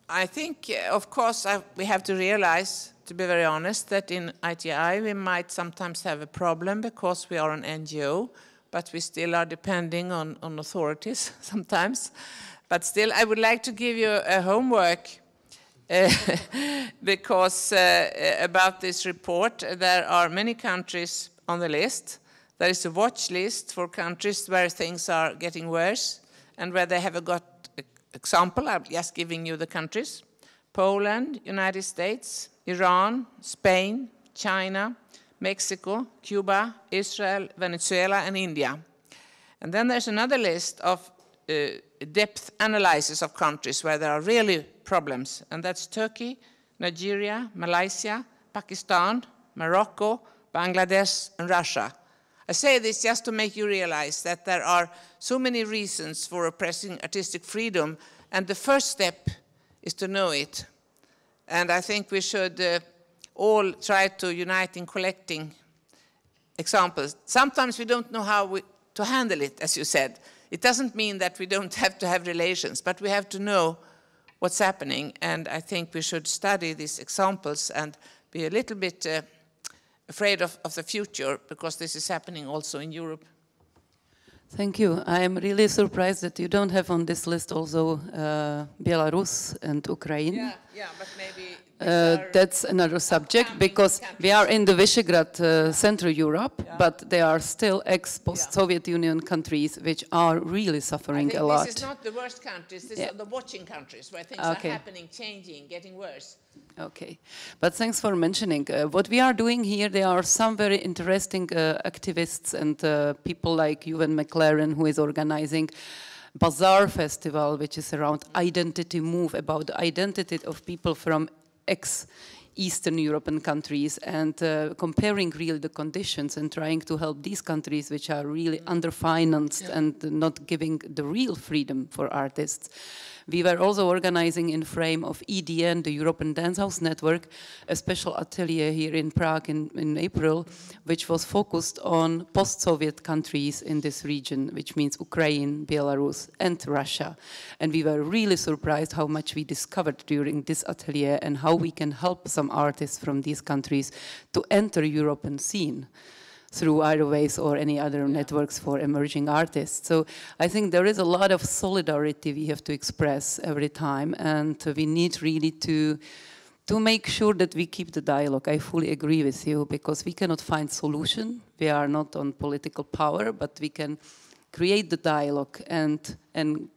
I think, of course, we have to realize, to be very honest, that in ITI we might sometimes have a problem because we are an NGO, but we still are depending on authorities sometimes. But still, I would like to give you a homework because about this report, there are many countries on the list. There is a watch list for countries where things are getting worse and where they have got example. I'm just giving you the countries: Poland, United States, Iran, Spain, China, Mexico, Cuba, Israel, Venezuela, and India. And then there's another list of depth analysis of countries where there are really problems, and that's Turkey, Nigeria, Malaysia, Pakistan, Morocco, Bangladesh, and Russia. I say this just to make you realize that there are so many reasons for oppressing artistic freedom, and the first step is to know it. And I think we should all try to unite in collecting examples. Sometimes we don't know how to handle it, as you said. It doesn't mean that we don't have to have relations, but we have to know what's happening. And I think we should study these examples and be a little bit afraid of the future, because this is happening also in Europe. Thank you. I am really surprised that you don't have on this list also Belarus and Ukraine. Yeah, but maybe that's another subject, because we are in the Visegrad Central Europe, but they are still ex-post-Soviet Union countries which are really suffering a lot. This is not the worst countries, these are the watching countries where things are happening, changing, getting worse. Okay, but thanks for mentioning. What we are doing here, there are some very interesting activists and people like Ewan McLaren, who is organizing Bazaar Festival, which is around identity move, about the identity of people from ex-Eastern European countries, and comparing really the conditions and trying to help these countries which are really underfinanced and not giving the real freedom for artists. We were also organizing in frame of EDN, the European Dance House Network, a special atelier here in Prague in April, which was focused on post-Soviet countries in this region, which means Ukraine, Belarus, and Russia. And we were really surprised how much we discovered during this atelier and how we can help some artists from these countries to enter European scene through either ways or any other networks for emerging artists. So I think there is a lot of solidarity we have to express every time, and we need really to make sure that we keep the dialogue. I fully agree with you, because we cannot find solution. We are not on political power, but we can create the dialogue and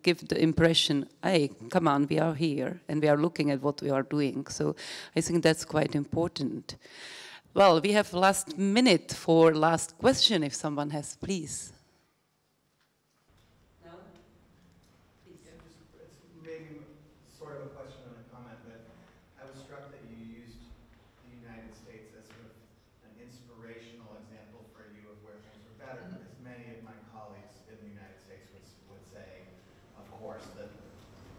give the impression, hey, come on, we are here and we are looking at what we are doing. So I think that's quite important. Well, we have last minute for last question, if someone has, please. No? Please. Yeah, it's maybe sort of a question and a comment, but I was struck that you used the United States as sort of an inspirational example for you of where things were better, because many of my colleagues in the United States would say, of course, that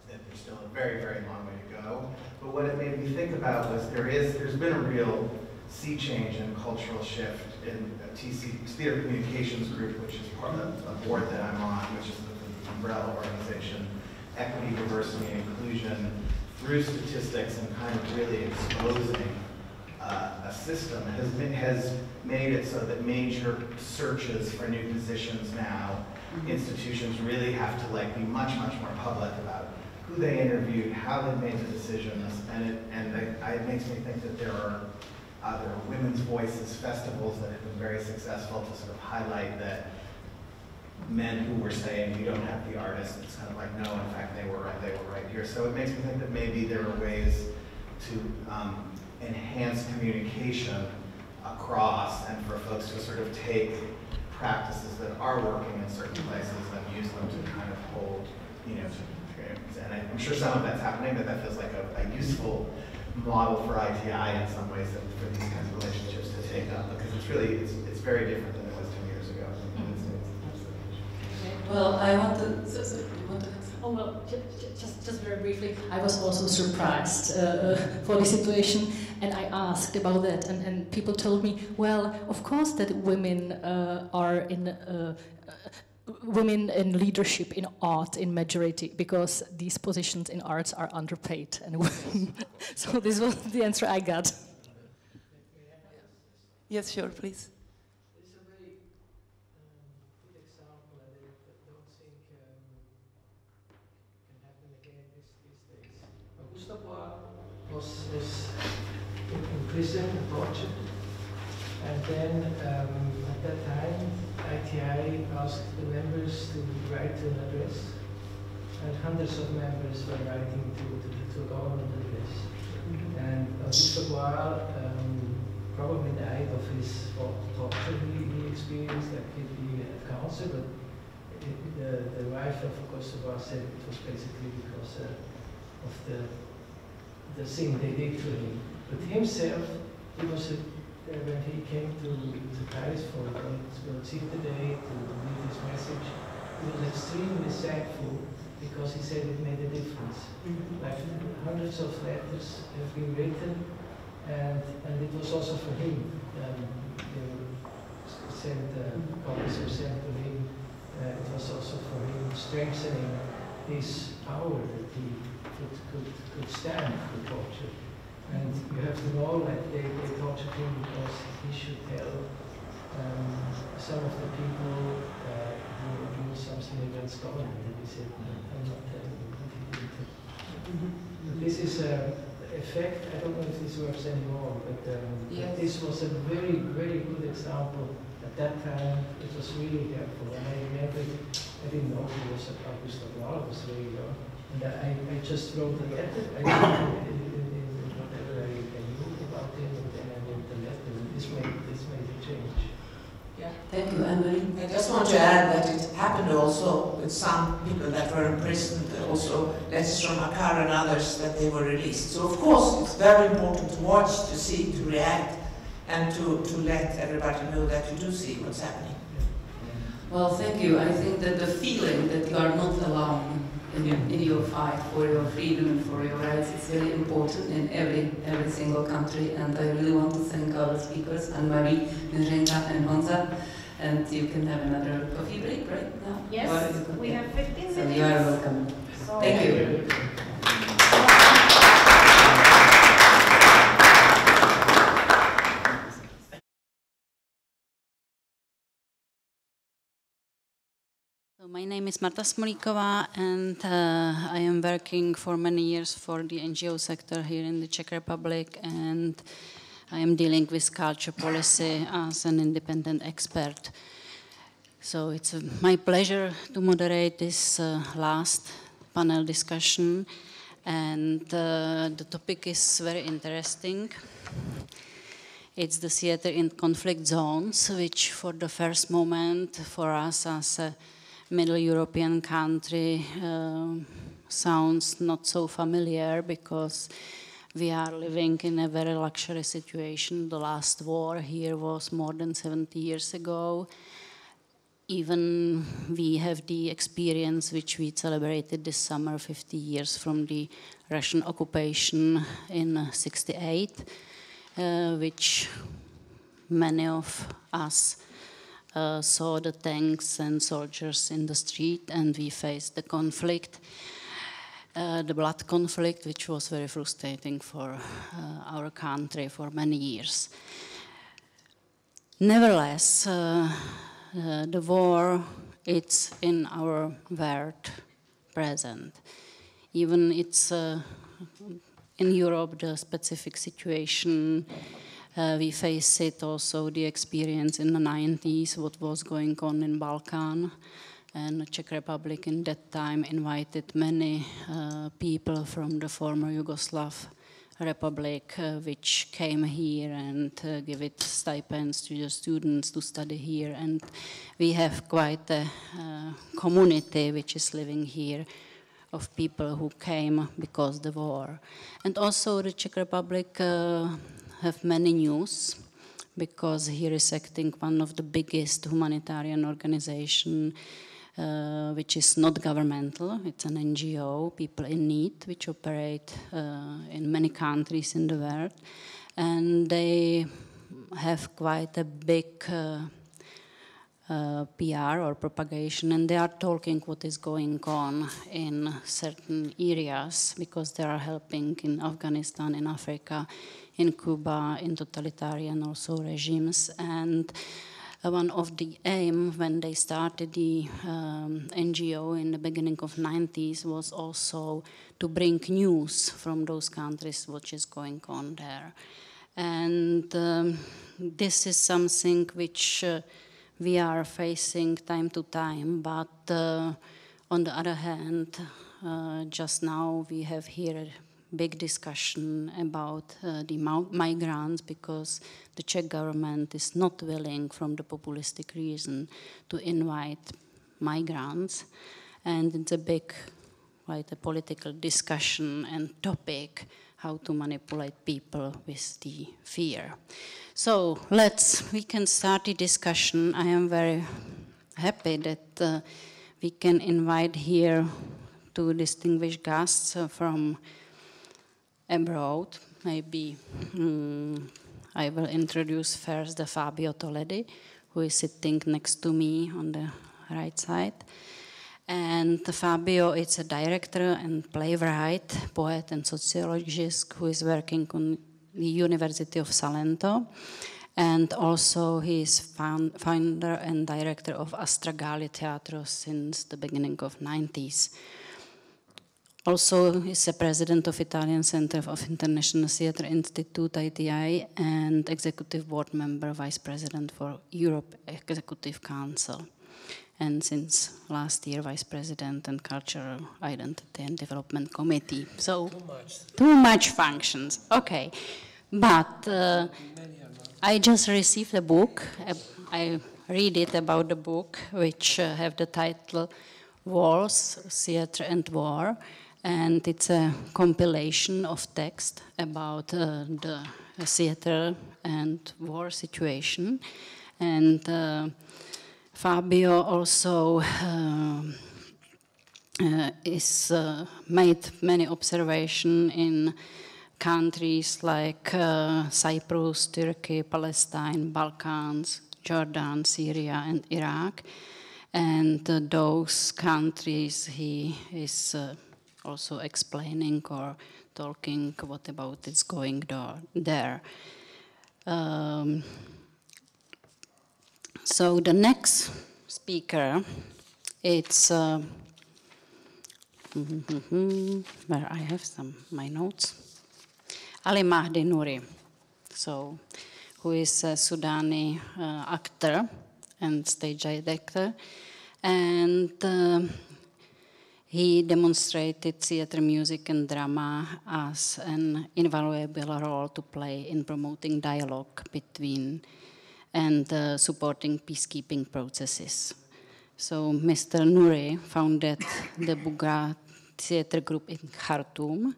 there's still a very, very long way to go. But what it made me think about was there's been a real sea change and cultural shift in TC, Theater Communications Group, which is part of a board that I'm on, which is the umbrella organization, equity, diversity, and inclusion, through statistics and kind of really exposing a system has made it so that major searches for new positions now, institutions really have to be much, much more public about who they interviewed, how they made the decisions, and it makes me think that there are women's voices festivals that have been very successful to sort of highlight that men who were saying you don't have the artist, it's kind of like, no, in fact they were right here. So it makes me think that maybe there are ways to enhance communication across, and for folks to sort of take practices that are working in certain places and use them to kind of hold, and I'm sure some of that's happening, but that feels like a useful model for ITI in some ways, for these kinds of relationships to take up, because it's very different than it was 10 years ago in the United States. Well, I want to. Oh well, just very briefly. I was also surprised for the situation, and I asked about that, and people told me, well, of course that women are in. Women in leadership in art in majority, because these positions in arts are underpaid, and so this was the answer I got. Yes, sure, please. It's a very good example, and I don't think can happen again these days. Augusta was in prison, tortured, and then at that time ITI asked the members to write an address, and hundreds of members were writing to a government address. And Augusto Boal probably died of his torture he experienced, like he had cancer, but the wife of Augusto Boal said it was basically because of the thing they did to him. But himself, he was when he came to Paris for World Theatre Day to read his message, he was extremely thankful, because he said it made a difference. Like hundreds of letters have been written, and it was also for him. Copies were sent to him. It was also for him strengthening his power that he could stand the torture. And you have to know that they tortured him because he should tell some of the people who knew something against government. And he said, I'm not telling you. But this is an effect. I don't know if this works anymore, but yes. This was a very, very good example. At that time, it was really helpful. And I remember, I didn't know who was Augusto Boal, I was very young. And I just wrote a letter. This made a change. Yeah. Thank you, Emily. I just want to add that it happened also with some people that were imprisoned, also letters from Akar and others, that they were released. So of course it's very important to watch, to see, to react, and to let everybody know that you do see what's happening. Well, thank you. I think that the feeling that you are not alone in your fight for your freedom and for your rights is very important in every single country, and I really want to thank our speakers, Anne-Marie, Nirjenka and Honza, and you can have another coffee break right now? Yes, we have 15 minutes. So you are welcome. Thank you. name is Marta Smolíková, and I am working for many years for the NGO sector here in the Czech Republic, and I am dealing with culture policy as an independent expert. So it's my pleasure to moderate this last panel discussion, and the topic is very interesting. It's the theater in conflict zones, which for the first moment for us as a Middle European country sounds not so familiar, because we are living in a very luxury situation. The last war here was more than 70 years ago. Even we have the experience which we celebrated this summer, 50 years from the Russian occupation in '68, which many of us saw the tanks and soldiers in the street, and we faced the conflict, the blood conflict, which was very frustrating for our country for many years. Nevertheless, the war, it's in our world present. Even it's in Europe, the specific situation, we face it also, the experience in the 90s, what was going on in Balkan. And the Czech Republic in that time invited many people from the former Yugoslav Republic, which came here and give it stipends to the students to study here. And we have quite a community which is living here of people who came because of the war. And also the Czech Republic have many news, because here is acting one of the biggest humanitarian organization, which is not governmental. It's an NGO, People in Need, which operate in many countries in the world. And they have quite a big PR or propagation, and they are talking what is going on in certain areas, because they are helping in Afghanistan, in Africa, in Cuba, in totalitarian also regimes. And one of the aim when they started the NGO in the beginning of 90s was also to bring news from those countries what is going on there. And this is something which we are facing time to time, but on the other hand, just now we have here a big discussion about the migrants, because the Czech government is not willing, from the populistic reason, to invite migrants. And it's a big, quite a political discussion and topic, how to manipulate people with the fear. So we can start the discussion. I am very happy that we can invite here two distinguished guests from abroad. Maybe I will introduce first the Fabio Toledi, who is sitting next to me on the right side. And Fabio is a director and playwright, poet and sociologist who is working on the University of Salento. And also he is founder and director of Astragale Teatro since the beginning of 90s. Also, he's the president of Italian Center of International Theatre Institute, ITI, and executive board member, vice president for Europe Executive Council. And since last year, vice president and cultural identity and development committee. So, too much functions. Okay. But I just received a book. I read it about the book, which have the title Wars, Theatre and War. And it's a compilation of text about the theater and war situation. And Fabio also is made many observations in countries like Cyprus, Turkey, Palestine, Balkans, Jordan, Syria, and Iraq. And those countries he is also explaining or talking what about is going there. So the next speaker It's where I have my notes. Ali Mahdi Nouri, so who is a Sudani actor and stage director, and he demonstrated theater, music, and drama as an invaluable role to play in promoting dialogue between and supporting peacekeeping processes. So Mr. Nouri founded the Buga Theater Group in Khartoum,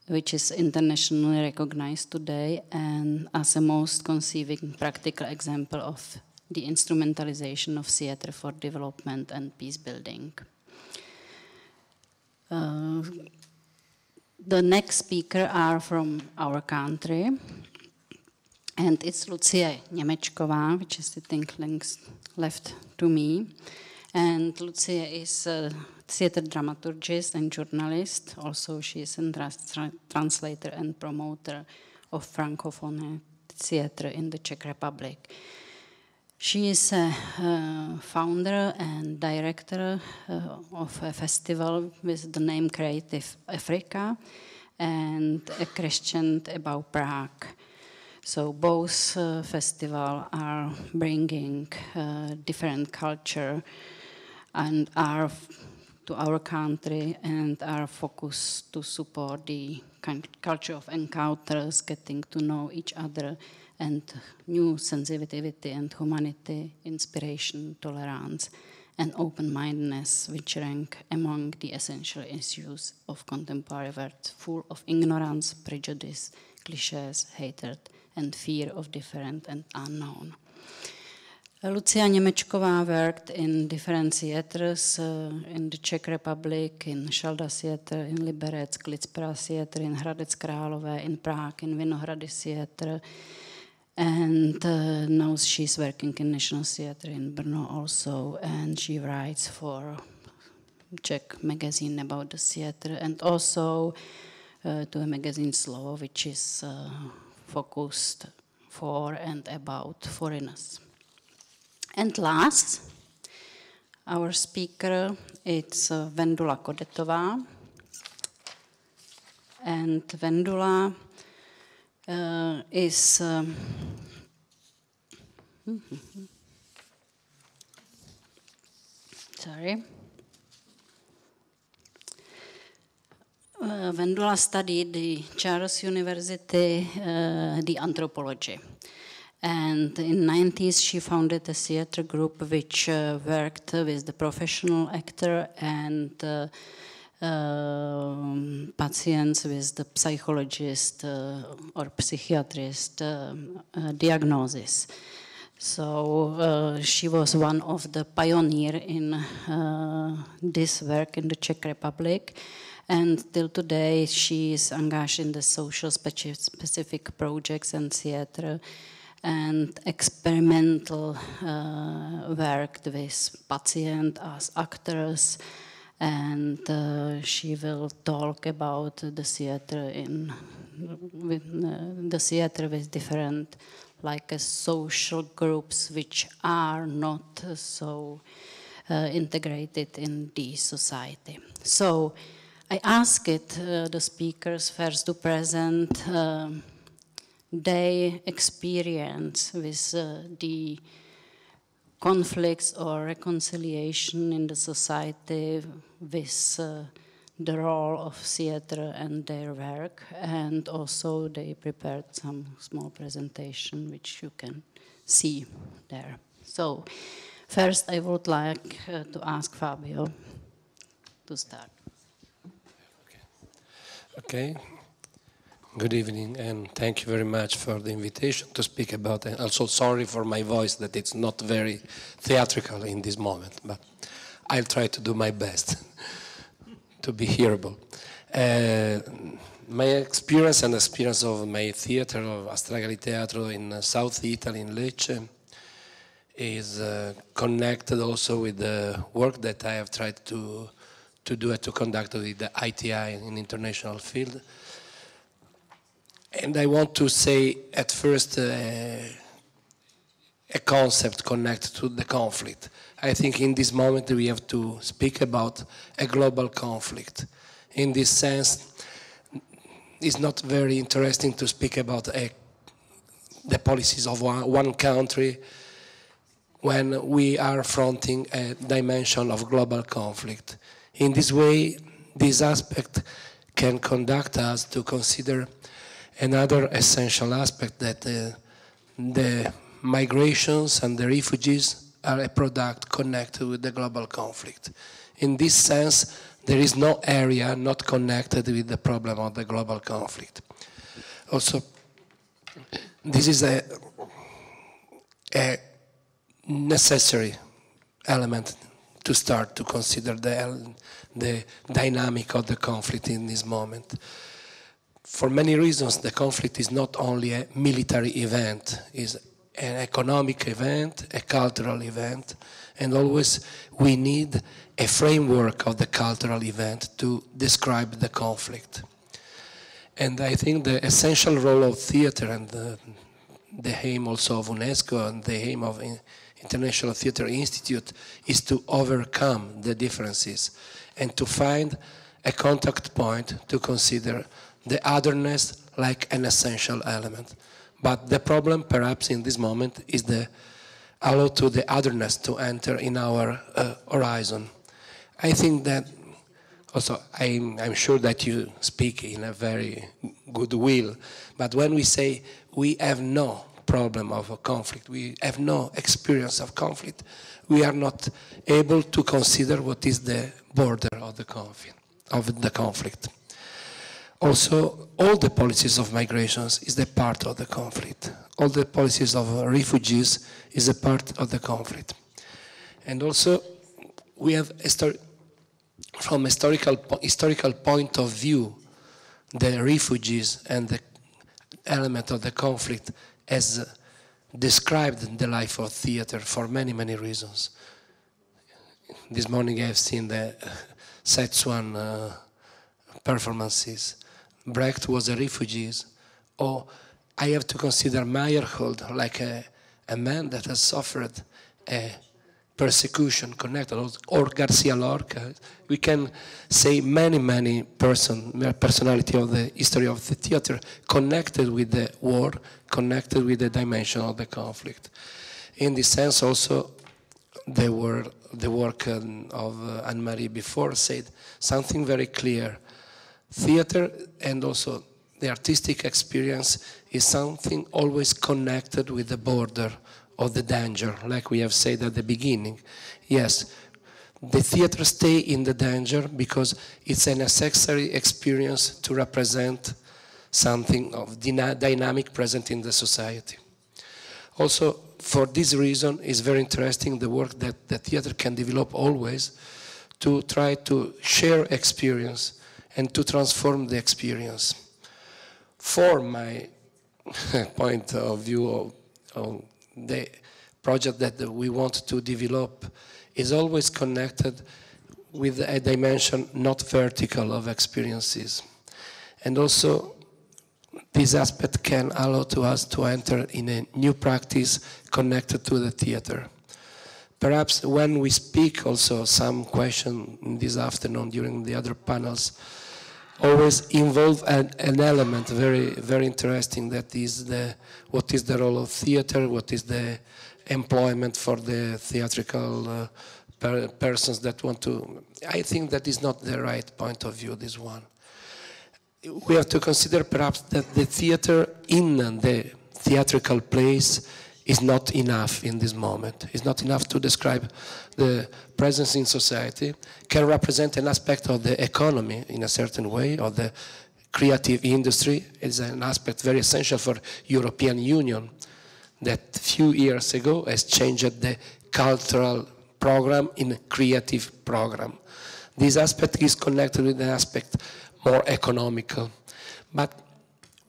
which is internationally recognized today and as a most conceiving practical example of the instrumentalization of theater for development and peace building. The next speaker are from our country, and it's Lucie Němečková, which is sitting left to me. And Lucie is a theater dramaturgist and journalist. Also, she is a translator and promoter of Francophone theater in the Czech Republic. She is a founder and director of a festival with the name Creative Africa and a Question About Prague. So both festivals are bringing different culture and are to our country and are focused to support the culture of encounters, getting to know each other, and new sensitivity and humanity, inspiration, tolerance, and open-mindedness, which rank among the essential issues of contemporary world, full of ignorance, prejudice, cliches, hatred, and fear of different and unknown. Lucia Němečková worked in different theaters in the Czech Republic, in Šalda Theater, in Liberec, Klitspera Theater, in Hradec Králové, in Prague, in Vinohrady Theater, and now she's working in National Theatre in Brno also, and she writes for Czech magazine about the theatre, and also to a magazine Slovo, which is focused for and about foreigners. And last, our speaker, it's Vendula Kodetová. And Vendula is sorry. Vendula studied the Charles University, the anthropology. And in the 90s, she founded a theater group which worked with the professional actor and patients with the psychologist or psychiatrist diagnosis. So she was one of the pioneers in this work in the Czech Republic. And till today, she is engaged in the social specific projects and theater and experimental work with patients as actors. And she will talk about the theater with different like social groups which are not so integrated in the society. So I asked the speakers first to present their experience with the conflicts or reconciliation in the society with the role of theater and their work, and also they prepared some small presentation which you can see there. So first I would like to ask Fabio to start. Okay. Good evening, and thank you very much for the invitation to speak about it. Also sorry for my voice that it's not very theatrical in this moment, but I'll try to do my best to be hearable. My experience and experience of my theater, of Astragali Teatro in South Italy, in Lecce, is connected also with the work that I have tried to do and to conduct with the ITI in international field. And I want to say at first a a concept connected to the conflict. I think in this moment we have to speak about a global conflict. In this sense, it's not very interesting to speak about the policies of one country when we are fronting a dimension of global conflict. In this way, this aspect can conduct us to consider another essential aspect, that the migrations and the refugees are a product connected with the global conflict. In this sense, there is no area not connected with the problem of the global conflict. Also, this is a necessary element to start to consider the dynamic of the conflict in this moment. For many reasons, the conflict is not only a military event, it's an economic event, a cultural event, and always we need a framework of the cultural event to describe the conflict. And I think the essential role of theater and the aim also of UNESCO and the aim of International Theatre Institute is to overcome the differences and to find a contact point to consider the otherness like an essential element. But the problem perhaps in this moment is the allow to the otherness to enter in our horizon. I think that also I'm sure that you speak in a very good will, but when we say we have no problem of a conflict, we have no experience of conflict, we are not able to consider what is the border of the conflict. Also, all the policies of migrations is a part of the conflict. All the policies of refugees is a part of the conflict. And also, we have, from historical point of view, the refugees and the element of the conflict has described the life of theater for many, many reasons. This morning I have seen the Szechuan performances. Brecht was a refugee. Or I have to consider Meyerhold like a man that has suffered a persecution connected, or Garcia Lorca. We can say many personality of the history of the theater connected with the war, connected with the dimension of the conflict. In this sense also, the work of Anne-Marie before said something very clear. Theater and also the artistic experience is something always connected with the border of the danger, like we have said at the beginning. Yes, the theater stays in the danger because it's a necessary experience to represent something of dynamic present in the society. Also, for this reason, it's very interesting the work that the theater can develop always to try to share experience and to transform the experience. For my point of view of the project that we want to develop is always connected with a dimension not vertical of experiences. And also this aspect can allow to us to enter in a new practice connected to the theater. Perhaps when we speak also some question this afternoon during the other panels always involve an element very, very interesting, that is what is the role of theater, what is the employment for the theatrical persons that want to. I think that is not the right point of view, this one. We have to consider perhaps that the theater in the theatrical place is not enough in this moment. It's not enough to describe the presence in society, can represent an aspect of the economy in a certain way, or the creative industry. It's an aspect very essential for European Union that few years ago has changed the cultural program in creative program. This aspect is connected with the aspect more economical. But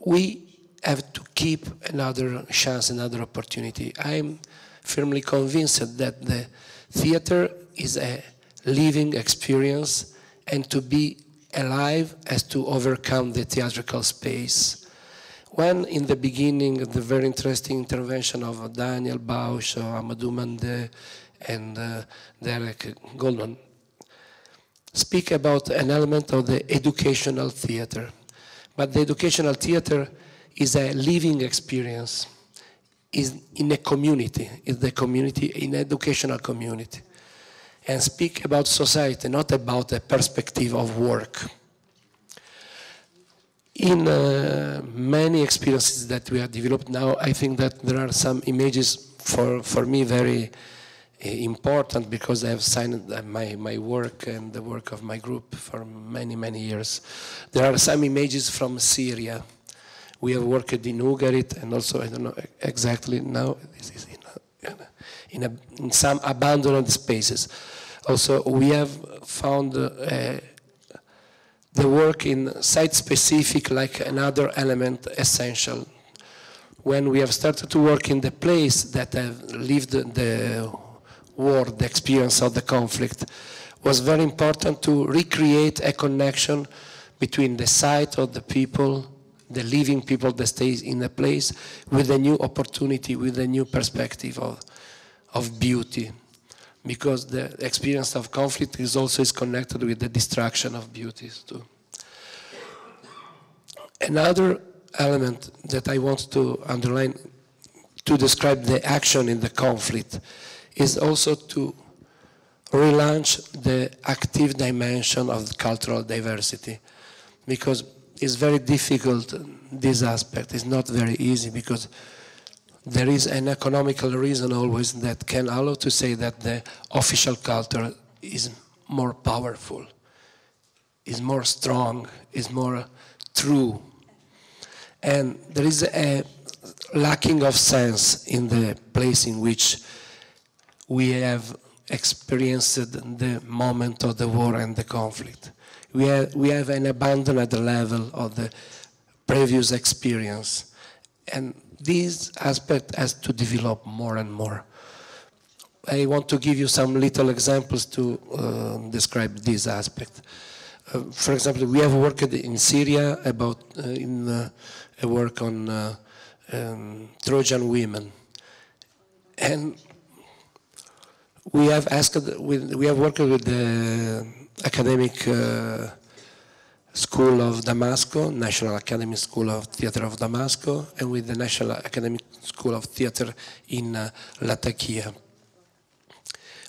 we have to keep another chance, another opportunity. I'm firmly convinced that the theater is a living experience, and to be alive has to overcome the theatrical space. When in the beginning, the very interesting intervention of Daniel Bausch, Amadou Mandé, and Derek Goldman speak about an element of the educational theater. But the educational theater is a living experience, is in a community, is the community, in educational community, and speak about society, not about a perspective of work. In many experiences that we have developed now, I think that there are some images for me very important, because I have signed my work and the work of my group for many, many years. There are some images from Syria. We have worked in Ugarit, and also, I don't know exactly now, this is in some abandoned spaces. Also, we have found the work in site-specific like another element essential. When we have started to work in the place that have lived the war, the experience of the conflict, was very important to recreate a connection between the site of the people, the living people that stays in the place, with a new opportunity, with a new perspective of beauty. Because the experience of conflict is also connected with the destruction of beauties too. Another element that I want to underline to describe the action in the conflict is also to relaunch the active dimension of cultural diversity, because it's very difficult, this aspect is not very easy, because there is an economical reason always that can allow to say that the official culture is more powerful, is more strong, is more true. And there is a lacking of sense in the place in which we have experienced the moment of the war and the conflict. We have an abandon at the level of the previous experience. And this aspect has to develop more and more. I want to give you some little examples to describe this aspect. For example, we have worked in Syria about a work on Trojan women, and we have worked with the academic School of Damascus, National Academy School of Theatre of Damascus, and with the National Academic School of Theatre in Latakia.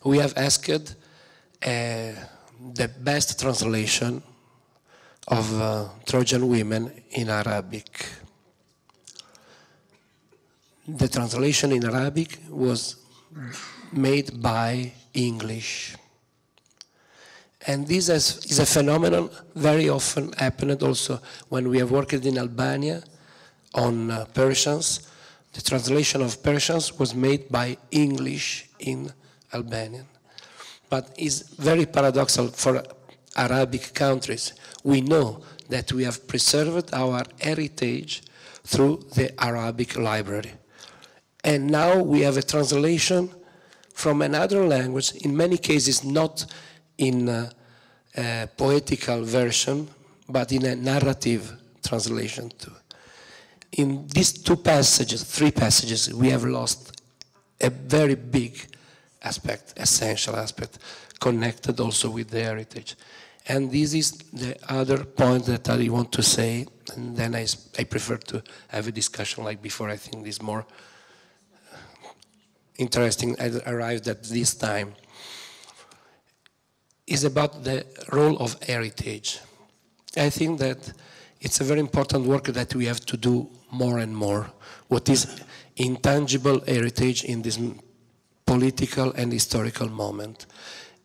We have asked the best translation of Trojan women in Arabic. The translation in Arabic was made by English. And this is a phenomenon very often happened also when we have worked in Albania on Persians. The translation of Persians was made by English in Albanian. But it's very paradoxical for Arabic countries. We know that we have preserved our heritage through the Arabic library. And now we have a translation from another language, in many cases not in a poetical version, but in a narrative translation too. In these three passages, we have lost a very big aspect, essential aspect, connected also with the heritage. And this is the other point that I want to say, and then I prefer to have a discussion like before. I think this is more interesting. I arrived at this time. Is about the role of heritage. I think that it's a very important work that we have to do more and more. What is intangible heritage in this political and historical moment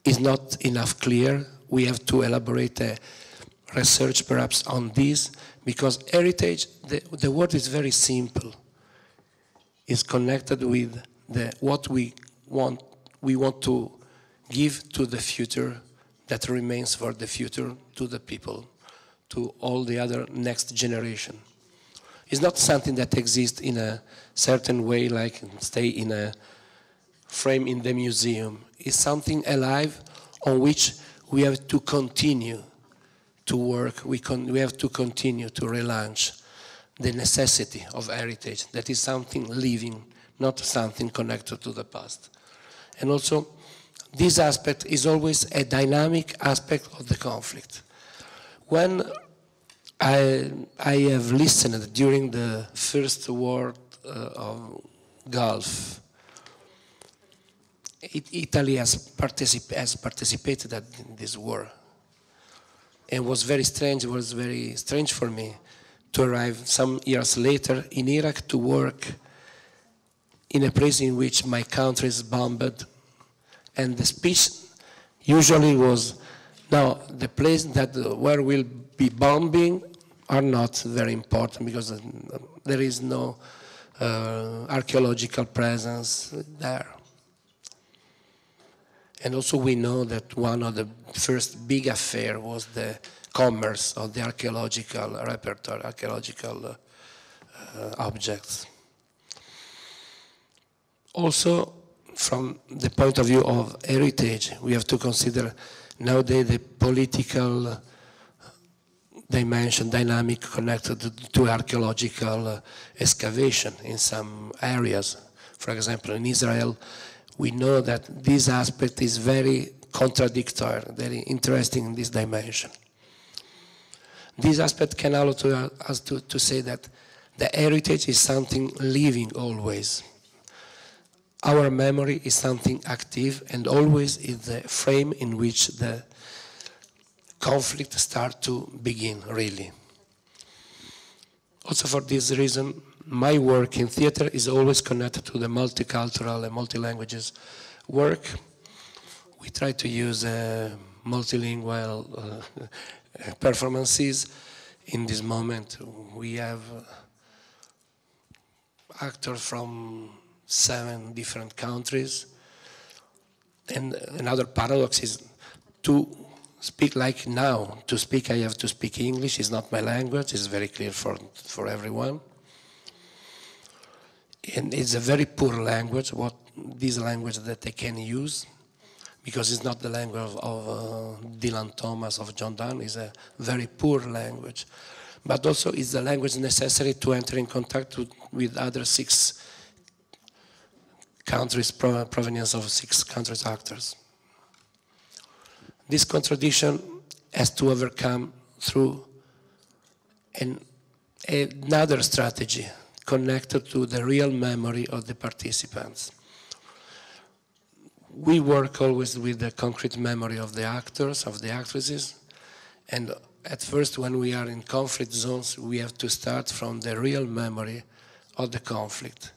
is not enough clear. We have to elaborate a research perhaps on this, because heritage, the word is very simple. It's connected with what we want to give to the future, that remains for the future, to the people, to all the other next generation. It's not something that exists in a certain way, like stay in a frame in the museum. It's something alive on which we have to continue to work. We have to continue to relaunch the necessity of heritage, that is something living, not something connected to the past. And also, this aspect is always a dynamic aspect of the conflict. When I have listened during the First War of Gulf, Italy has participated in this war. It was very strange for me to arrive some years later in Iraq to work in a place in which my country is bombed. And the speech usually was, no, the place that where we'll be bombing are not very important because there is no archaeological presence there. And also we know that one of the first big affairs was the commerce of the archaeological repertoire, archaeological objects. Also, from the point of view of heritage, we have to consider nowadays the political dimension, dynamic connected to archaeological excavation in some areas. For example, in Israel, we know that this aspect is very contradictory, very interesting in this dimension. This aspect can allow us to say that the heritage is something living always. Our memory is something active and always is the frame in which the conflict starts to begin, really. Also for this reason, my work in theater is always connected to the multicultural and multilanguages work. We try to use multilingual performances. In this moment, we have actors from 7 different countries. And another paradox is to speak like now. To speak, I have to speak English. It's not my language. It's very clear for everyone. And it's a very poor language, this language that they can use, because it's not the language of Dylan Thomas, of John Donne. It's a very poor language. But also it's the language necessary to enter in contact with other 6 countries, provenience of 6 countries' actors. This contradiction has to overcome through another strategy connected to the real memory of the participants. We work always with the concrete memory of the actors, of the actresses, and at first when we are in conflict zones, we have to start from the real memory of the conflict.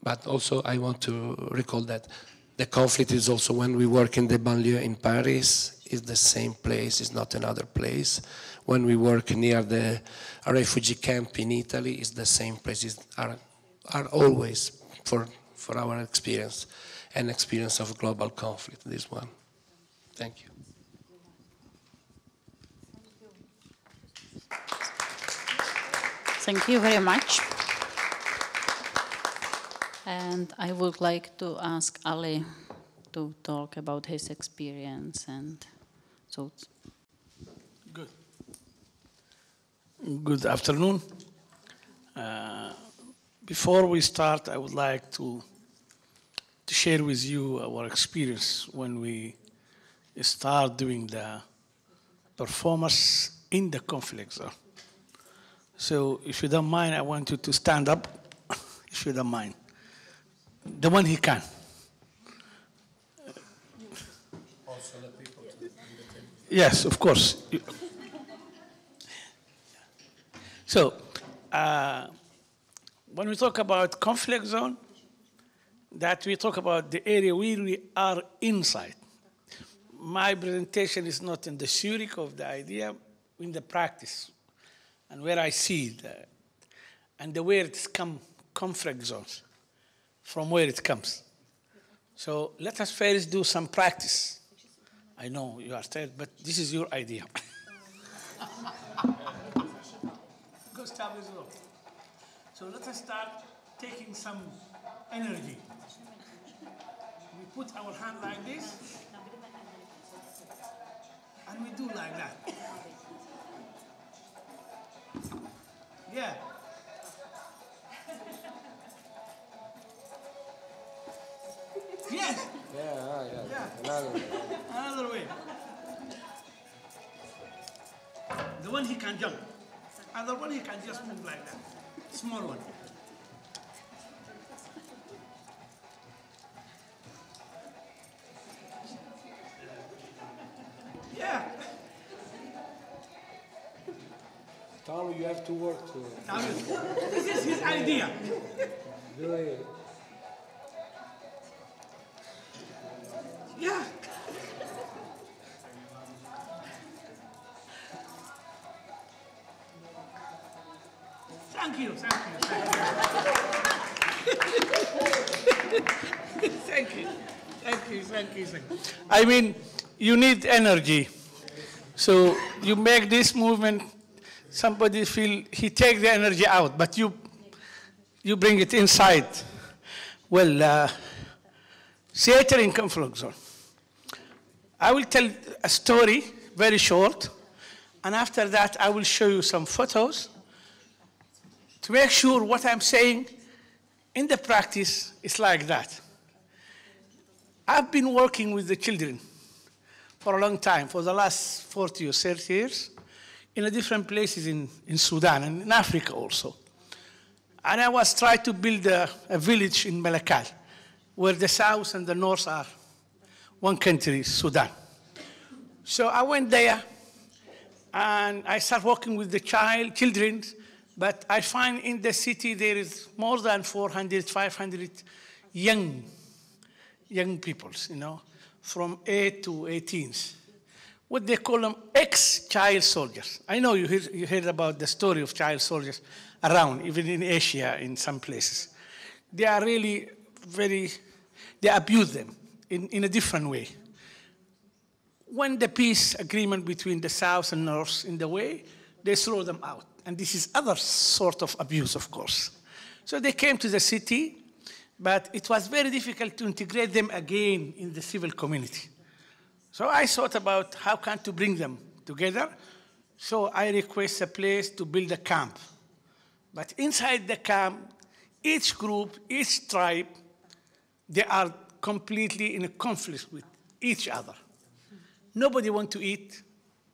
But also I want to recall that the conflict is also when we work in the banlieue in Paris, it's the same place, it's not another place. When we work near the refugee camp in Italy, it's the same places, are always, for our experience, an experience of global conflict, this one. Thank you. Thank you very much. And I would like to ask Ali to talk about his experience and thoughts. Good. Good afternoon. Before we start, I would like to share with you our experience when we start doing the performance in the conflict zone. So if you don't mind, I want you to stand up, if you don't mind. The one he can. Also the people to the Yes, of course. So, when we talk about conflict zone, that we talk about the area where we are inside. My presentation is not in the theory of the idea, in the practice, and where I see that, and the where it's come conflict zones, from where it comes. So let us first do some practice. I know you are tired, but this is your idea. So let us start taking some energy. We put our hand like this, and we do like that. Yeah. Yes. Yeah. Another way. The one he can jump. Other one he can just move like that. Small one. Yeah. Tom, you have to work to it. This is his idea. Really? Yeah. Thank you. Thank you. I mean, you need energy. So you make this movement, somebody feel he take the energy out, but you bring it inside. Well, theater in comfort zone. I will tell a story, very short, and after that I will show you some photos to make sure what I'm saying in the practice is like that. I've been working with the children for a long time, for the last 40 or 30 years, in different places in Sudan and in Africa also. And I was trying to build a village in Malakal, where the south and the north are one country, Sudan. So I went there, and I started working with the children, but I find in the city there is more than 400, 500 young people, from 8 to 18. What they call them ex-child soldiers. I know you heard about the story of child soldiers around, even in Asia, in some places. They are really they abuse them in a different way. When the peace agreement between the South and North in the way, they throw them out. And this is other sort of abuse, of course. So they came to the city, but it was very difficult to integrate them again in the civil community. So I thought about how to bring them together. So I request a place to build a camp. But inside the camp, each group, each tribe, they are completely in a conflict with each other. Nobody wants to eat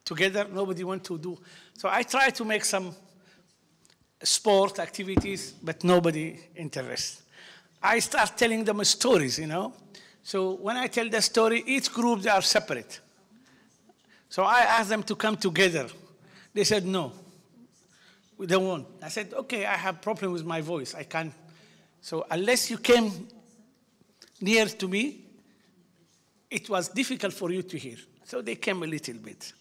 together. Nobody wants to do. So I try to make some sport activities, but nobody interested. I start telling them stories, So when I tell the story, each group, they are separate. So I asked them to come together. They said, no, we don't want. I said, okay, I have a problem with my voice. I can't. So unless you came near to me, it was difficult for you to hear. So they came a little bit.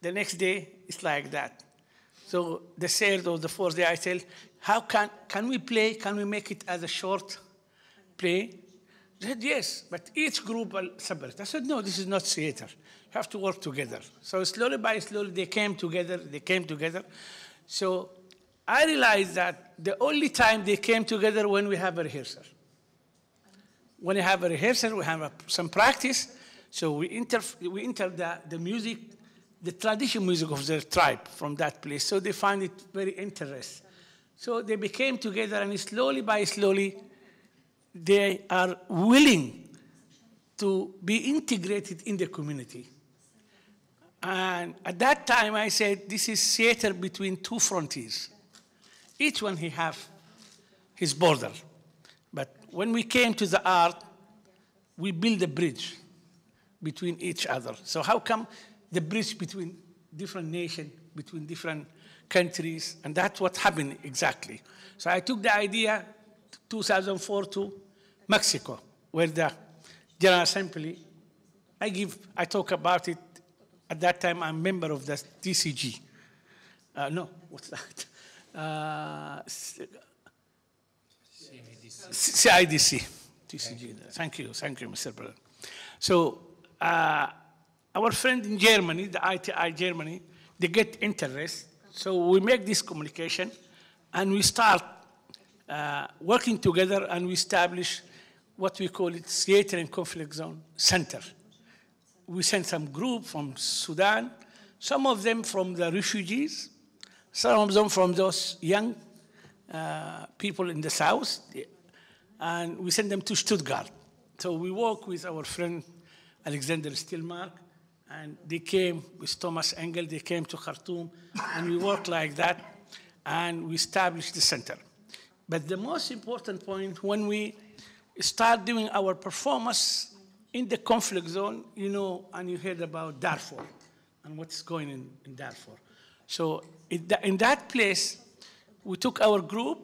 The next day, it's like that. So the third or the fourth day, I tell, how can we play? Can we make it as a short play? They said, yes, but each group are separate. I said, no, this is not theater. You have to work together. So slowly by slowly, they came together. So I realized that the only time they came together when we have a rehearsal. When we have a rehearsal, we have some practice. So we enter the music, the traditional music of their tribe from that place. So they find it very interesting. So they became together, and slowly by slowly, they are willing to be integrated in the community. And at that time, I said, this is theater between two frontiers. Each one he have his border. But when we came to the art, we build a bridge between each other. So how come the bridge between different nations, between different countries? And that's what happened exactly. So I took the idea 2004 to Mexico, where the General Assembly, I talk about it. At that time, I'm a member of the DCG. No, what's that? CIDC. DCG. Thank you, Mr. President. So our friend in Germany, the ITI Germany, they get interest. So we make this communication, and we start working together, and we establish what we call it Theater and Conflict Zone Center. We sent some group from Sudan, some of them from the refugees, some of them from those young people in the south, and we sent them to Stuttgart. So we work with our friend Alexander Stilmark, and they came with Thomas Engel, they came to Khartoum, and we worked like that, and we established the center. But the most important point, when we start doing our performance in the conflict zone, you know, and you heard about Darfur and what's going on in Darfur. So in that place, we took our group,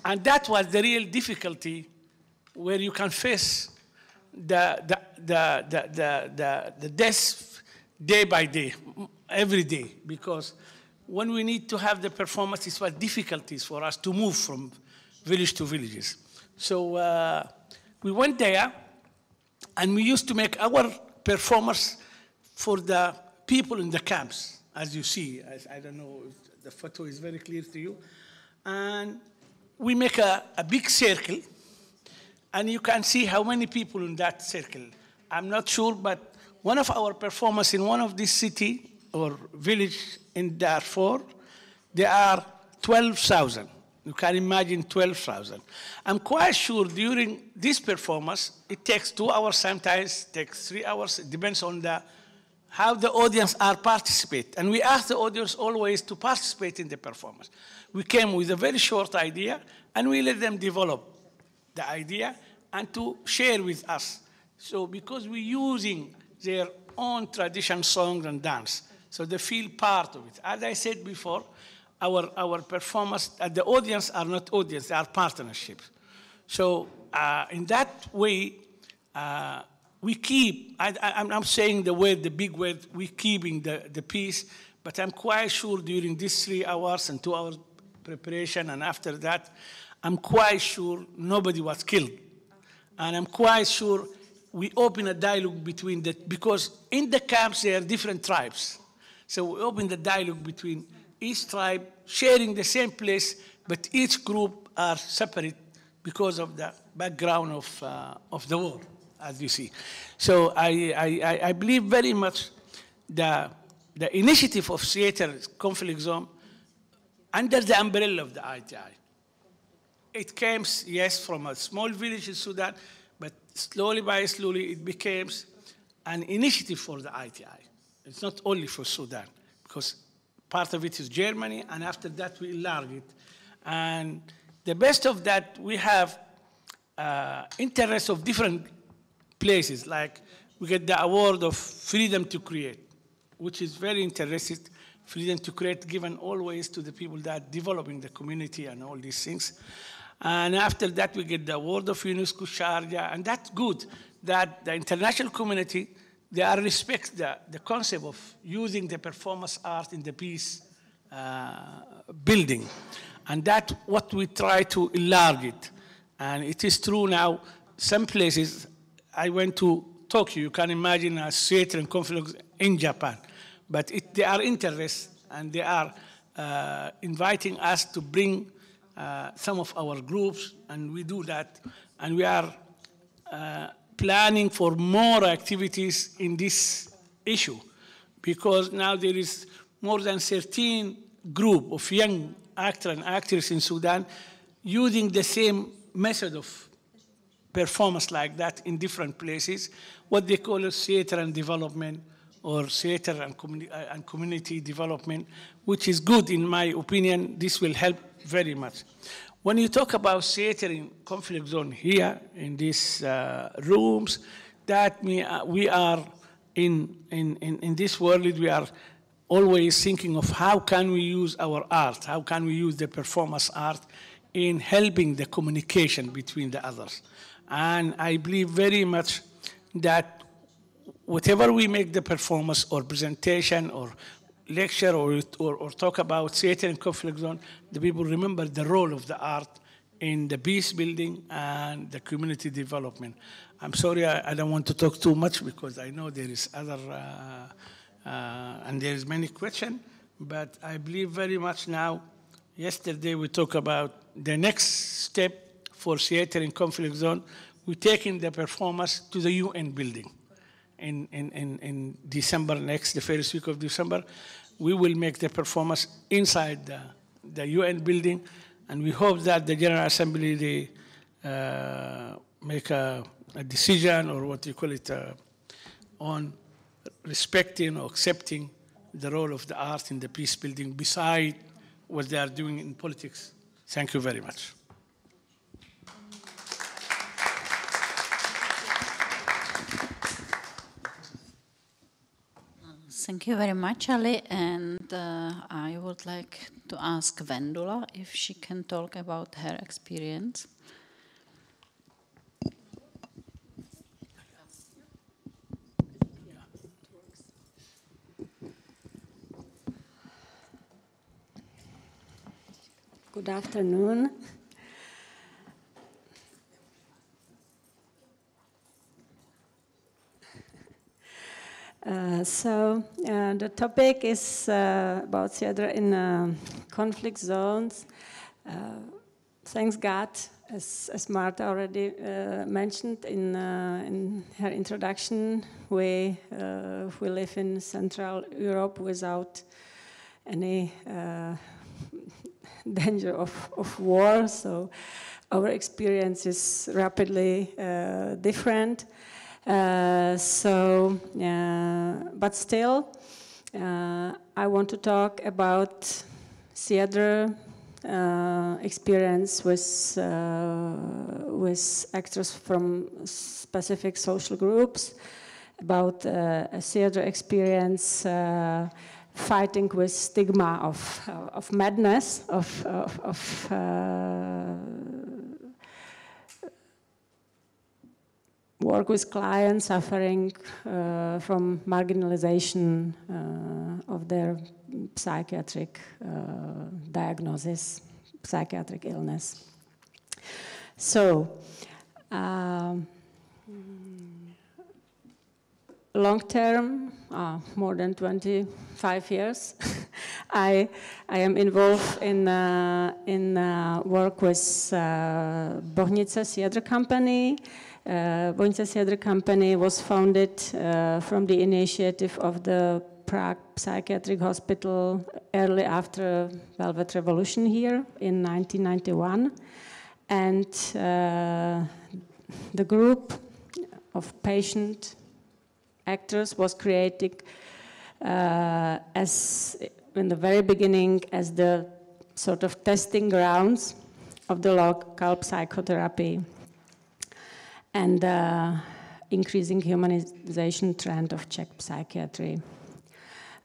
and that was the real difficulty, where you can face the death day by day, every day, because when we need to have the performance, it was difficulties for us to move from village to villages. So we went there, and we used to make our performance for the people in the camps, as you see. I don't know if the photo is very clear to you. And we make a big circle, and you can see how many people in that circle. I'm not sure, but one of our performers in one of this city or village in Darfur, there are 12,000. You can imagine 12,000. I'm quite sure during this performance, it takes 2 hours, sometimes takes 3 hours. It depends on how the audience are participate. And we ask the audience always to participate in the performance. We came with a very short idea, and we let them develop the idea and to share with us. So because we're using their own tradition songs and dance, so they feel part of it. As I said before, our performance, the audience are not audience, they are partnerships. So in that way, we keep, I'm saying the big word, we keeping the peace, but I'm quite sure during these 3 hours and 2 hours preparation, and after that, I'm quite sure nobody was killed. And I'm quite sure we open a dialogue between because in the camps there are different tribes. So we open the dialogue between each tribe sharing the same place, but each group are separate because of the background of the war, as you see. So I believe very much the initiative of theater conflict zone under the umbrella of the ITI. It came, yes, from a small village in Sudan, but slowly by slowly it became an initiative for the ITI. It's not only for Sudan, because part of it is Germany, and after that we enlarge it. And the best of that, we have interests of different places, like we get the award of freedom to create, which is very interesting. Freedom to create given always to the people that are developing the community and all these things. And after that, we get the award of UNESCO Sharjah, and that's good that the international community, they are respect the concept of using the performance art in the peace building. And that's what we try to enlarge it. And it is true now, some places, I went to Tokyo, you can imagine a theater and conflict in Japan. But they are interested, and they are inviting us to bring some of our groups, and we do that. And we are planning for more activities in this issue, because now there is more than 13 group of young actors and actresses in Sudan using the same method of performance like that in different places, what they call theater and development, or theater and community development, which is good in my opinion. This will help very much. When you talk about theater in conflict zone here in these rooms, that we are in this world, we are always thinking of how can we use our art, how can we use the performance art in helping the communication between the others. And I believe very much that whatever we make the performance or presentation or lecture or talk about theater in conflict zone, the people remember the role of the art in the peace building and the community development. I'm sorry, I don't want to talk too much because I know there is other, and there is many questions, but I believe very much now, yesterday we talked about the next step for theater in conflict zone. We're taking the performance to the UN building in December the first week of December, we will make the performance inside the UN building, and we hope that the General Assembly, they make a decision, or what you call it, on respecting or accepting the role of the art in the peace building beside what they are doing in politics. Thank you very much. Thank you very much, Ali. And I would like to ask Vendula if she can talk about her experience. Good afternoon. The topic is about theater in conflict zones. Thanks God, as Marta already mentioned in her introduction, we live in Central Europe without any danger of war, so our experience is rapidly different. But still, I want to talk about theater experience with actors from specific social groups, about a theater experience fighting with stigma of madness, of work with clients suffering from marginalization of their psychiatric diagnosis, psychiatric illness. So, long term, more than 25 years, I am involved in work with Bohnice Theatre Company. Bohnice Theatre Company was founded from the initiative of the Prague Psychiatric Hospital early after Velvet Revolution here in 1991. And the group of patient actors was created as in the very beginning as the sort of testing grounds of the local psychotherapy and the increasing humanization trend of Czech psychiatry.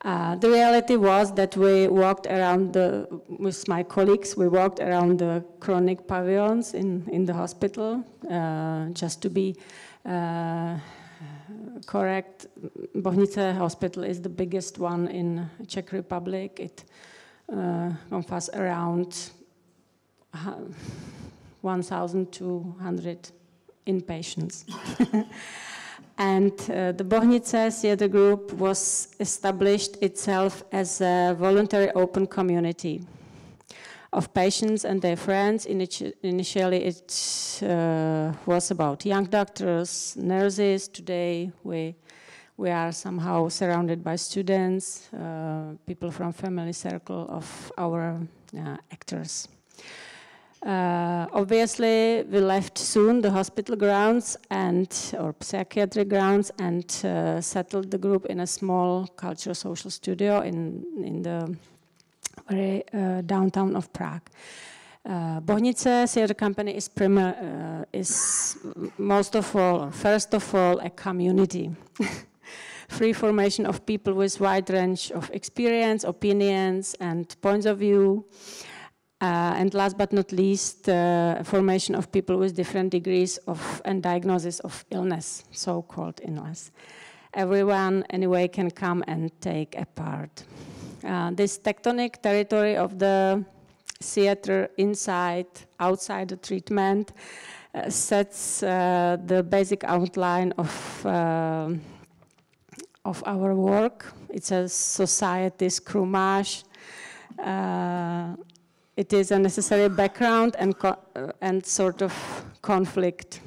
The reality was that we walked around with my colleagues, we walked around the chronic pavilions in the hospital. Just to be correct, Bohnice Hospital is the biggest one in Czech Republic. It encompasses around 1,200 inpatients. And the Bohnice Theatre Group was established itself as a voluntary open community of patients and their friends. Initially it was about young doctors, nurses. Today we are somehow surrounded by students, people from family circle of our actors. Obviously, we left soon the hospital grounds or psychiatric grounds and settled the group in a small cultural social studio in the very downtown of Prague. Bohnice Theatre Company is first of all, a community. Free formation of people with wide range of experience, opinions, and points of view. And last but not least, formation of people with different degrees of and diagnosis of illness, so-called illness. Everyone, anyway, can come and take a part. This tectonic territory of the theater outside the treatment, sets the basic outline of our work. It's a society scrumage. It is a necessary background and sort of conflict.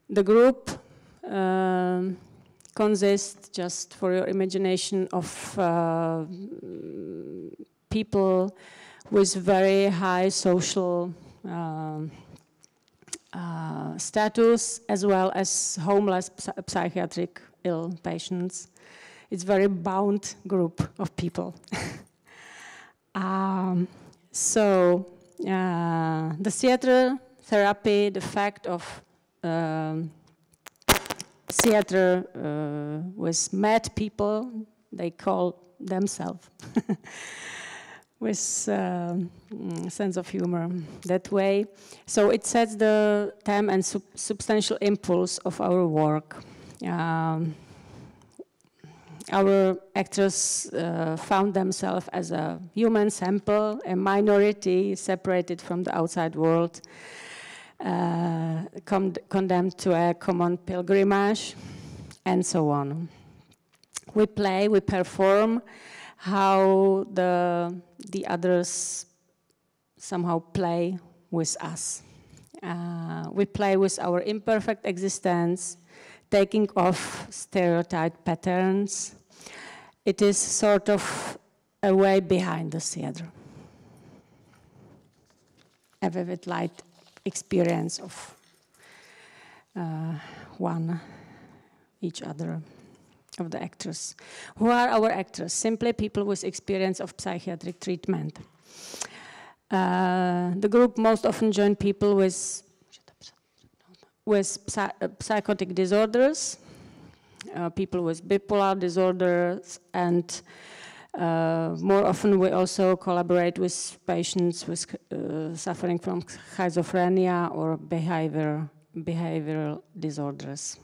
The group consists, just for your imagination, of people with very high social status, as well as homeless psychiatric ill patients. It's a very bound group of people. So the theater therapy, the fact of theater with mad people, they call themselves, with sense of humor that way. So it sets the theme and substantial impulse of our work. Our actors found themselves as a human sample, a minority separated from the outside world, condemned to a common pilgrimage, and so on. We play, we perform how the others somehow play with us. We play with our imperfect existence, taking off stereotype patterns. It is sort of a way behind the theater. A vivid light experience of each other, of the actors. Who are our actors? Simply people with experience of psychiatric treatment. The group most often join people with psychotic disorders, people with bipolar disorders, and more often we also collaborate with patients with suffering from schizophrenia or behavioral disorders.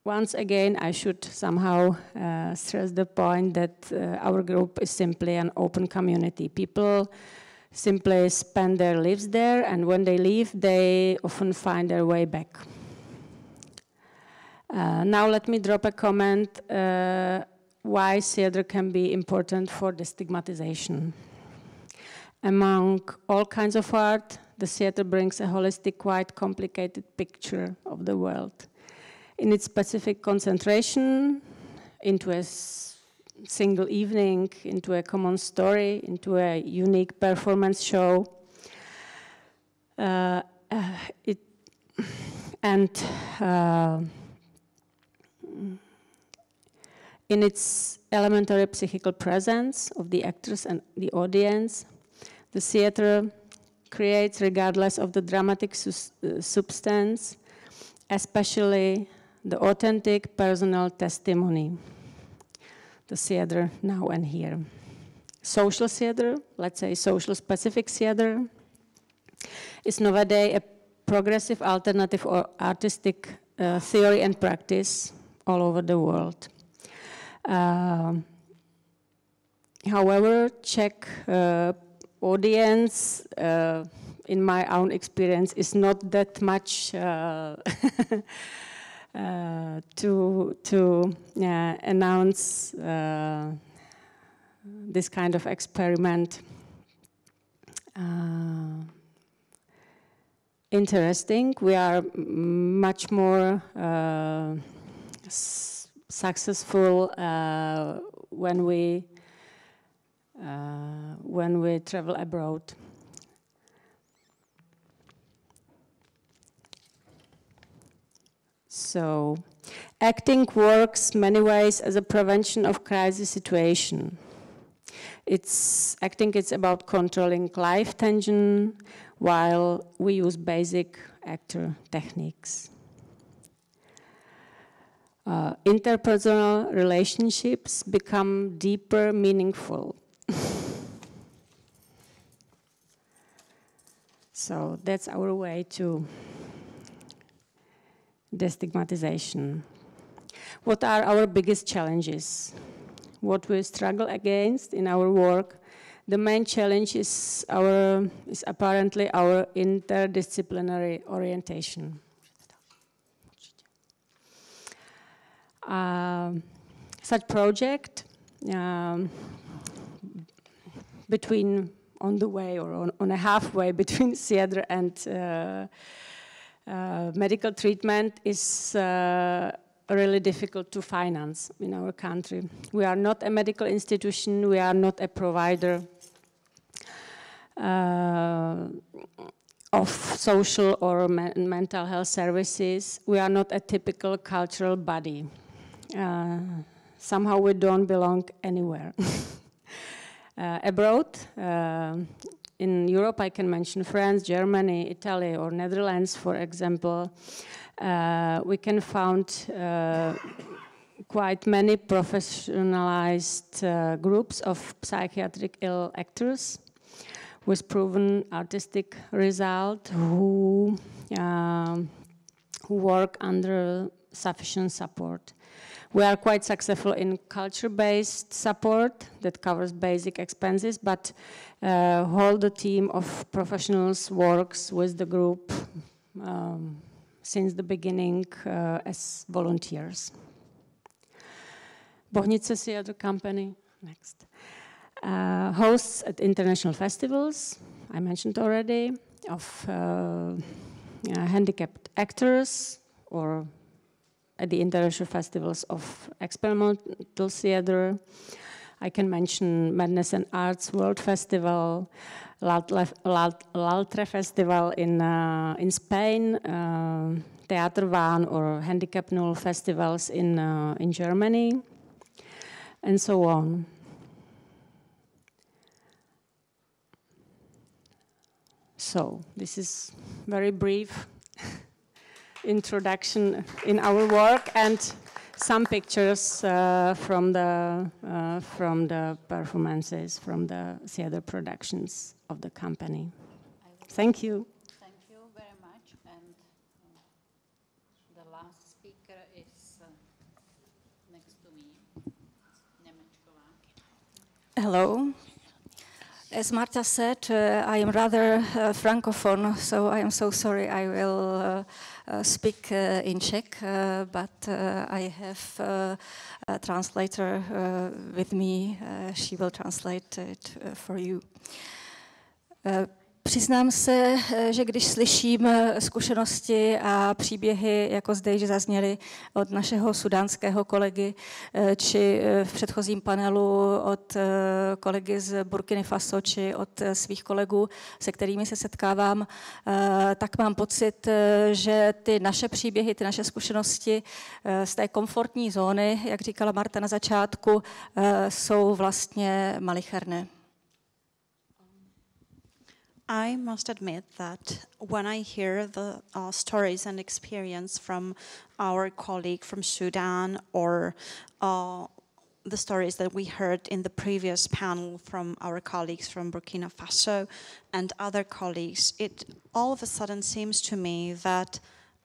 Once again, I should somehow stress the point that our group is simply an open community. People simply spend their lives there, and when they leave, they often find their way back. Now let me drop a comment why theater can be important for destigmatization. Among all kinds of art, the theater brings a holistic, quite complicated picture of the world. In its specific concentration into a single evening, into a common story, into a unique performance show. In its elementary psychical presence of the actors and the audience, the theater creates, regardless of the dramatic substance, especially the authentic personal testimony. The theater now and here. Social theater, let's say social specific theater, is nowadays a progressive alternative or artistic theory and practice all over the world. However, Czech audience, in my own experience, is not that much to announce this kind of experiment interesting. We are much more successful when we travel abroad. So, acting works many ways as a prevention of crisis situation. Acting is about controlling life tension while we use basic actor techniques. Interpersonal relationships become deeper, meaningful. So that's our way to destigmatization. What are our biggest challenges? What we struggle against in our work? The main challenge is apparently our interdisciplinary orientation. Such project between on the way or on a halfway between theater and medical treatment is really difficult to finance in our country. We are not a medical institution, we are not a provider of social or mental health services. We are not a typical cultural body. Somehow we don't belong anywhere. Abroad, in Europe, I can mention France, Germany, Italy, or Netherlands, for example. We can find quite many professionalized groups of psychiatric ill actors with proven artistic result who work under sufficient support. We are quite successful in culture-based support that covers basic expenses, but whole the team of professionals works with the group since the beginning as volunteers. Bohnice Theatre Company, next. Hosts at international festivals, I mentioned already, of handicapped actors, or at the international festivals of experimental theater. I can mention Madness and Arts World Festival, L'Altre Festival in Spain, Theater Van or Handicap Null festivals in Germany, and so on. So this is very brief introduction in our work and some pictures from the performances, from the theater productions of the company. Thank you. Thank you very much. And the last speaker is next to me, Němečková. Hello. As Marta said, I am rather francophone, so I am so sorry. I will speak in Czech, but I have a translator with me. She will translate it for you. Přiznám se, že když slyším zkušenosti a příběhy, jako zde již zazněly od našeho sudánského kolegy, či v předchozím panelu od kolegy z Burkiny Faso, či od svých kolegů, se kterými se setkávám, tak mám pocit, že ty naše příběhy, ty naše zkušenosti z té komfortní zóny, jak říkala Marta na začátku, jsou vlastně malicherné. I must admit that when I hear the stories and experience from our colleague from Sudan or the stories that we heard in the previous panel from our colleagues from Burkina Faso and other colleagues, it all of a sudden seems to me that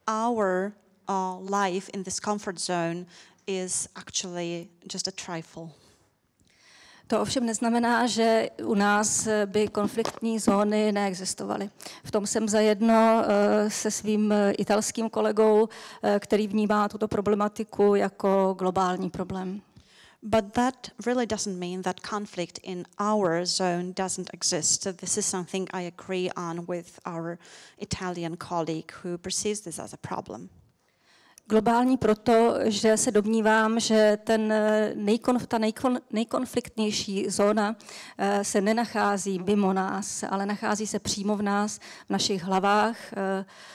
our life in this comfort zone is actually just a trifle. To ovšem neznamená, že u nás by konfliktní zóny neexistovaly. V tom jsem zajedno se svým italským kolegou, který vnímá tuto problematiku jako globální problém. But that really doesn't mean that conflict in our zone doesn't exist. This is something I agree on with our Italian colleague who perceives this as a problem. Globální proto, že se domnívám, že ta nejkonfliktnější zóna se nenachází mimo nás, ale nachází se přímo v nás, v našich hlavách,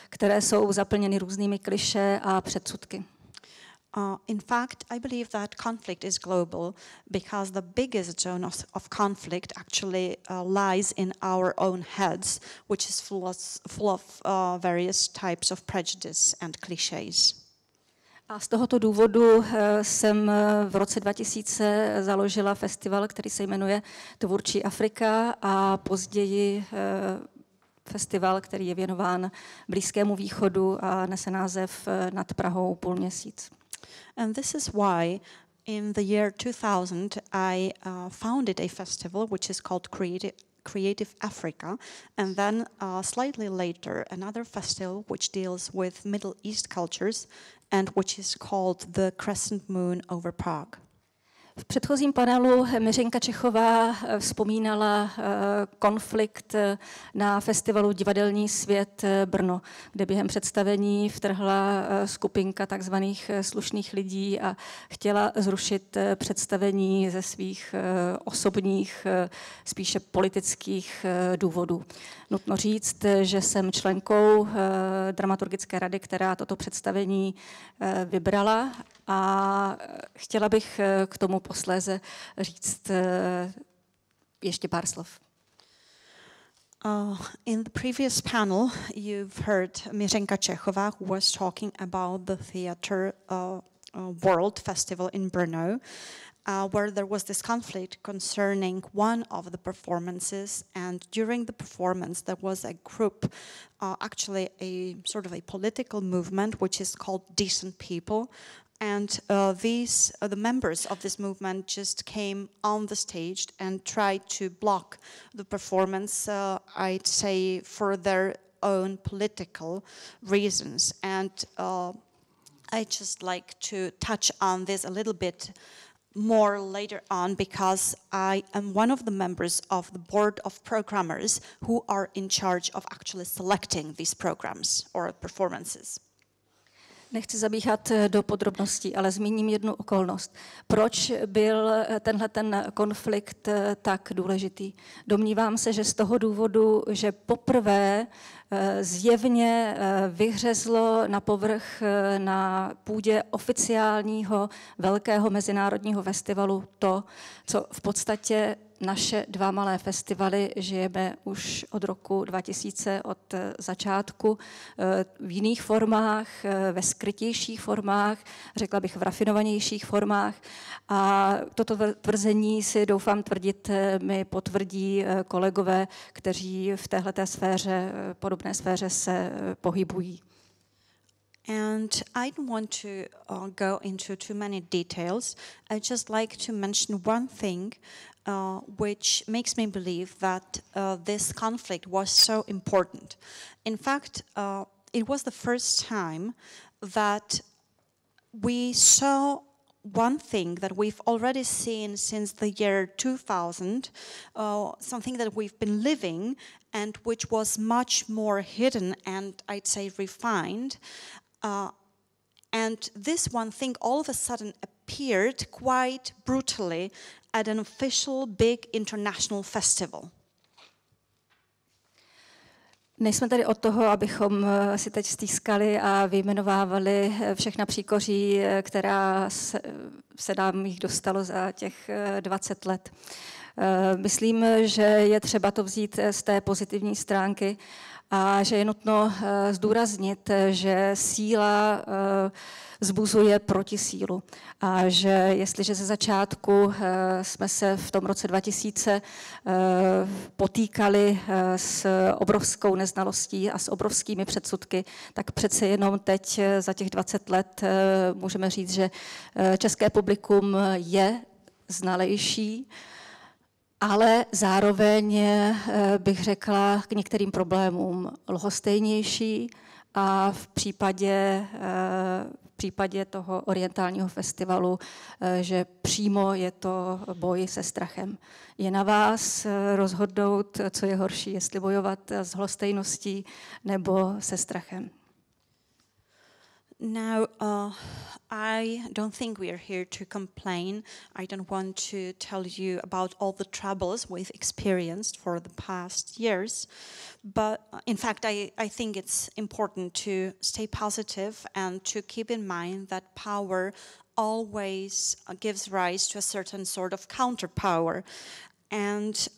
které jsou zaplněny různými klišé a předsudky. In fact, I believe that conflict is global because the biggest zone of conflict actually lies in our own heads, which is full of various types of prejudice and clichés. A z tohoto důvodu jsem v roce 2000 založila festival, který se jmenuje Tvůrčí Afrika, a později festival, který je věnován Blízkému východu a nese název Nad Prahou půlměsíc. And this is why in the year 2000 I founded a festival which is called Creative Africa, and then slightly later another festival which deals with Middle East cultures and which is called the Crescent Moon over Prague. V předchozím panelu Miřenka Čechová vzpomínala konflikt na festivalu Divadelní svět Brno, kde během představení vtrhla skupinka takzvaných slušných lidí a chtěla zrušit představení ze svých osobních, spíše politických důvodů. Nutno říct, že jsem členkou dramaturgické rady, která toto představení vybrala, a chtěla bych k tomu posléze říct ještě pár slov. In the previous panel, you've heard Miřenka Čechová, who was talking about the theater World Festival in Brno, where there was this conflict concerning one of the performances, and during the performance there was a group, actually a sort of a political movement, which is called Decent People, and the members of this movement just came on the stage and tried to block the performance, I'd say, for their own political reasons. And I'd just like to touch on this a little bit more later on, because I am one of the members of the board of programmers who are in charge of actually selecting these programs or performances. Nechci zabíhat do podrobností, ale zmíním jednu okolnost. Proč byl ten konflikt tak důležitý? Domnívám se, že z toho důvodu, že poprvé zjevně vyhřezlo na povrch na půdě oficiálního velkého mezinárodního festivalu to, co v podstatě naše dva malé festivaly žijeme už od roku 2000, od začátku, v jiných formách, ve skrytějších formách, řekla bych v rafinovanějších formách. A toto tvrzení si doufám tvrdit mi potvrdí kolegové, kteří v téhleté sféře, podobné sféře se pohybují. And I don't want to go into too many details. I'd just like to mention one thing which makes me believe that this conflict was so important. In fact, it was the first time that we saw one thing that we've already seen since the year 2000, something that we've been living and which was much more hidden and I'd say refined. And this one thing all of a sudden appeared quite brutally at an official big international festival. Nejsme tady od toho, abychom si teď stýskali a vyjmenovávali všechna příkoří, která se nám jich dostalo za těch 20 let. Myslím, že je třeba to vzít z té pozitivní stránky a že je nutno zdůraznit, že síla zbuzuje protisílu. A že jestliže ze začátku jsme se v tom roce 2000 potýkali s obrovskou neznalostí a s obrovskými předsudky, tak přece jenom teď za těch 20 let můžeme říct, že české publikum je znalejší, ale zároveň bych řekla k některým problémům lhostejnější a v případě toho orientálního festivalu, že přímo je to boj se strachem. Je na vás rozhodnout, co je horší, jestli bojovat s lhostejností nebo se strachem. Now, I don't think we are here to complain. I don't want to tell you about all the troubles we've experienced for the past years. But in fact, I think it's important to stay positive and to keep in mind that power always gives rise to a certain sort of counterpower. And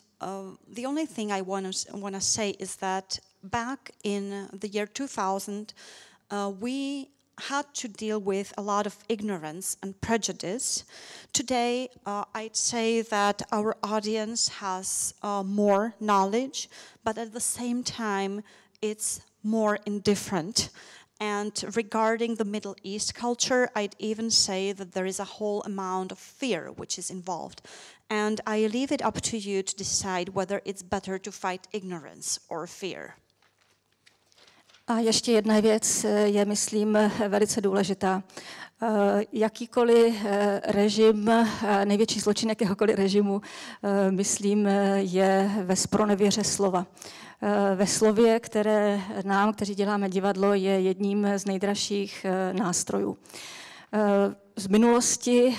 the only thing I want to say is that back in the year 2000, we had to deal with a lot of ignorance and prejudice. Today, I'd say that our audience has more knowledge, but at the same time, it's more indifferent. And regarding the Middle East culture, I'd even say that there is a whole amount of fear which is involved. And I leave it up to you to decide whether it's better to fight ignorance or fear. A ještě jedna věc je, myslím, velice důležitá. Jakýkoliv režim, největší zločin jakéhokoliv režimu, myslím, je ve zpronevěře slova. Ve slově, které nám, kteří děláme divadlo, je jedním z nejdražších nástrojů. Z minulosti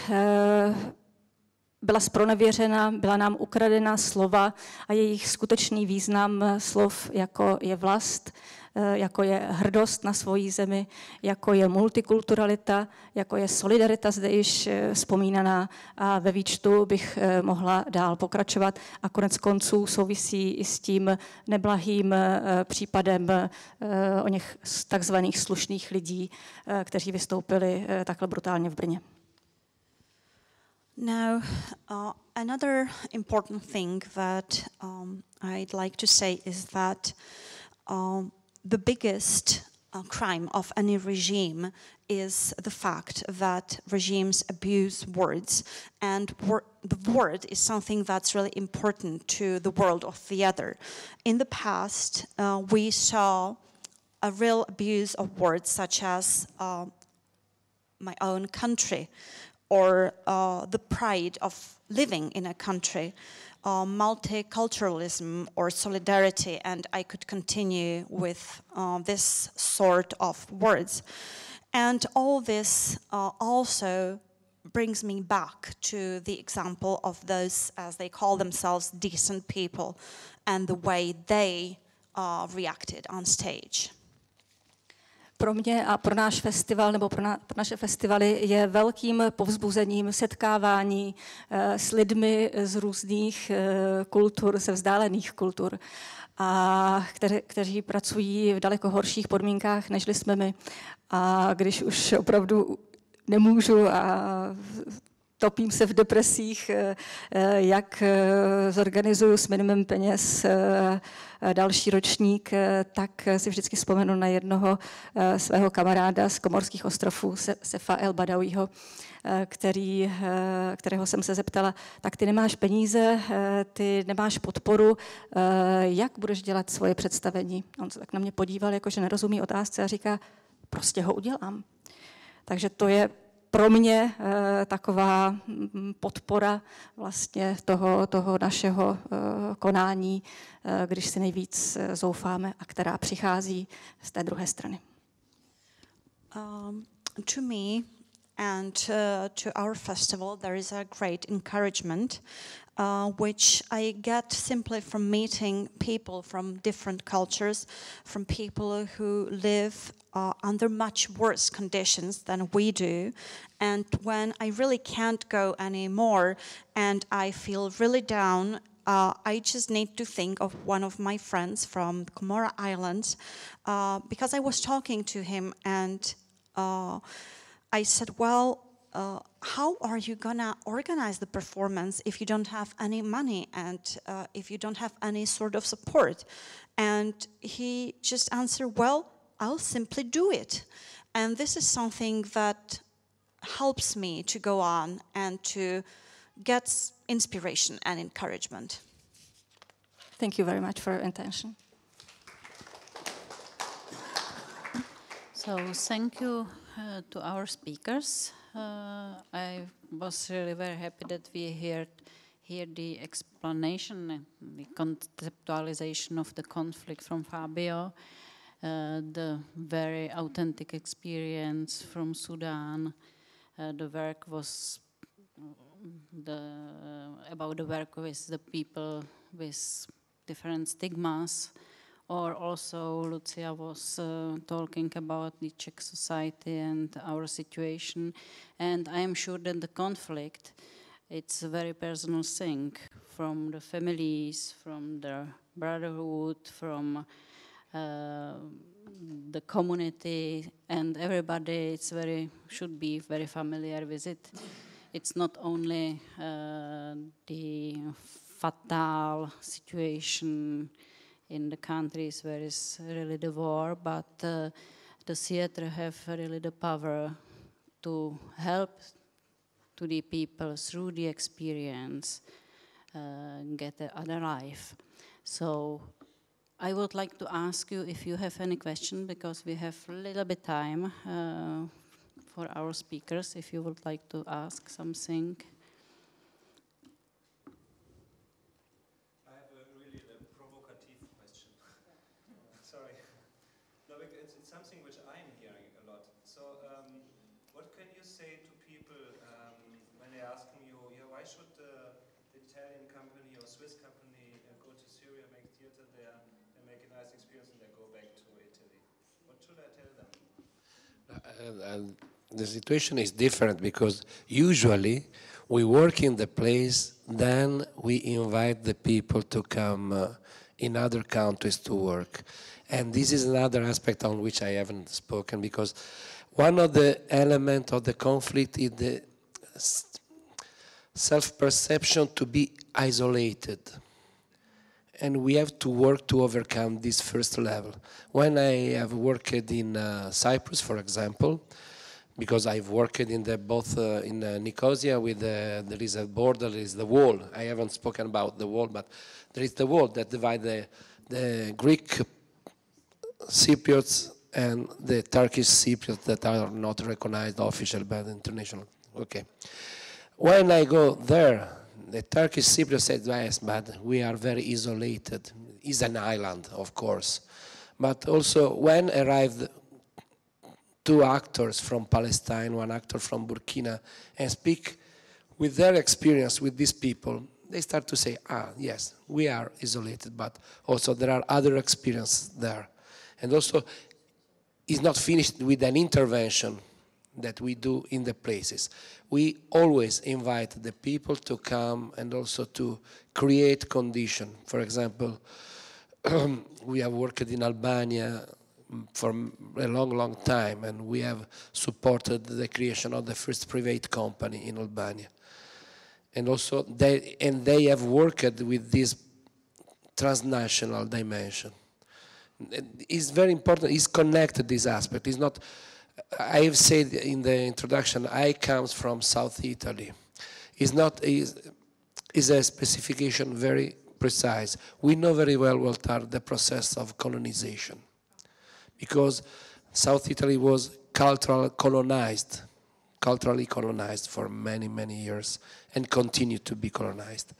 byla zpronevěřena, byla nám ukradena slova a jejich skutečný význam slov, jako je vlast, jako je hrdost na svoji zemi, jako je multikulturalita, jako je solidarita zde již vzpomínaná a ve výčtu bych mohla dál pokračovat a konec konců souvisí i s tím neblahým případem o něch takzvaných slušných lidí, kteří vystoupili takhle brutálně v Brně. Now, another important thing that I'd like to say is that the biggest crime of any regime is the fact that regimes abuse words, and the word is something that's really important to the world of the other. In the past, we saw a real abuse of words such as my own country, or the pride of living in a country, multiculturalism or solidarity, and I could continue with this sort of words. And all this also brings me back to the example of those, as they call themselves, decent people, and the way they reacted on stage. Pro mě a pro náš festival nebo pro naše festivaly je velkým povzbuzením setkávání s lidmi z různých kultur, ze vzdálených kultur, a kteří pracují v daleko horších podmínkách, nežli jsme my. A když už opravdu nemůžu a topím se v depresích, jak zorganizuju s minimem peněz další ročník, tak si vždycky vzpomenu na jednoho svého kamaráda z Komorských ostrovů, Sefa El Badawiho, kterého jsem se zeptala, tak ty nemáš peníze, ty nemáš podporu, jak budeš dělat svoje představení? On se tak na mě podíval, jakože nerozumí otázce a říká, prostě ho udělám. Takže to je pro mě taková podpora vlastně toho našeho konání, když si nejvíc zoufáme a která přichází z té druhé strany. To me and to our festival there is a great encouragement which I get simply from meeting people from different cultures, from people who live under much worse conditions than we do. And when I really can't go anymore and I feel really down, I just need to think of one of my friends from Comora Islands because I was talking to him and I said, well, how are you gonna organize the performance if you don't have any money and if you don't have any sort of support? And he just answered, well, I'll simply do it. And this is something that helps me to go on and to get inspiration and encouragement. Thank you very much for your attention. So thank you to our speakers. I was really very happy that we hear the explanation and the conceptualization of the conflict from Fabio, the very authentic experience from Sudan. The work was about the work with the people with different stigmas. Or also Lucia was talking about the Czech society and our situation. And I am sure that the conflict, it's a very personal thing from the families, from the brotherhood, from the community, and everybody should be very familiar with it. It's not only the fatal situation in the countries where is really the war, but the theater have really the power to help to the people through the experience get another life. So I would like to ask you if you have any question, because we have a little bit time for our speakers, if you would like to ask something. I have a really provocative question. Sorry. No, it's something which I'm hearing a lot. So, what can you say to people when they ask you, yeah, why should the Italian company or Swiss company go to Syria, make theater there, and make a nice experience, and then go back to Italy? What should I tell them? The situation is different because usually we work in the place, then we invite the people to come in other countries to work. And this is another aspect on which I haven't spoken, because one of the elements of the conflict is the self-perception to be isolated. And we have to work to overcome this first level. When I have worked in Cyprus, for example, because I've worked in both in Nicosia with there is a border, there is the wall. I haven't spoken about the wall, but there is the wall that divides the Greek Cypriots and the Turkish Cypriots that are not recognized officially by the international. Okay. When I go there, the Turkish Cypriot said, yes, but we are very isolated. It's an island, of course. But also when arrived 2 actors from Palestine, 1 actor from Burkina, and speak with their experience with these people, they start to say, yes, we are isolated, but also there are other experiences there. And also, it's not finished with an intervention that we do in the places. We always invite the people to come and also to create conditions. For example, we have worked in Albania for a long, long time, and we have supported the creation of the first private company in Albania. And also, they have worked with this transnational dimension. It's very important, it's connected, this aspect. It's not, I have said in the introduction, I come from South Italy. It's a specification very precise. We know very well what are the process of colonization, because South Italy was culturally colonized for many, many years and continue to be colonized.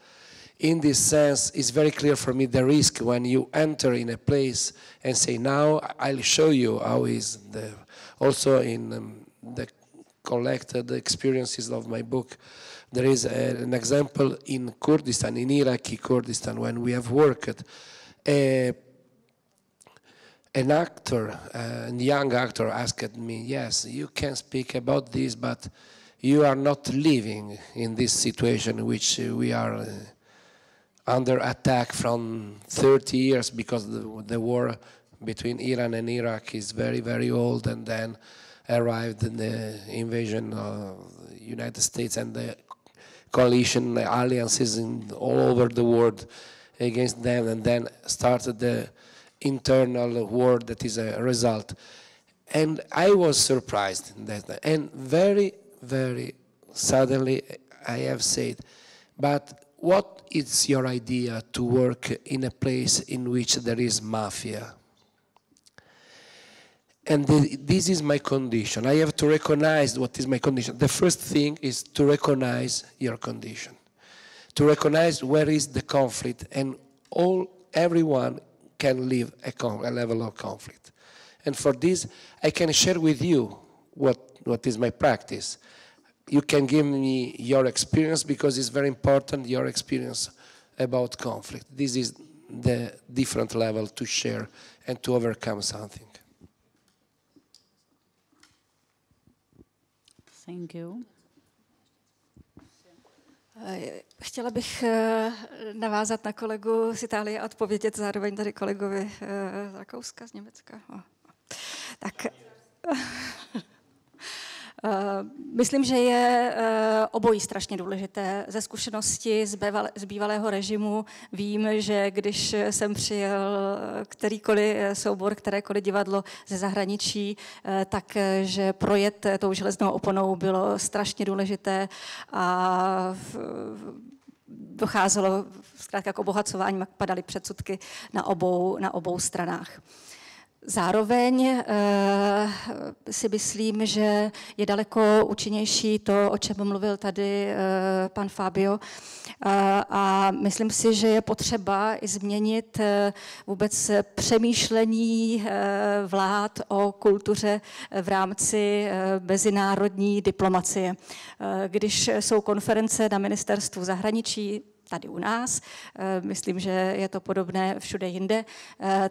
In this sense, it's very clear for me the risk when you enter in a place and say, now I'll show you how is the, also in the collected experiences of my book, there is an example in Kurdistan, in Iraqi Kurdistan, when we have worked, an actor, a young actor asked me, yes, you can speak about this, but you are not living in this situation in which we are under attack from 30 years, because the war between Iran and Iraq is very, very old, and then arrived in the invasion of the United States and the coalition alliances all over the world against them, and then started the internal war that is a result. And I was surprised in that, and very, very suddenly I have said, but what is your idea to work in a place in which there is mafia? And this is my condition. I have to recognize what is my condition. The first thing is to recognize your condition, to recognize where is the conflict, and everyone can live a level of conflict. And for this, I can share with you what is my practice. You can give me your experience, because it's very important, your experience about conflict. This is the different level to share and to overcome something. Thank you. Chtěla bych navázat na kolegu z Itálie a odpovědět zároveň tady kolegovi z Rakouska, z Německa. Tak myslím, že je obojí strašně důležité. Ze zkušenosti z bývalého režimu vím, že když jsem přijel kterýkoliv soubor, kterékoliv divadlo ze zahraničí, takže projet tou železnou oponou bylo strašně důležité a docházelo zkrátka k obohacování, padaly předsudky na obou stranách. Zároveň si myslím, že je daleko účinnější to, o čem mluvil tady pan Fabio, a myslím si, že je potřeba i změnit vůbec přemýšlení vlád o kultuře v rámci mezinárodní diplomacie. Když jsou konference na ministerstvu zahraničí, tady u nás, myslím, že je to podobné všude jinde,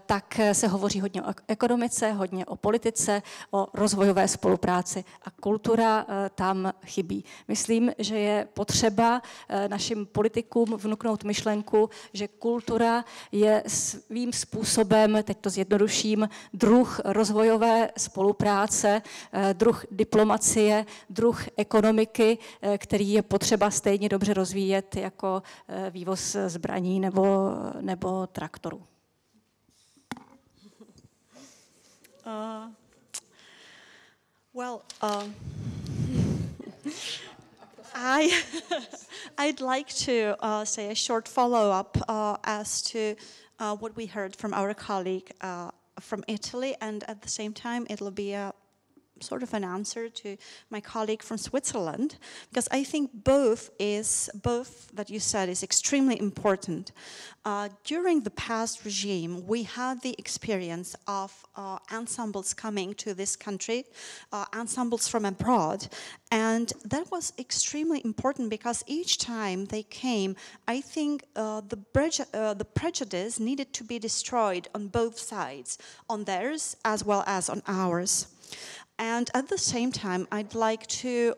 tak se hovoří hodně o ekonomice, hodně o politice, o rozvojové spolupráci a kultura tam chybí. Myslím, že je potřeba našim politikům vnuknout myšlenku, že kultura je svým způsobem, teď to zjednoduším, druh rozvojové spolupráce, druh diplomacie, druh ekonomiky, který je potřeba stejně dobře rozvíjet jako vývoz zbraní nebo traktorů. I'd like to say a short follow-up as to what we heard from our colleague from Italy, and at the same time it'll be a sort of an answer to my colleague from Switzerland, because I think both that you said is extremely important. During the past regime, we had the experience of ensembles coming to this country, ensembles from abroad, and that was extremely important because each time they came, I think the prejudice needed to be destroyed on both sides, on theirs as well as on ours. And at the same time, I'd like to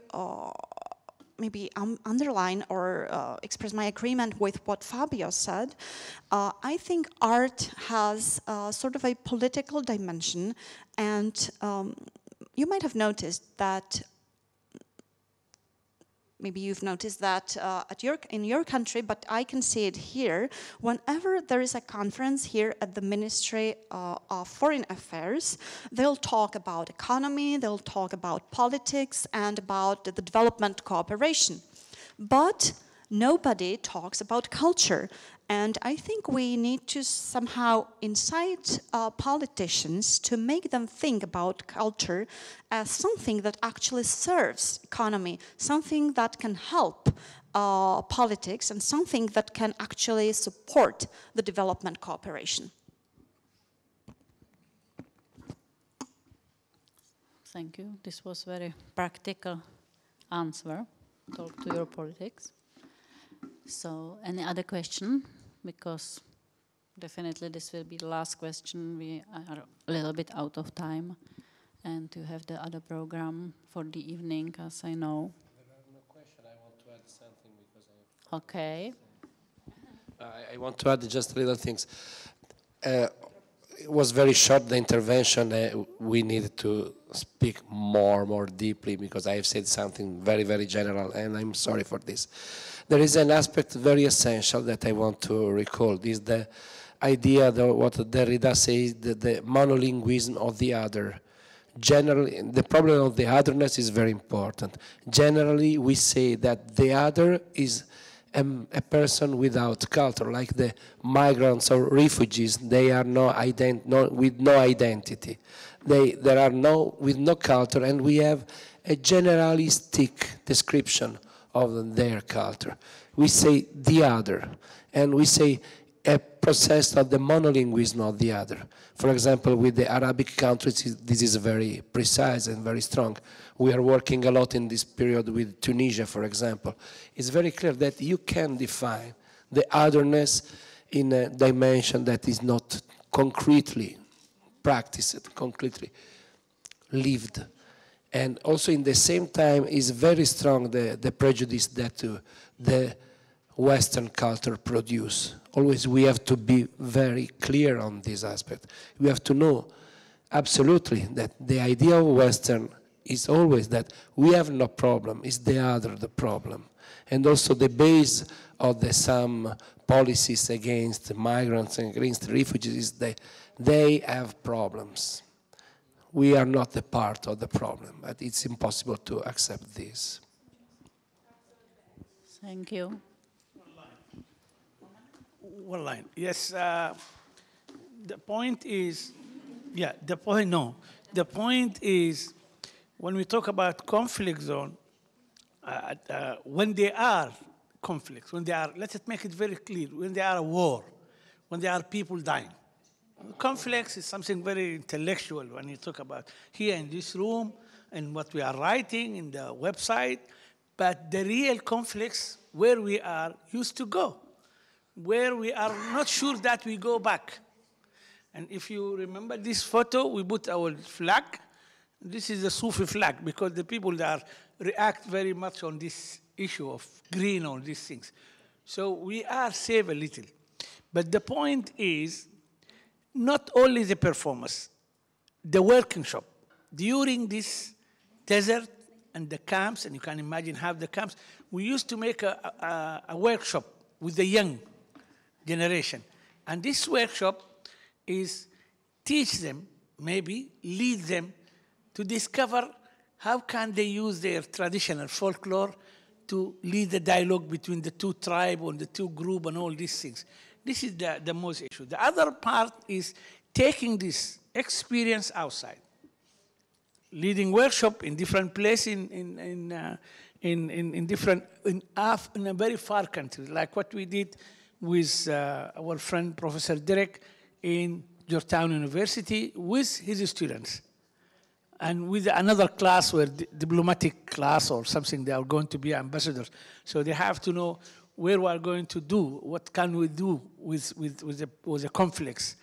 maybe underline or express my agreement with what Fabio said. I think art has sort of a political dimension, and you might have noticed that. Maybe you've noticed that in your country, but I can see it here. Whenever there is a conference here at the Ministry of Foreign Affairs, they'll talk about economy, they'll talk about politics, and about the development cooperation. But nobody talks about culture. And I think we need to somehow incite politicians to make them think about culture as something that actually serves economy, something that can help politics, and something that can actually support the development cooperation. Thank you. This was very practical answer. Talk to your politics. So, any other question? Because definitely this will be the last question. We are a little bit out of time, and you have the other program for the evening, as I know. There are no questions. I want to add something because Okay. I want to add just little things. It was very short, the intervention. We needed to speak more deeply because I have said something very, very general, and I'm sorry for this. There is an aspect very essential that I want to recall. This is the idea that what Derrida says, the monolinguism of the other. Generally, the problem of the otherness is very important. Generally, we say that the other is a person without culture, like the migrants or refugees. They are with no identity. They are with no culture, and we have a generalistic description of their culture. We say the other, and we say a process of the monolinguism of the other. For example, with the Arabic countries, this is very precise and very strong. We are working a lot in this period with Tunisia, for example. It's very clear that you can define the otherness in a dimension that is not concretely practiced, concretely lived. And also in the same time is very strong the prejudice that the Western culture produce. Always we have to be very clear on this aspect. We have to know absolutely that the idea of Western is always that we have no problem, it's the other the problem. And also the base of some policies against migrants and against refugees is that they have problems. We are not a part of the problem, but it's impossible to accept this. Thank you. one line. Yes, the point is, yeah, the point is, when we talk about conflict zone, when there are conflicts, when there are, let's make it very clear, when there are a war, when there are people dying. Conflicts is something very intellectual when you talk about here in this room and what we are writing in the website, but the real conflicts where we are used to go, where we are not sure that we go back. And if you remember this photo, we put our flag. This is a Sufi flag because the people that react very much on this issue of green, on these things. So we are safe a little. But the point is, not only the performance, the working shop. During this desert and the camps, and you can imagine half the camps, we used to make a workshop with the young generation. And this workshop is teach them, maybe lead them to discover how can they use their traditional folklore to lead the dialogue between the two tribes and the two groups and all these things. This is the most issue. The other part is taking this experience outside, leading workshop in different places in a very far country, like what we did with our friend Professor Derek in Georgetown University with his students, and with another class where diplomatic class or something, they are going to be ambassadors. So they have to know where we are going to do, what can we do with the conflicts.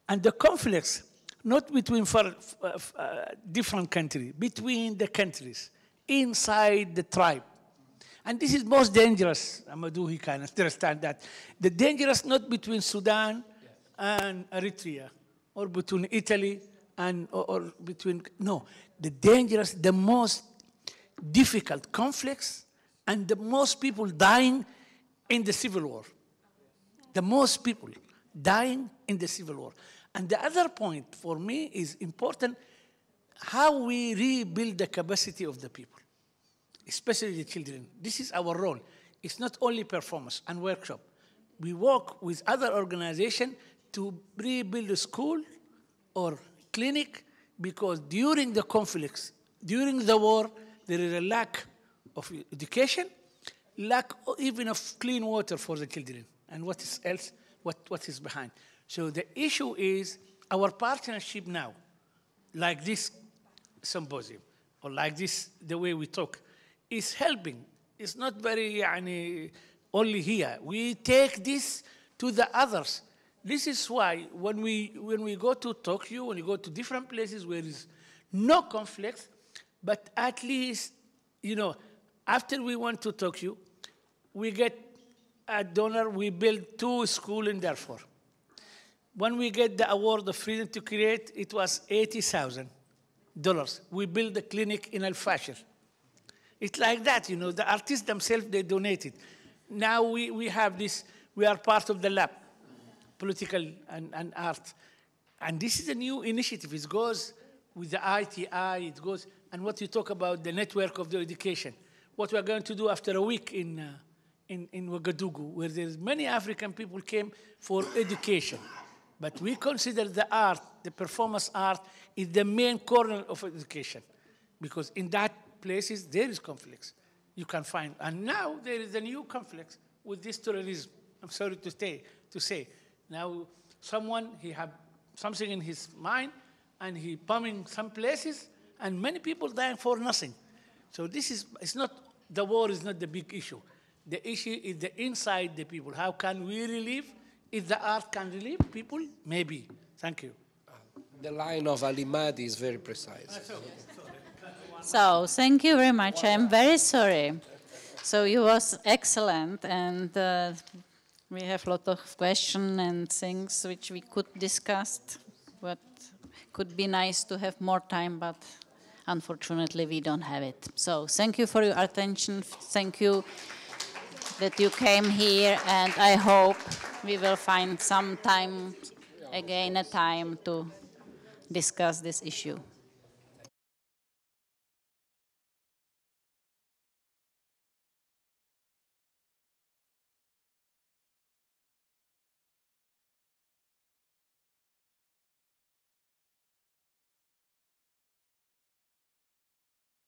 And the conflicts, not between different countries, between the countries, inside the tribe. And this is most dangerous. Amadou, he can understand that. The dangerous not between Sudan and Eritrea, or between Italy and, or between, no. The dangerous, the most difficult conflicts, and the most people dying in the civil war. The most people dying in the civil war. And the other point for me is important, how we rebuild the capacity of the people, especially the children. This is our role. It's not only performance and workshop. We work with other organizations to rebuild a school or clinic, because during the conflicts, during the war, there is a lack of education, lack even of clean water for the children, and what is else, what is behind. So the issue is our partnership now, like this symposium, or like this, the way we talk, is helping. It's not very only here. We take this to the others. This is why when we go to Tokyo, when we go to different places where there is no conflict, but at least, you know, after we went to Tokyo, we get a donor, we build 2 schools in Darfur. When we get the award of freedom to create, it was $80,000. We built a clinic in Al-Fashir. It's like that, you know, the artists themselves, they donated. Now we have this, we are part of the lab, political and art. And this is a new initiative. It goes with the ITI, it goes, and what you talk about, the network of the education. What we are going to do after a week in Ouagadougou, where there's many African people came for education. But we consider the art, the performance art, is the main corner of education. Because in that places, there is conflicts you can find. And now there is a new conflict with this terrorism. I'm sorry to say. Now someone, he have something in his mind, and he bombing some places, and many people dying for nothing. So this is, it's not, the war is not the big issue. The issue is the inside the people. How can we relieve? If the art can relieve people, maybe. Thank you. The line of Ali Mahdi is very precise. So, thank you very much. I am very sorry. So, you was excellent, and we have a lot of questions and things which we could discuss, but could be nice to have more time, but unfortunately we don't have it. So, thank you for your attention. Thank you that you came here, and I hope we will find some time, again a time to discuss this issue.